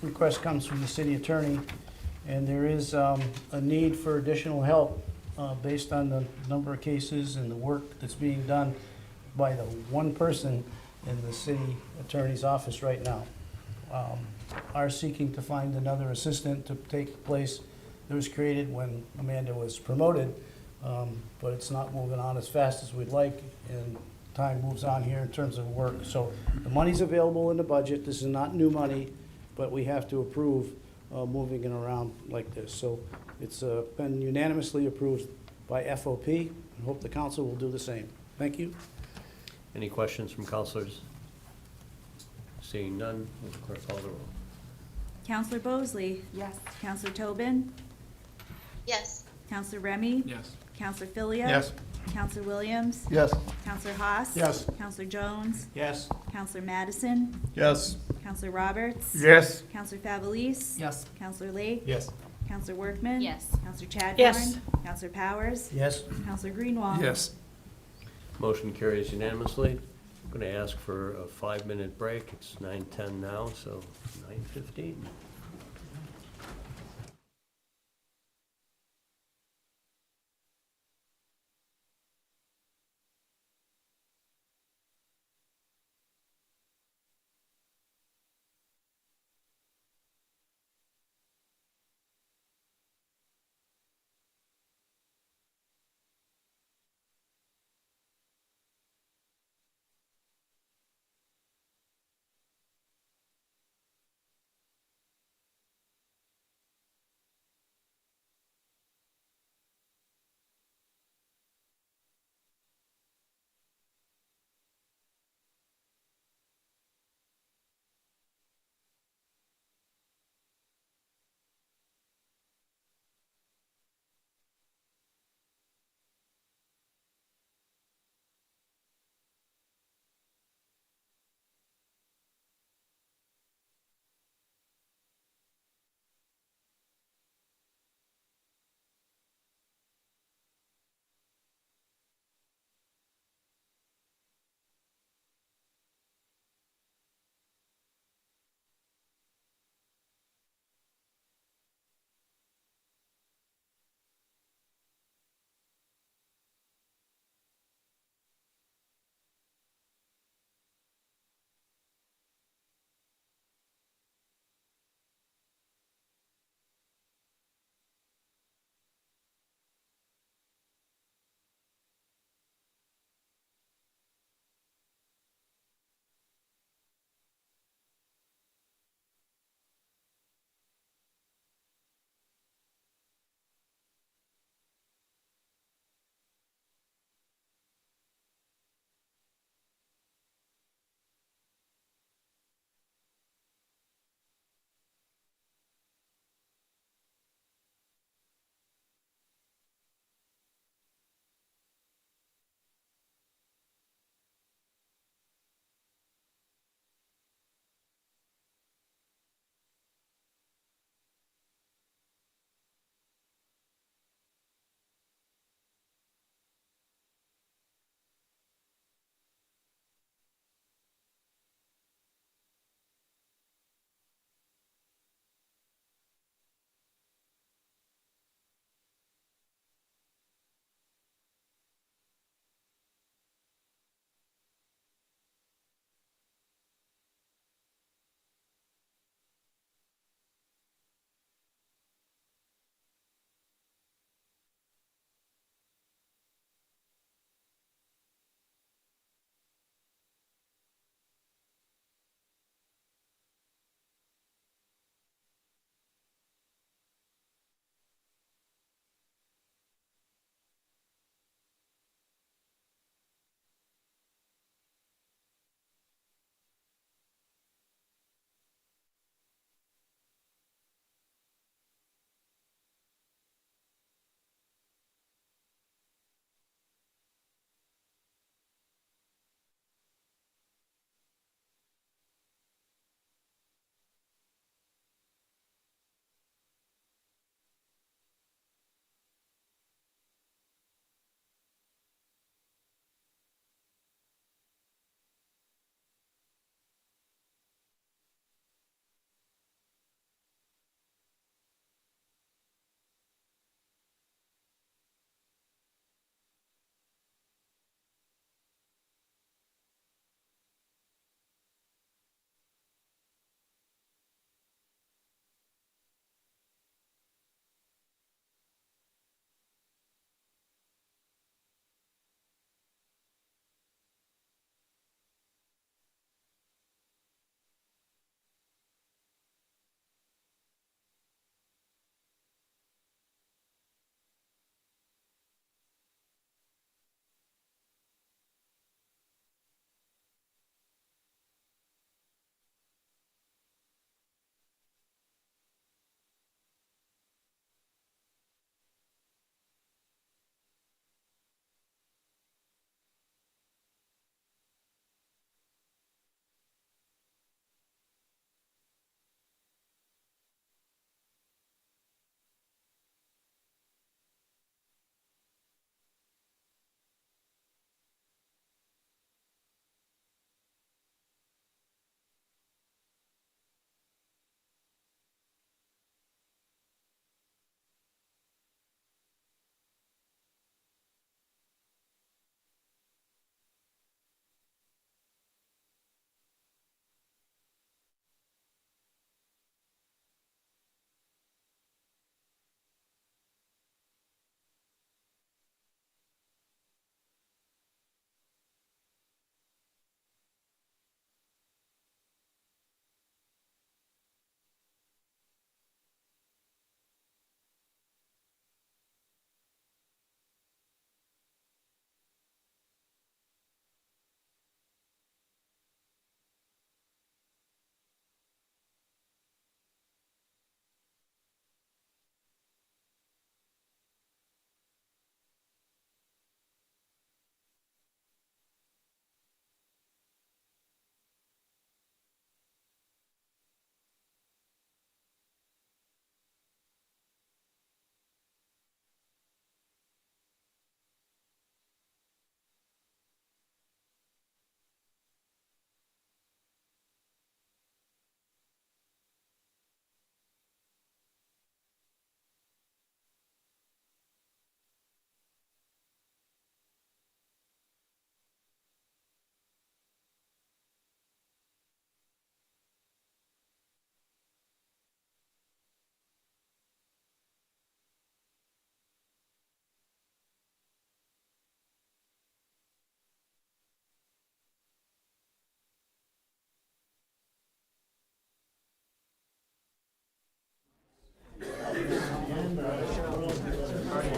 request comes from the city attorney, and there is a need for additional help based on the number of cases and the work that's being done by the one person in the city attorney's office right now. Are seeking to find another assistant to take the place that was created when Amanda was promoted, but it's not moving on as fast as we'd like, and time moves on here in terms of work. So the money's available in the budget. This is not new money, but we have to approve moving it around like this. So it's been unanimously approved by FOP, and hope the council will do the same. Thank you. Any questions from councilors? Seeing none, will the clerk call the roll. Counselor Bosley? Yes. Counselor Tobin? Yes. Counselor Remy? Yes. Counselor Filio? Yes. Counselor Williams? Yes. Counselor Haas? Yes. Counselor Jones? Yes. Counselor Madison? Yes. Counselor Roberts? Yes. Counselor Favelis? Yes. Counselor Lake? Yes. Counselor Workman? Yes. Counselor Chadbourne? Yes. Counselor Powers? Yes. Counselor Greenwald? Yes. Motion carries unanimously. I'm going to ask for a 5-minute break. It's 9:10 now, so 9:15.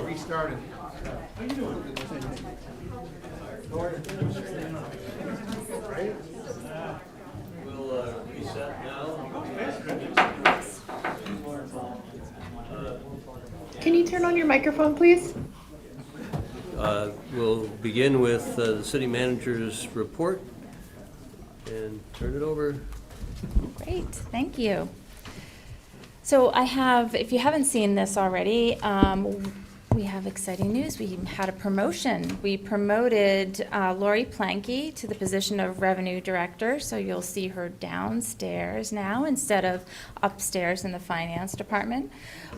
Restarted. We'll reset now. Can you turn on your microphone, please? We'll begin with the city manager's report and turn it over. Great, thank you. So I have, if you haven't seen this already, we have exciting news. We had a promotion. We promoted Lori Planky to the position of Revenue Director, so you'll see her downstairs now instead of upstairs in the Finance Department.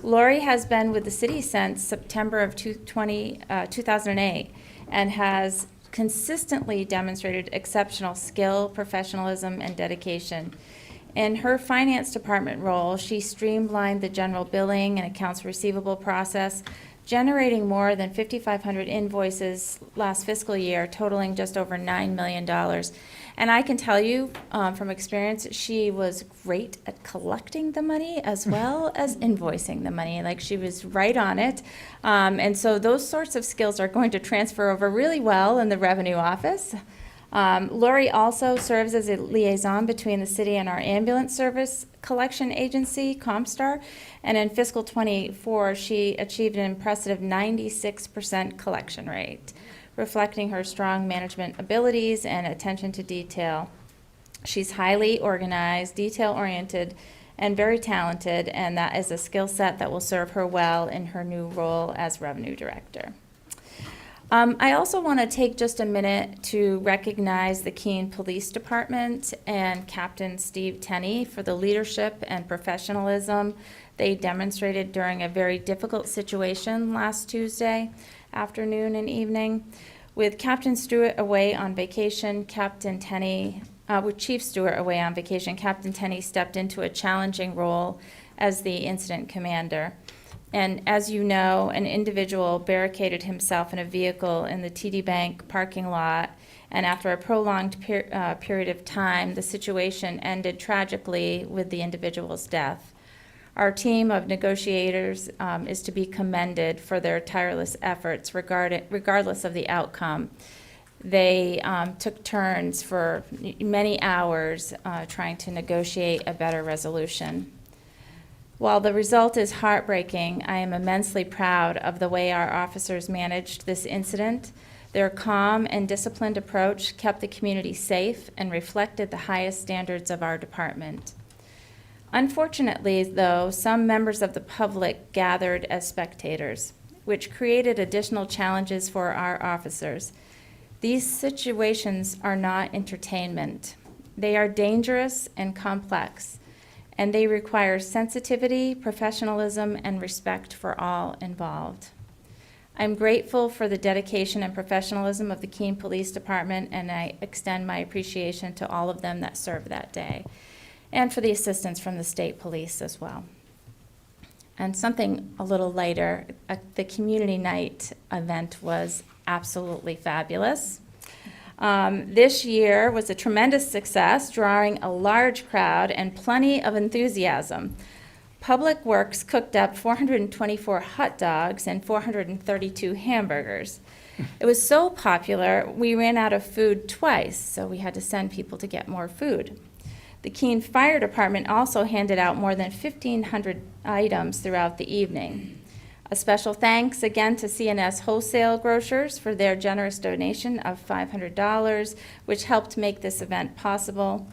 Lori has been with the city since September of 2008 and has consistently demonstrated exceptional skill, professionalism, and dedication. In her finance department role, she streamlined the general billing and accounts receivable process, generating more than 5,500 invoices last fiscal year, totaling just over $9 million. And I can tell you from experience, she was great at collecting the money as well as invoicing the money. Like, she was right on it. And so those sorts of skills are going to transfer over really well in the revenue office. Lori also serves as a liaison between the city and our ambulance service collection agency, CompStar, and in fiscal '24, she achieved an impressive 96% collection rate, reflecting her strong management abilities and attention to detail. She's highly organized, detail-oriented, and very talented, and that is a skill set that will serve her well in her new role as Revenue Director. I also want to take just a minute to recognize the Keene Police Department and Captain Steve Tenney for the leadership and professionalism they demonstrated during a very difficult situation last Tuesday afternoon and evening. With Captain Stewart away on vacation, with Chief Stewart away on vacation, Captain Tenney stepped into a challenging role as the incident commander. And as you know, an individual barricaded himself in a vehicle in the TD Bank parking lot, and after a prolonged period of time, the situation ended tragically with the individual's death. Our team of negotiators is to be commended for their tireless efforts regardless of the outcome. They took turns for many hours trying to negotiate a better resolution. While the result is heartbreaking, I am immensely proud of the way our officers managed this incident. Their calm and disciplined approach kept the community safe and reflected the highest standards of our department. Unfortunately, though, some members of the public gathered as spectators, which created additional challenges for our officers. These situations are not entertainment. They are dangerous and complex, and they require sensitivity, professionalism, and respect for all involved. I'm grateful for the dedication and professionalism of the Keene Police Department, and I extend my appreciation to all of them that served that day, and for the assistance from the state police as well. And something a little lighter, the community night event was absolutely fabulous. This year was a tremendous success, drawing a large crowd and plenty of enthusiasm. Public Works cooked up 424 hot dogs and 432 hamburgers. It was so popular, we ran out of food twice, so we had to send people to get more food. The Keene Fire Department also handed out more than 1,500 items throughout the evening. A special thanks again to C&S Wholesale Grocers for their generous donation of $500, which helped make this event possible.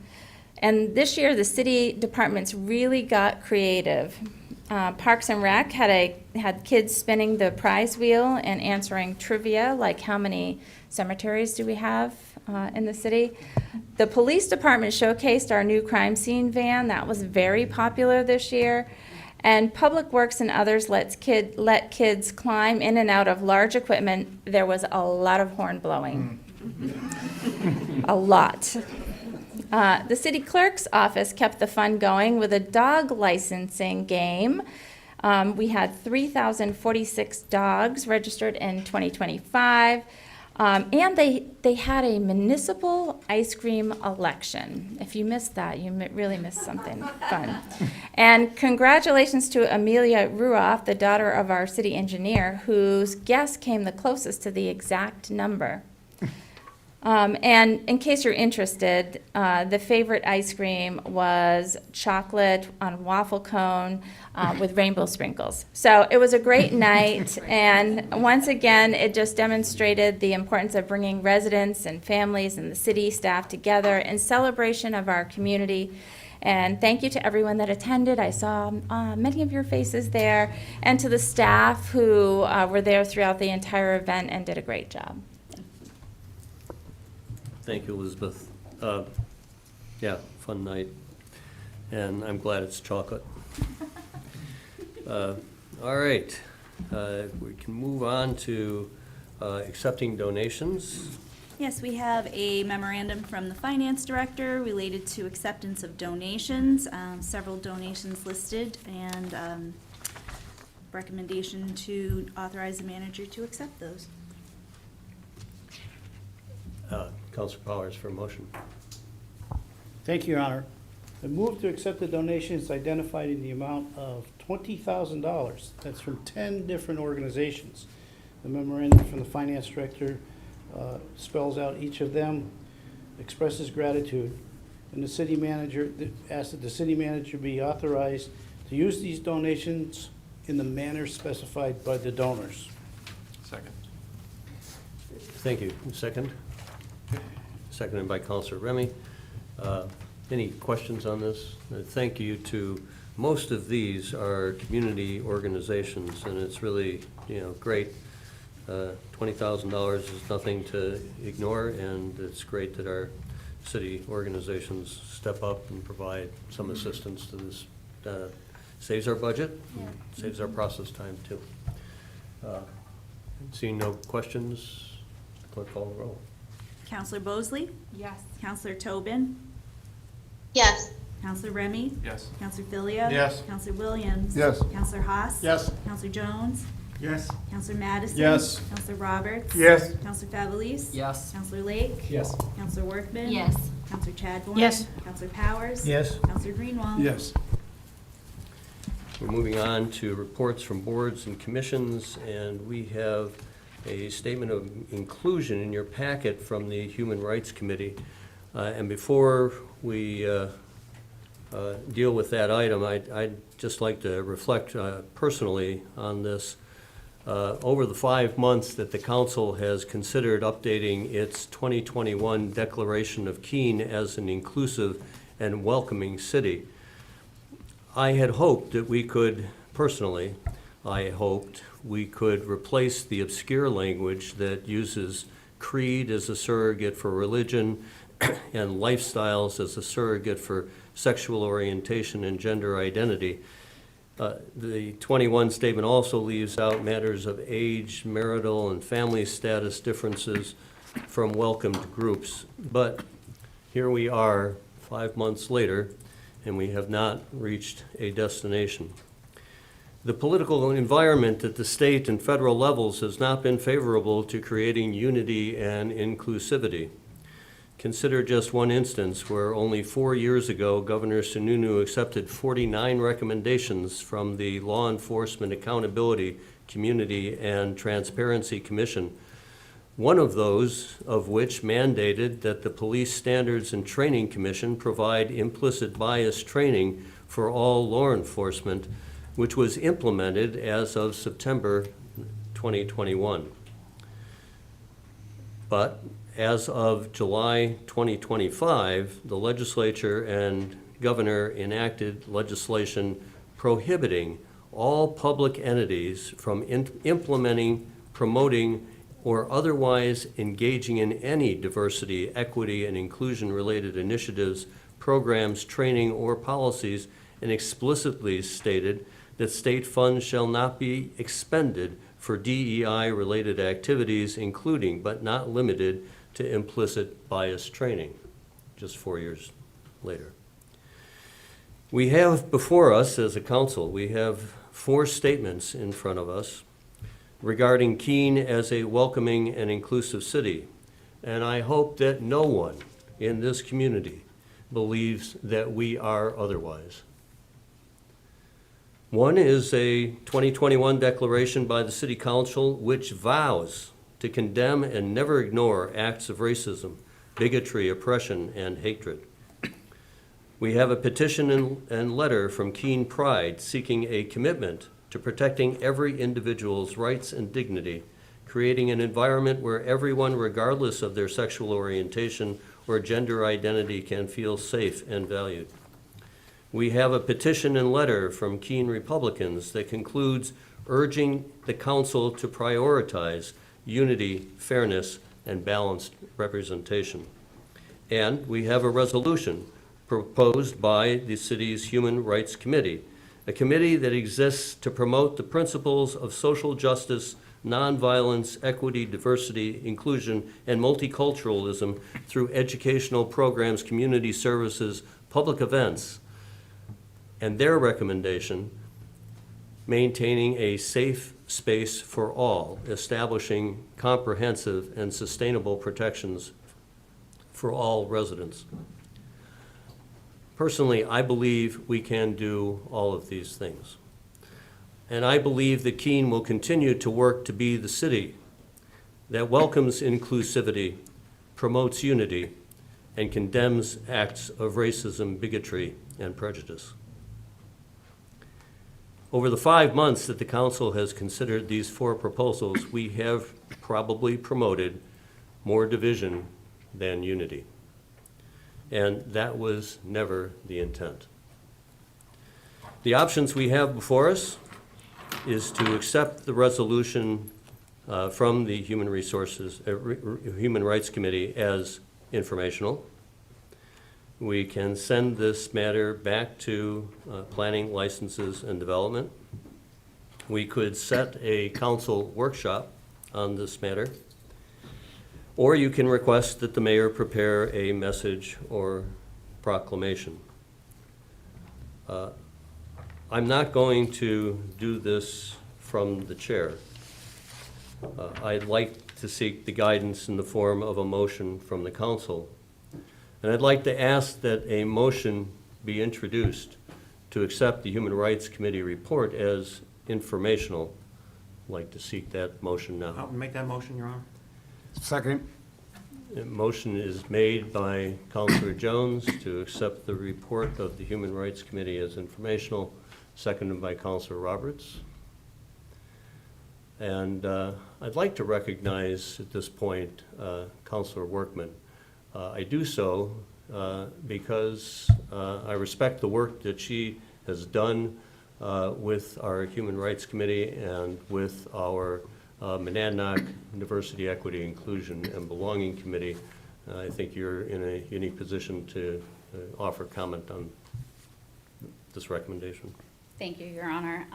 And this year, the city departments really got creative. Parks and Rec had kids spinning the prize wheel and answering trivia, like how many cemeteries do we have in the city. The police department showcased our new crime scene van. That was very popular this year. And Public Works and others let kids climb in and out of large equipment. There was a lot of horn blowing. A lot. The city clerk's office kept the fun going with a dog licensing game. We had 3,046 dogs registered in 2025. And they had a municipal ice cream election. If you missed that, you really missed something fun. And congratulations to Amelia Ruoff, the daughter of our city engineer, whose guess came the closest to the exact number. And in case you're interested, the favorite ice cream was chocolate on a waffle cone with rainbow sprinkles. So it was a great night, and once again, it just demonstrated the importance of bringing residents and families and the city staff together in celebration of our community. And thank you to everyone that attended. I saw many of your faces there, and to the staff who were there throughout the entire event and did a great job. Thank you, Elizabeth. Yeah, fun night, and I'm glad it's chocolate. All right, we can move on to accepting donations. Yes, we have a memorandum from the Finance Director related to acceptance of donations, several donations listed, and recommendation to authorize the manager to accept those. Councilor Powers for a motion. Thank you, Your Honor. I move to accept the donations identified in the amount of $20,000. That's from 10 different organizations. The memorandum from the Finance Director spells out each of them, expresses gratitude, and the city manager asks that the city manager be authorized to use these donations in the manner specified by the donors. Second. Thank you. Second? Seconded by Councilor Remy. Any questions on this? Thank you to, most of these are community organizations, and it's really, great. $20,000 is nothing to ignore, and it's great that our city organizations step up and provide some assistance to this. Saves our budget, and saves our process time, too. Seeing no questions, clerk call the roll. Counselor Bosley? Yes. Counselor Tobin? Yes. Counselor Remy? Yes. Counselor Filio? Yes. Counselor Williams? Yes. Counselor Haas? Yes. Counselor Jones? Yes. Counselor Madison? Yes. Counselor Roberts? Yes. Counselor Favelis? Yes. Counselor Lake? Yes. Counselor Workman? Yes. Counselor Chadbourne? Yes. Counselor Powers? Yes. Counselor Greenwald? Yes. We're moving on to reports from boards and commissions, and we have a statement of inclusion in your packet from the Human Rights Committee. And before we deal with that item, I'd just like to reflect personally on this. Over the 5 months that the council has considered updating its 2021 Declaration of Keene as an inclusive and welcoming city, I had hoped that we could, personally, I hoped we could replace the obscure language that uses creed as a surrogate for religion and lifestyles as a surrogate for sexual orientation and gender identity. The 21 statement also leaves out matters of age, marital, and family status differences from welcomed groups. But here we are 5 months later, and we have not reached a destination. The political environment at the state and federal levels has not been favorable to creating unity and inclusivity. Consider just one instance where only 4 years ago, Governor Sununu accepted 49 recommendations from the Law Enforcement Accountability, Community, and Transparency Commission, one of those of which mandated that the Police Standards and Training Commission provide implicit bias training for all law enforcement, which was implemented as of September 2021. But as of July 2025, the legislature and governor enacted legislation prohibiting all public entities from implementing, promoting, or otherwise engaging in any diversity, equity, and inclusion-related initiatives, programs, training, or policies, and explicitly stated that state funds shall not be expended for DEI-related activities, including but not limited to implicit bias training, just 4 years later. We have before us, as a council, we have 4 statements in front of us regarding Keene as a welcoming and inclusive city. And I hope that no one in this community believes that we are otherwise. One is a 2021 declaration by the City Council which vows to condemn and never ignore acts of racism, bigotry, oppression, and hatred. We have a petition and letter from Keene Pride seeking a commitment to protecting every individual's rights and dignity, creating an environment where everyone, regardless of their sexual orientation or gender identity, can feel safe and valued. We have a petition and letter from Keene Republicans that concludes urging the council to prioritize unity, fairness, and balanced representation. And we have a resolution proposed by the city's Human Rights Committee, a committee that exists to promote the principles of social justice, nonviolence, equity, diversity, inclusion, and multiculturalism through educational programs, community services, public events, and their recommendation, maintaining a safe space for all, establishing comprehensive and sustainable protections for all residents. Personally, I believe we can do all of these things. And I believe that Keene will continue to work to be the city that welcomes inclusivity, promotes unity, and condemns acts of racism, bigotry, and prejudice. Over the 5 months that the council has considered these 4 proposals, we have probably promoted more division than unity. And that was never the intent. The options we have before us is to accept the resolution from the Human Rights Committee as informational. We can send this matter back to Planning, Licenses, and Development. We could set a council workshop on this matter. Or you can request that the mayor prepare a message or proclamation. I'm not going to do this from the chair. I'd like to seek the guidance in the form of a motion from the council. And I'd like to ask that a motion be introduced to accept the Human Rights Committee report as informational. I'd like to seek that motion now. I'll make that motion, Your Honor. Second. A motion is made by Councilor Jones to accept the report of the Human Rights Committee as informational, seconded by Councilor Roberts. And I'd like to recognize at this point Councilor Workman. I do so because I respect the work that she has done with our Human Rights Committee and with our Monadnock Diversity, Equity, Inclusion, and Belonging Committee. I think you're in a unique position to offer comment on this recommendation. Thank you, Your Honor.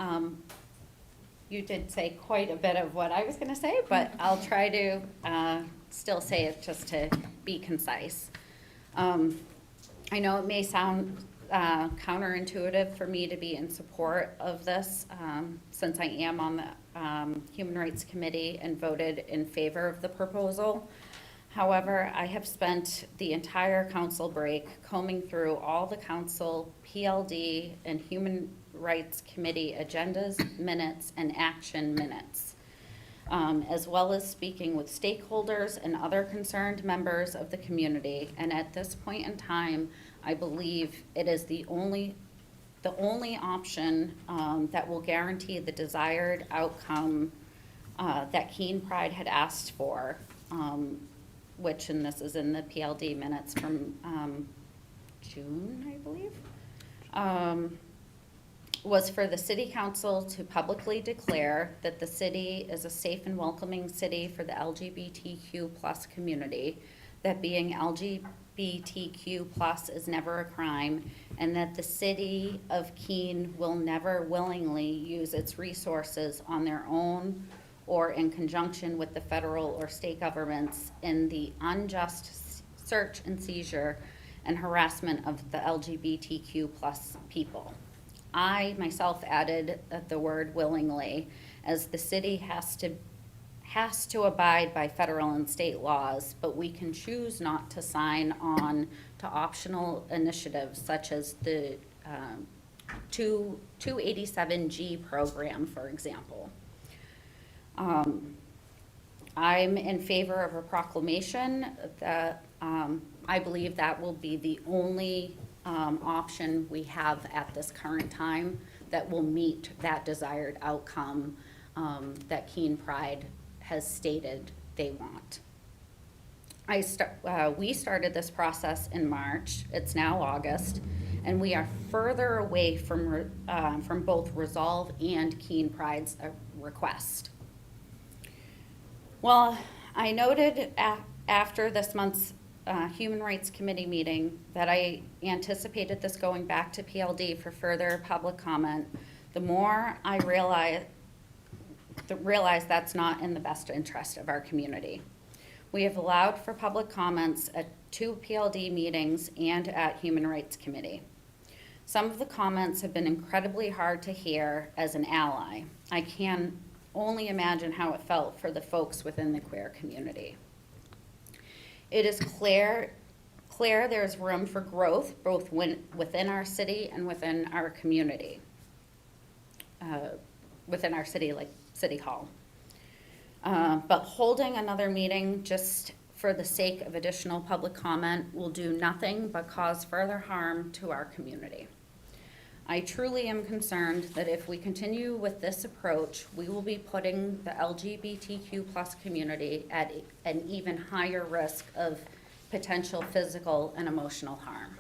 You did say quite a bit of what I was going to say, but I'll try to still say it just to be concise. I know it may sound counterintuitive for me to be in support of this since I am on the Human Rights Committee and voted in favor of the proposal. However, I have spent the entire council break combing through all the council, PLD, and Human Rights Committee agendas, minutes, and action minutes, as well as speaking with stakeholders and other concerned members of the community. And at this point in time, I believe it is the only option that will guarantee the desired outcome that Keene Pride had asked for, which, and this is in the PLD minutes from June, I believe, was for the city council to publicly declare that the city is a safe and welcoming city for the LGBTQ plus community, that being LGBTQ plus is never a crime, and that the city of Keene will never willingly use its resources on their own or in conjunction with the federal or state governments in the unjust search and seizure and harassment of the LGBTQ plus people. I myself added the word willingly, as the city has to abide by federal and state laws, but we can choose not to sign on to optional initiatives such as the 287G program, for example. I'm in favor of a proclamation that I believe that will be the only option we have at this current time that will meet that desired outcome that Keene Pride has stated they want. We started this process in March. It's now August, and we are further away from both Resolve and Keene Pride's request. Well, I noted after this month's Human Rights Committee meeting that I anticipated this going back to PLD for further public comment. The more I realize that's not in the best interest of our community. We have allowed for public comments at 2 PLD meetings and at Human Rights Committee. Some of the comments have been incredibly hard to hear as an ally. I can only imagine how it felt for the folks within the queer community. It is clear there's room for growth both within our city and within our community. Within our city, like City Hall. But holding another meeting just for the sake of additional public comment will do nothing but cause further harm to our community. I truly am concerned that if we continue with this approach, we will be putting the LGBTQ+ community at an even higher risk of potential physical and emotional harm.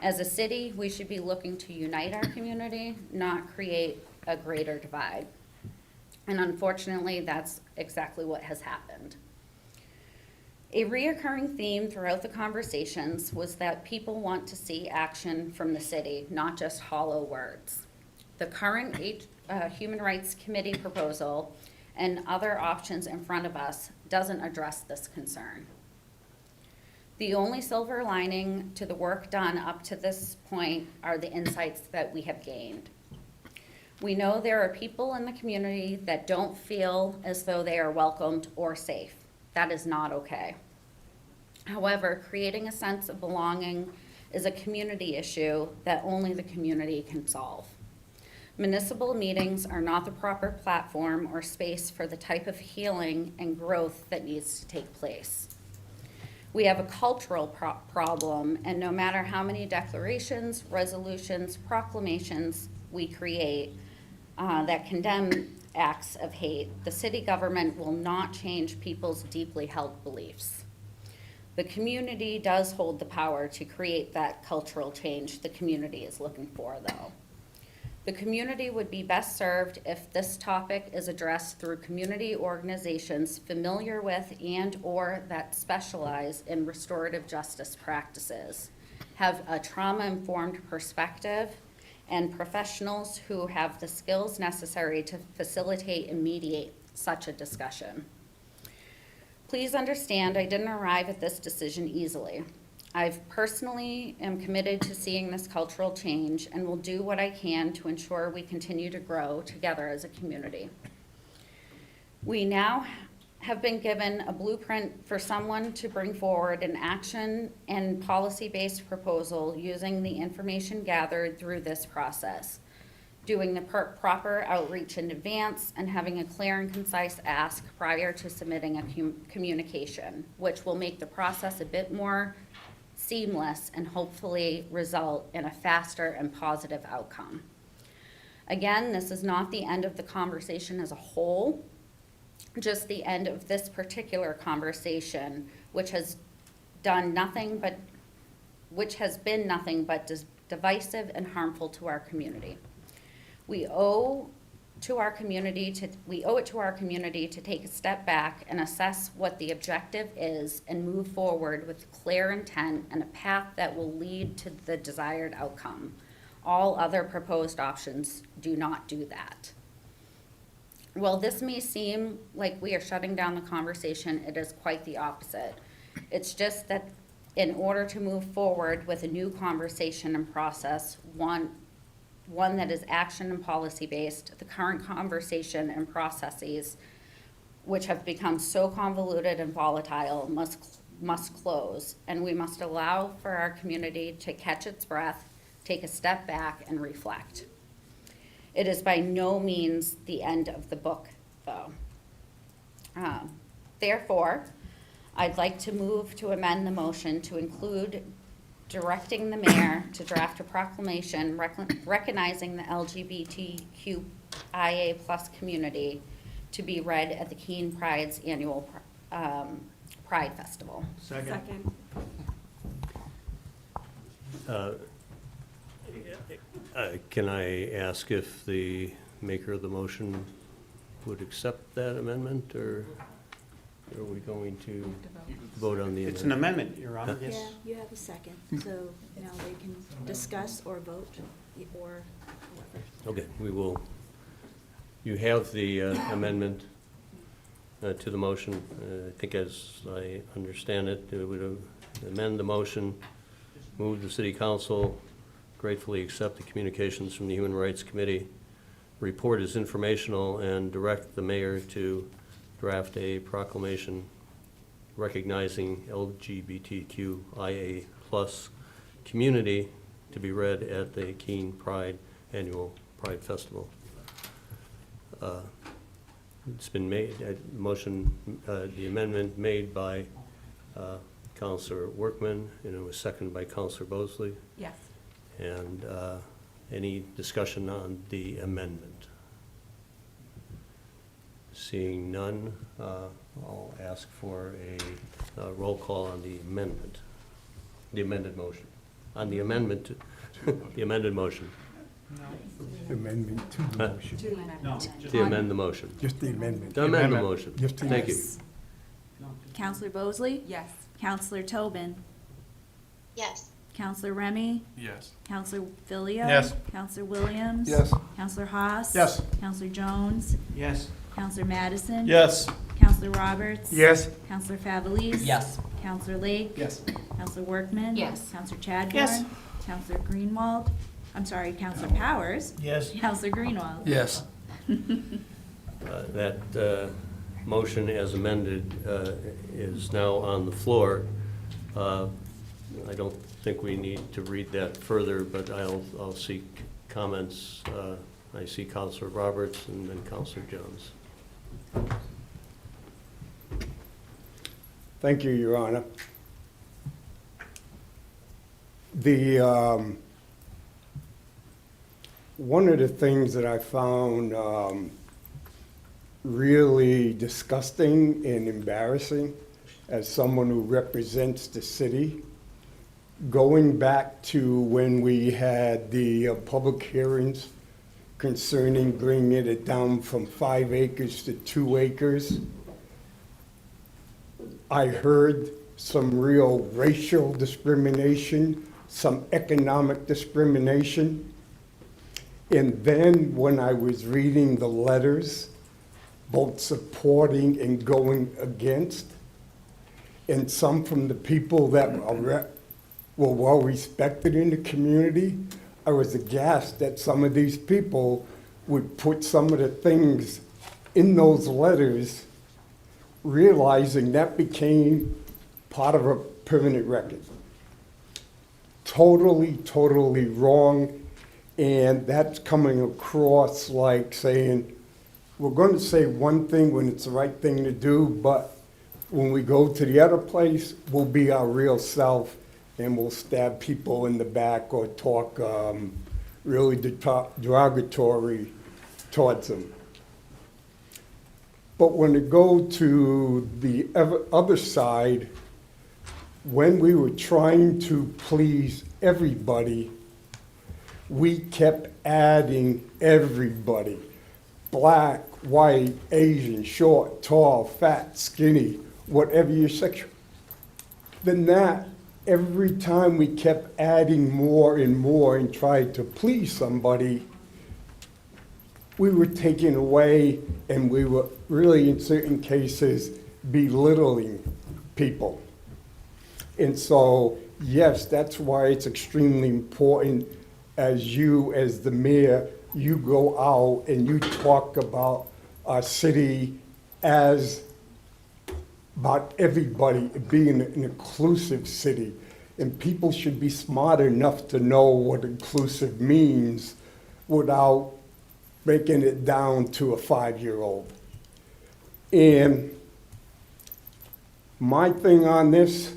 As a city, we should be looking to unite our community, not create a greater divide. And unfortunately, that's exactly what has happened. A reoccurring theme throughout the conversations was that people want to see action from the city, not just hollow words. The current Human Rights Committee proposal and other options in front of us doesn't address this concern. The only silver lining to the work done up to this point are the insights that we have gained. We know there are people in the community that don't feel as though they are welcomed or safe. That is not okay. However, creating a sense of belonging is a community issue that only the community can solve. Municipal meetings are not the proper platform or space for the type of healing and growth that needs to take place. We have a cultural problem, and no matter how many declarations, resolutions, proclamations we create that condemn acts of hate, the city government will not change people's deeply held beliefs. The community does hold the power to create that cultural change the community is looking for, though. The community would be best served if this topic is addressed through community organizations familiar with and/or that specialize in restorative justice practices, have a trauma-informed perspective, and professionals who have the skills necessary to facilitate and mediate such a discussion. Please understand, I didn't arrive at this decision easily. I've personally am committed to seeing this cultural change and will do what I can to ensure we continue to grow together as a community. We now have been given a blueprint for someone to bring forward an action and policy-based proposal using the information gathered through this process, doing the proper outreach in advance, and having a clear and concise ask prior to submitting a communication, which will make the process a bit more seamless and hopefully result in a faster and positive outcome. Again, this is not the end of the conversation as a whole, just the end of this particular conversation, which has been nothing but divisive and harmful to our community. We owe it to our community to take a step back and assess what the objective is and move forward with clear intent and a path that will lead to the desired outcome. All other proposed options do not do that. While this may seem like we are shutting down the conversation, it is quite the opposite. It's just that in order to move forward with a new conversation and process, one one that is action and policy-based. The current conversation and processes, which have become so convoluted and volatile, must close, and we must allow for our community to catch its breath, take a step back, and reflect. It is by no means the end of the book, though. Therefore, I'd like to move to amend the motion to include directing the mayor to draft a proclamation recognizing the LGBTQIA+ community to be read at the Keene Pride's annual Pride Festival. Second. Can I ask if the maker of the motion would accept that amendment, or are we going to vote on the amendment? It's an amendment, Your Honor, yes. Yeah, you have a second, so now they can discuss or vote, or whatever. Okay, we will, you have the amendment to the motion. I think as I understand it, it would amend the motion, move the city council gratefully accept the communications from the Human Rights Committee report as informational, and direct the mayor to draft a proclamation recognizing LGBTQIA+ community to be read at the Keene Pride Annual Pride Festival. It's been made, the amendment made by Councilor Workman, and it was seconded by Councilor Bosley. Yes. And any discussion on the amendment? Seeing none, I'll ask for a roll call on the amendment, the amended motion. On the amendment, the amended motion. Amendment to the motion. To amend the motion. Just the amendment. To amend the motion. Just the Thank you. Counselor Bosley? Yes. Counselor Tobin? Yes. Counselor Remy? Yes. Counselor Filio? Yes. Counselor Williams? Yes. Counselor Haas? Yes. Counselor Jones? Yes. Counselor Madison? Yes. Counselor Roberts? Yes. Counselor Favelis? Yes. Counselor Lake? Yes. Counselor Workman? Yes. Counselor Chadbourne? Yes. Counselor Greenwald? I'm sorry, Counselor Powers? Yes. Counselor Greenwald? Yes. That motion as amended is now on the floor. I don't think we need to read that further, but I'll seek comments. I see Counselor Roberts and then Counselor Jones. Thank you, Your Honor. One of the things that I found really disgusting and embarrassing as someone who represents the city, going back to when we had the public hearings concerning bringing it down from 5 acres to 2 acres, I heard some real racial discrimination, some economic discrimination. And then when I was reading the letters, both supporting and going against, and some from the people that were well respected in the community, I was aghast that some of these people would put some of the things in those letters, realizing that became part of a permanent record. Totally, totally wrong. And that's coming across like saying, we're going to say one thing when it's the right thing to do, but when we go to the other place, we'll be our real self and we'll stab people in the back or talk really derogatory towards them. But when you go to the other side, when we were trying to please everybody, we kept adding everybody. Black, white, Asian, short, tall, fat, skinny, whatever your sexual. Then that, every time we kept adding more and more and tried to please somebody, we were taking away and we were really, in certain cases, belittling people. And so, yes, that's why it's extremely important as you, as the mayor, you go out and you talk about our city as about everybody being an inclusive city. And people should be smart enough to know what inclusive means without breaking it down to a 5-year-old. And my thing on this,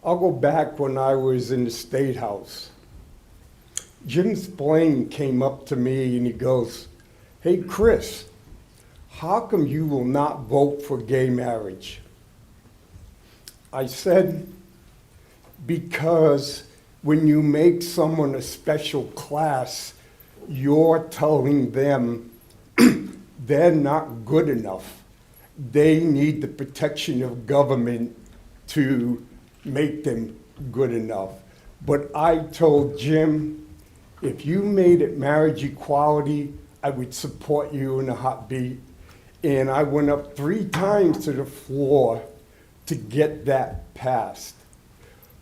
I'll go back when I was in the State House. Jim Spillane came up to me and he goes, "Hey, Chris, how come you will not vote for gay marriage?" I said, because when you make someone a special class, you're telling them they're not good enough. They need the protection of government to make them good enough. But I told Jim, if you made it marriage equality, I would support you in a heartbeat. And I went up 3 times to the floor to get that passed.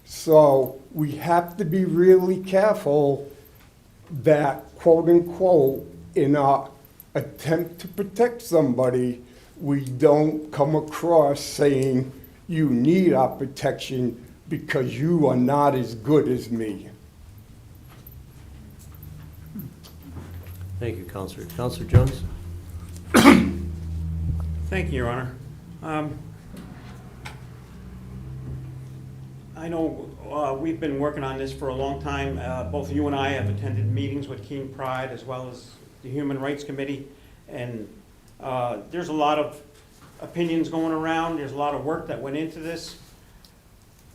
So we have to be really careful that, quote unquote, in our attempt to protect somebody, we don't come across saying you need our protection because you are not as good as me. Thank you, Counselor. Counselor Jones? Thank you, Your Honor. I know we've been working on this for a long time. Both you and I have attended meetings with Keene Pride as well as the Human Rights Committee. And there's a lot of opinions going around. There's a lot of work that went into this.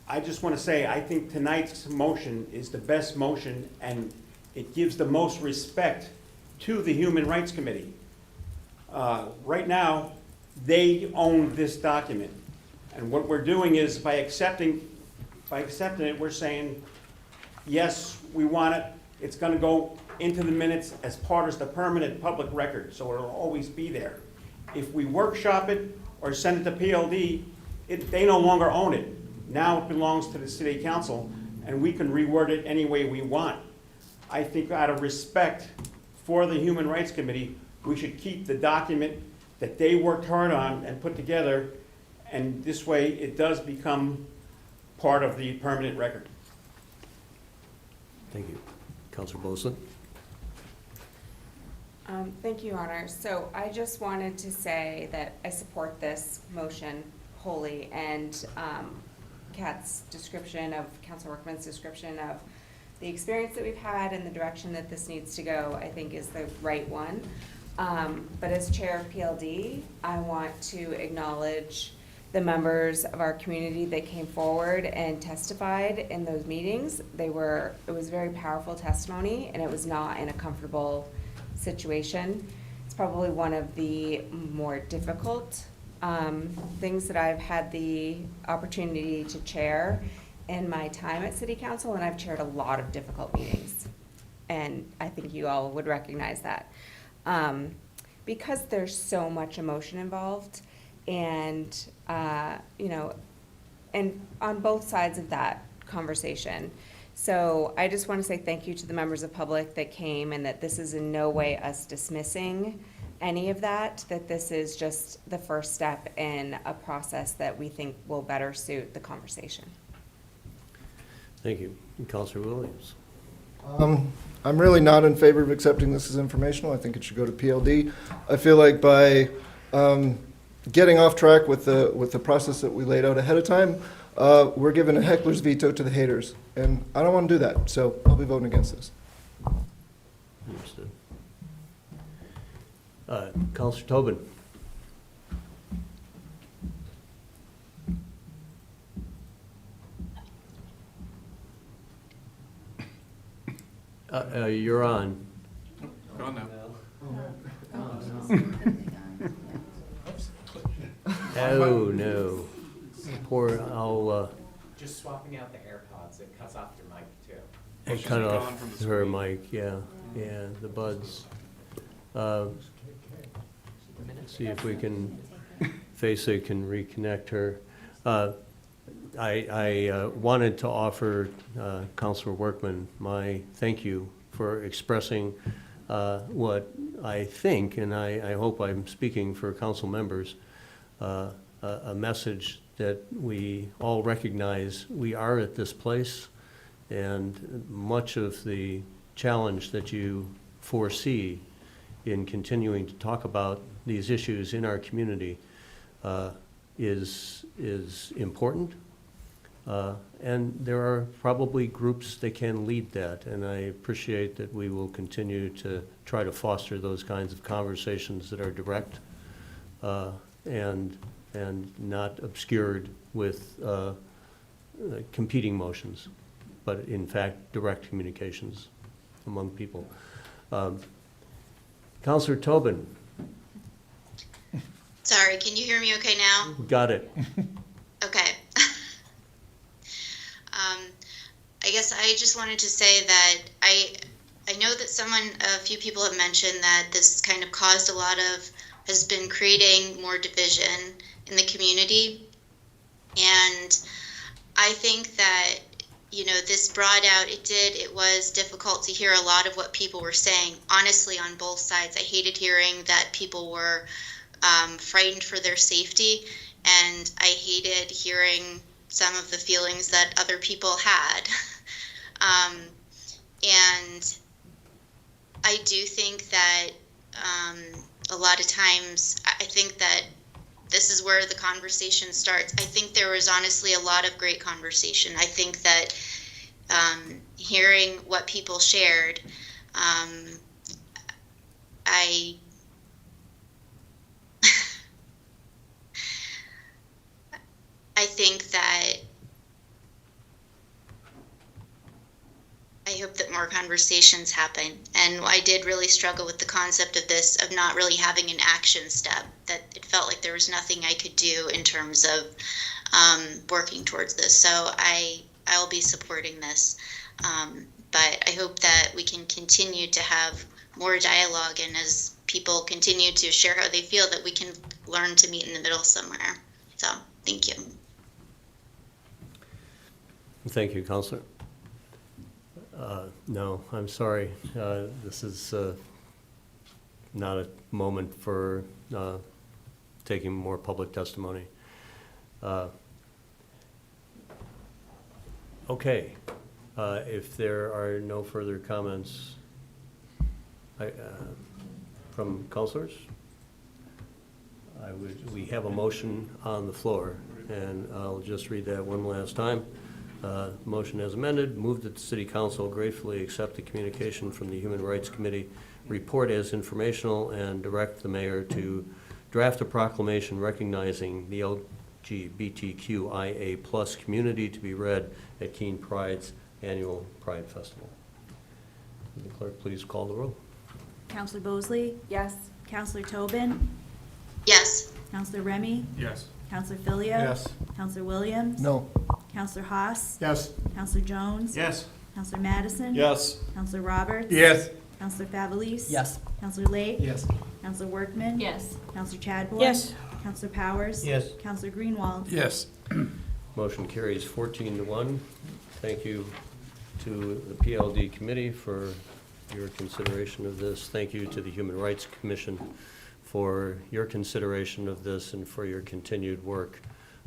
I just want to say, I think tonight's motion is the best motion, and it gives the most respect to the Human Rights Committee. Right now, they own this document. And what we're doing is, by accepting it, we're saying, yes, we want it. It's going to go into the minutes as part of the permanent public record, so it'll always be there. If we workshop it or send it to PLD, they no longer own it. Now it belongs to the City Council, and we can reword it any way we want. I think out of respect for the Human Rights Committee, we should keep the document that they worked hard on and put together, and this way it does become part of the permanent record. Thank you. Counselor Boslin? Thank you, Your Honor. So I just wanted to say that I support this motion wholly, and Kat's description of, Councilor Workman's description of the experience that we've had and the direction that this needs to go, I think is the right one. But as chair of PLD, I want to acknowledge the members of our community that came forward and testified in those meetings. It was very powerful testimony, and it was not in a comfortable situation. It's probably one of the more difficult things that I've had the opportunity to chair in my time at City Council, and I've chaired a lot of difficult meetings. And I think you all would recognize that. Because there's so much emotion involved, and, and on both sides of that conversation. So I just want to say thank you to the members of public that came, and that this is in no way us dismissing any of that this is just the first step in a process that we think will better suit the conversation. Thank you. Counselor Williams? I'm really not in favor of accepting this as informational. I think it should go to PLD. I feel like by getting off track with the process that we laid out ahead of time, we're giving a heckler's veto to the haters, and I don't want to do that, so I'll be voting against this. Understood. Counselor Tobin? You're on. Gone now. Oh, no. Poor, I'll, Just swapping out the AirPods, it cuts off your mic too. it cut off her mic, yeah, the buds. See if we can, Fesa can reconnect her. I wanted to offer Counselor Workman my thank you for expressing what I think, and I hope I'm speaking for council members, a message that we all recognize we are at this place, and much of the challenge that you foresee in continuing to talk about these issues in our community is important. And there are probably groups that can lead that, and I appreciate that we will continue to try to foster those kinds of conversations that are direct and not obscured with competing motions, but in fact direct communications among people. Councilor Tobin. Sorry, can you hear me okay now? Got it. Okay. I guess I just wanted to say that I know that a few people have mentioned that this kind of has been creating more division in the community. And I think that, this brought out, it was difficult to hear a lot of what people were saying, honestly, on both sides. I hated hearing that people were frightened for their safety, and I hated hearing some of the feelings that other people had. And I do think that a lot of times, I think that this is where the conversation starts. I think there was honestly a lot of great conversation. I think that hearing what people shared, I think that I hope that more conversations happen. And I did really struggle with the concept of this, of not really having an action step, that it felt like there was nothing I could do in terms of working towards this. So I'll be supporting this. But I hope that we can continue to have more dialogue, and as people continue to share how they feel, that we can learn to meet in the middle somewhere. So, thank you. Thank you, Councilor. No, I'm sorry. This is not a moment for taking more public testimony. Okay. If there are no further comments from councilors, we have a motion on the floor, and I'll just read that one last time. Motion as amended, move that the City Council gratefully accept the communication from the Human Rights Committee report as informational and direct the mayor to draft a proclamation recognizing the LGBTQIA+ community to be read at Keene Pride's annual Pride Festival. Would the clerk please call the roll? Counselor Bosley? Yes. Counselor Tobin? Yes. Counselor Remy? Yes. Counselor Filio? Yes. Counselor Williams? No. Counselor Haas? Yes. Counselor Jones? Yes. Counselor Madison? Yes. Counselor Roberts? Yes. Counselor Favelis? Yes. Counselor Lake? Yes. Counselor Workman? Yes. Counselor Chadbourne? Yes. Counselor Powers? Yes. Counselor Greenwald? Yes. Motion carries 14-1. Thank you to the PLD committee for your consideration of this. Thank you to the Human Rights Commission for your consideration of this and for your continued work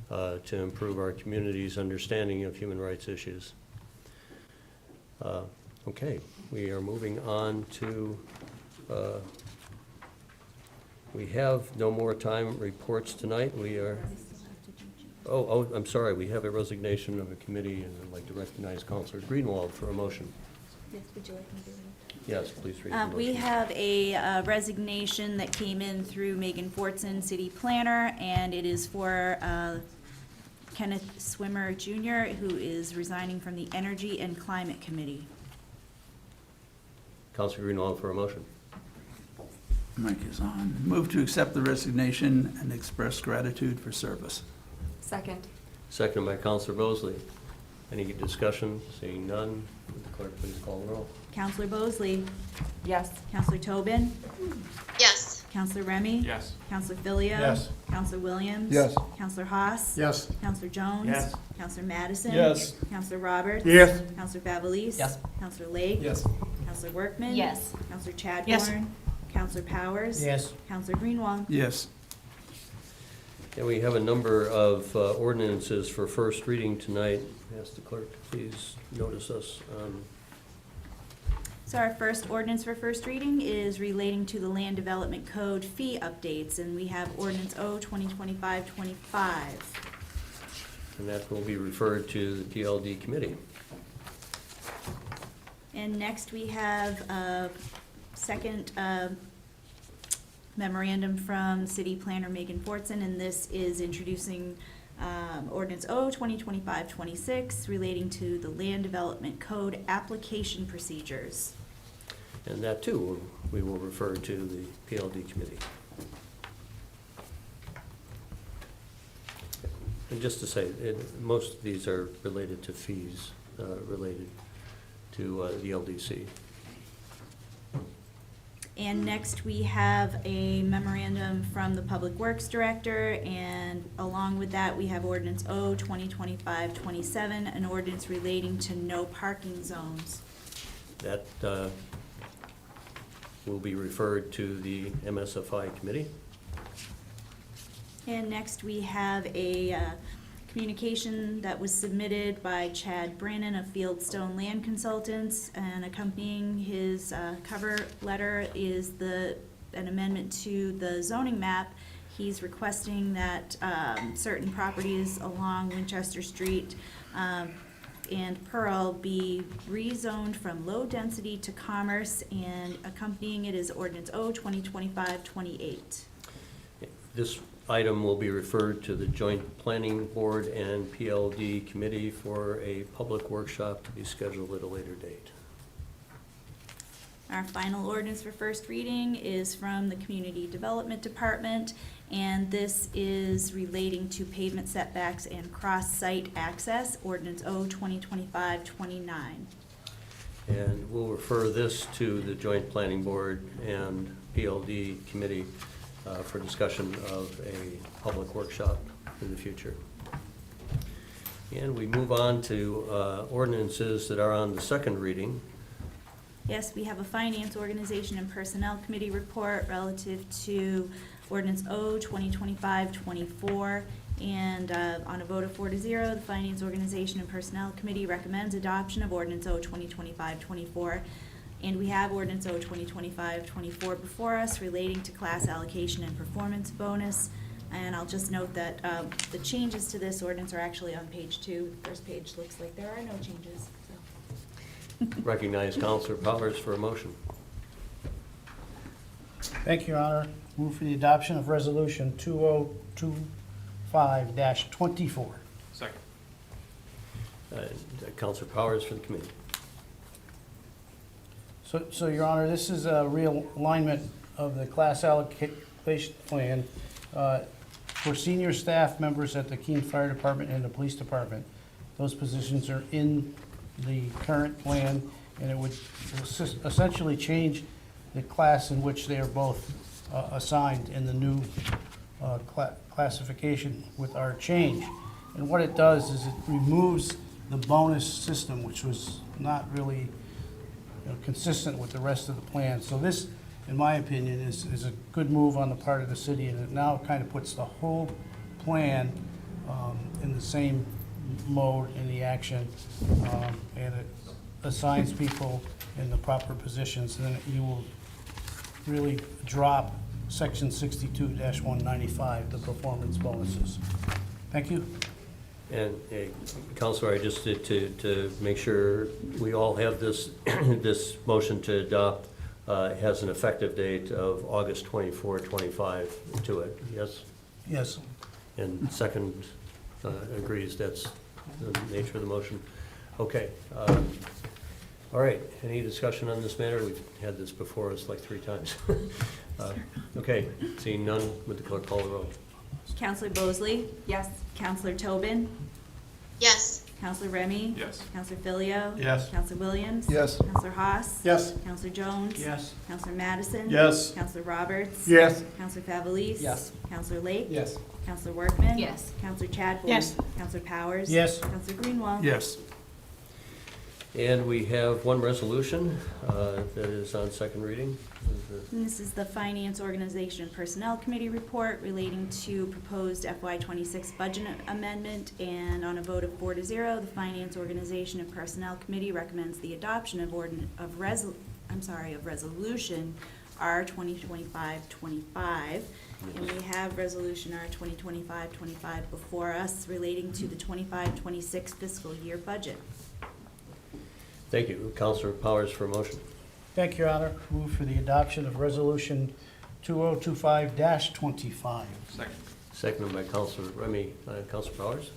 to improve our community's understanding of human rights issues. Okay, we are moving on to, we have no more time reports tonight. We are, I'm sorry, we have a resignation of a committee, and I'd like to recognize Councilor Greenwald for a motion. Yes, would you like me to read it? Yes, please read the motion. We have a resignation that came in through Megan Fortson, City Planner, and it is for Kenneth Swimmer Jr., who is resigning from the Energy and Climate Committee. Councilor Greenwald for a motion. Mic is on. Move to accept the resignation and express gratitude for service. Second. Seconded by Councilor Bosley. Any discussion? Seeing none, would the clerk please call the roll? Counselor Bosley? Yes. Counselor Tobin? Yes. Counselor Remy? Yes. Counselor Filio? Yes. Counselor Williams? Yes. Counselor Haas? Yes. Counselor Jones? Yes. Counselor Madison? Yes. Counselor Roberts? Yes. Counselor Favelis? Yes. Counselor Lake? Yes. Counselor Counselor Workman. Yes. Counselor Chadbourne. Yes. Counselor Powers. Yes. Counselor Greenwald. Yes. And we have a number of ordinances for first reading tonight. Ask the clerk to please notice us. So our first ordinance for first reading is relating to the Land Development Code fee updates, and we have ordinance O 2025-25. And that will be referred to the PLD committee. And next, we have a second memorandum from City Planner Megan Fortson, and this is introducing ordinance O 2025-26 relating to the Land Development Code application procedures. And that too, we will refer to the PLD committee. And just to say, most of these are related to fees, related to the LDC. And next, we have a memorandum from the Public Works Director, and along with that, we have ordinance O 2025-27, an ordinance relating to no parking zones. That will be referred to the MSFI committee. And next, we have a communication that was submitted by Chad Brannon of Fieldstone Land Consultants, and accompanying his cover letter is an amendment to the zoning map. He's requesting that certain properties along Winchester Street and Pearl be rezoned from low density to commerce, and accompanying it is ordinance O 2025-28. This item will be referred to the Joint Planning Board and PLD Committee for a public workshop to be scheduled at a later date. Our final ordinance for first reading is from the Community Development Department, and this is relating to pavement setbacks and cross-site access, ordinance O 2025-29. And we'll refer this to the Joint Planning Board and PLD Committee for discussion of a public workshop in the future. And we move on to ordinances that are on the second reading. Yes, we have a Finance, Organization, and Personnel Committee report relative to ordinance O 2025-24. And on a vote of 4-0, the Finance, Organization, and Personnel Committee recommends adoption of ordinance O 2025-24. And we have ordinance O 2025-24 before us relating to class allocation and performance bonus. And I'll just note that the changes to this ordinance are actually on page 2. The first page looks like there are no changes. So. Recognize Counselor Powers for a motion. Thank you, Your Honor. Move for the adoption of resolution 2025-24. Second. Counselor Powers for the committee. So, Your Honor, this is a realignment of the class allocation plan for senior staff members at the Keene Fire Department and the Police Department. Those positions are in the current plan, and it would essentially change the class in which they are both assigned in the new classification with our change. And what it does is it removes the bonus system, which was not really consistent with the rest of the plan. So this, in my opinion, is a good move on the part of the city, and it now kind of puts the whole plan in the same mode in the action, and it assigns people in the proper positions, and then you will really drop section 62-195, the performance bonuses. Thank you. And Counselor, I just did to make sure we all have this, this motion to adopt has an effective date of August 24, 25 to it, yes? Yes. And second agrees that's the nature of the motion. Okay. All right, any discussion on this matter? We've had this before us like 3 times. Okay, seeing none, would the clerk call the roll? Counselor Bosley? Yes. Counselor Tobin? Yes. Counselor Remy? Yes. Counselor Filio? Yes. Counselor Williams? Yes. Counselor Haas? Yes. Counselor Jones? Yes. Counselor Madison? Yes. Counselor Roberts? Yes. Counselor Favelis? Yes. Counselor Lake? Yes. Counselor Workman? Yes. Counselor Chadbourne? Yes. Counselor Powers? Yes. Counselor Greenwald? Yes. And we have one resolution that is on second reading. And this is the Finance Organization and Personnel Committee report relating to proposed FY26 budget amendment. And on a vote of 4-0, the Finance Organization and Personnel Committee recommends the adoption of resolution R 2025-25. And we have resolution R 2025-25 before us relating to the 25-26 fiscal year budget. Thank you. Counselor Powers for a motion. Thank you, Your Honor. Move for the adoption of Resolution 2025-25. Seconded by Counselor Remy. Counselor Powers?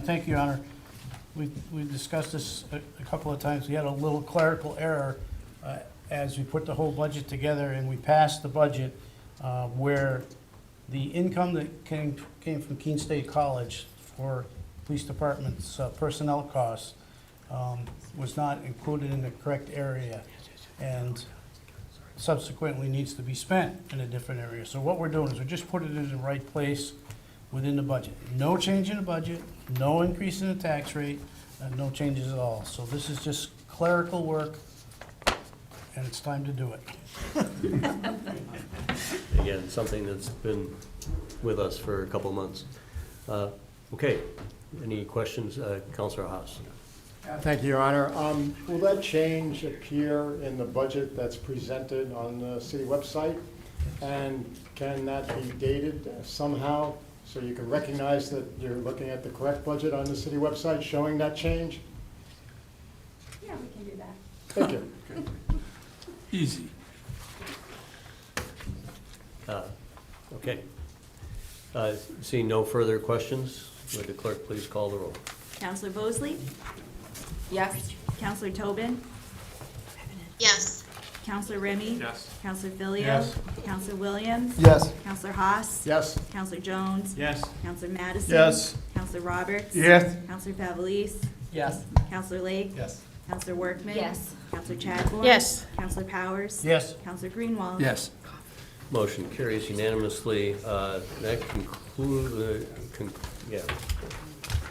Thank you, Your Honor. We discussed this a couple of times. We had a little clerical error as we put the whole budget together and we passed the budget where the income that came from Keene State College for police department's personnel costs was not included in the correct area and subsequently needs to be spent in a different area. So what we're doing is we're just putting it in the right place within the budget. No change in the budget, no increase in the tax rate, no changes at all. So this is just clerical work, and it's time to do it. Again, something that's been with us for a couple of months. Okay, any questions? Counselor Haas? Thank you, Your Honor. Will that change appear in the budget that's presented on the city website? And can that be dated somehow so you can recognize that you're looking at the correct budget on the city website showing that change? Yeah, we can do that. Thank you. Easy. Okay. Seeing no further questions, would the clerk please call the roll? Counselor Bosley? Yes. Counselor Tobin? Yes. Counselor Remy? Yes. Counselor Filio? Yes. Counselor Williams? Yes. Counselor Haas? Yes. Counselor Jones? Yes. Counselor Madison? Yes. Counselor Roberts? Yes. Counselor Favelis? Yes. Counselor Lake? Yes. Counselor Workman? Yes. Counselor Chadbourne? Yes. Counselor Powers? Yes. Counselor Greenwald? Yes. Motion carries unanimously. That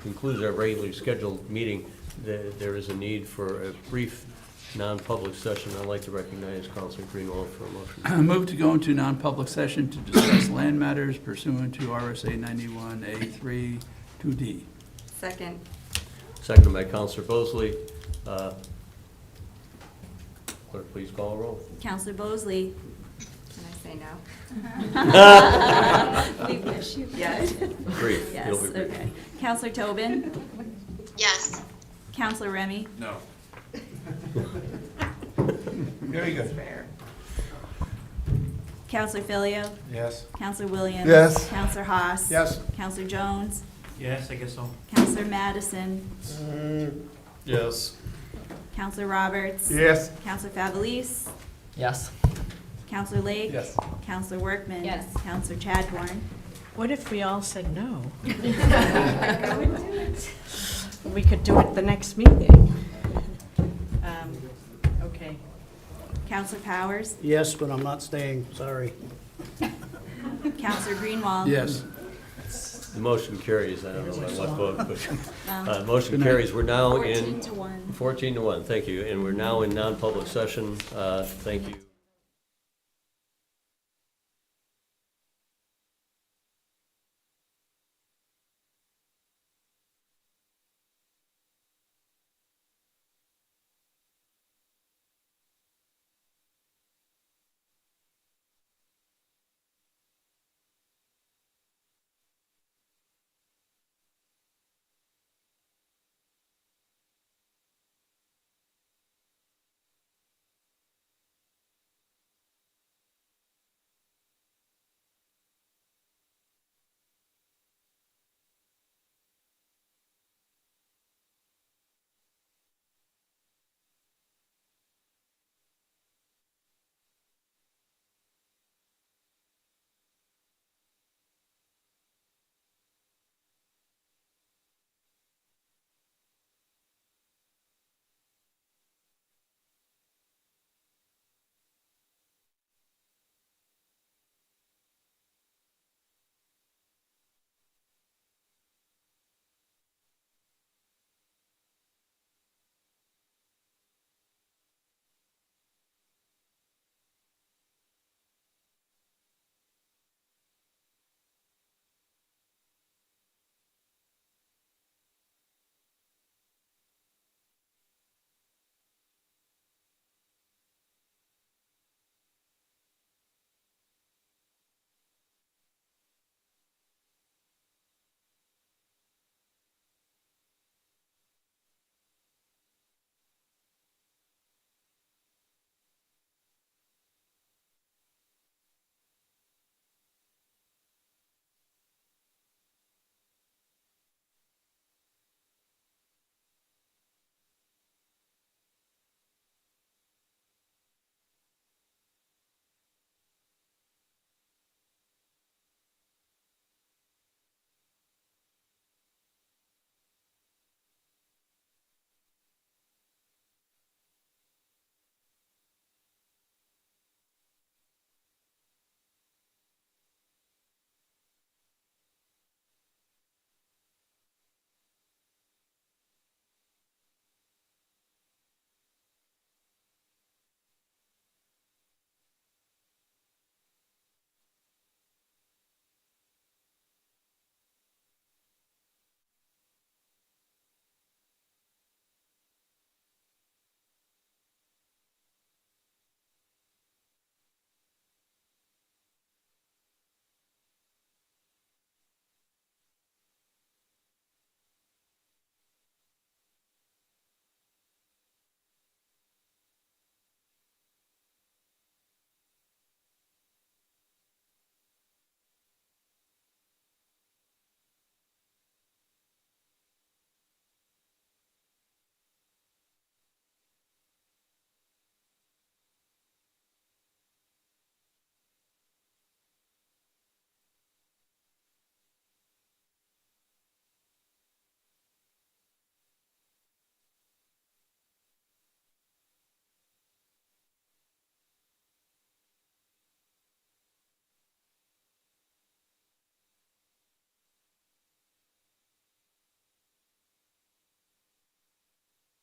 concludes our regularly scheduled meeting. There is a need for a brief non-public session. I'd like to recognize Counselor Greenwald for a motion. Move to go into non-public session to discuss land matters pursuant to RSA 91A3 2D. Second. Seconded by Counselor Bosley. Clerk, please call a roll. Counselor Bosley? Can I say no? We wish you Yes. Brief. Yes, You'll be brief. okay. Counselor Tobin? Yes. Counselor Remy? No. Very good. Counselor Filio? Yes. Counselor Williams? Yes. Counselor Haas? Yes. Counselor Jones? Yes, I guess so. Counselor Madison? Yes. Counselor Roberts? Yes. Counselor Favelis? Yes. Counselor Lake? Yes. Counselor Workman? Yes. Counselor Chadbourne? What if we all said no? We could do it the next meeting. Okay. Counselor Powers? Yes, but I'm not staying, sorry. Counselor Greenwald? Yes. The motion carries. I don't know by what vote, but motion Good night. carries. We're now 14 in to 1. 14 to 1. Thank you. And we're now in non-public session. Thank you.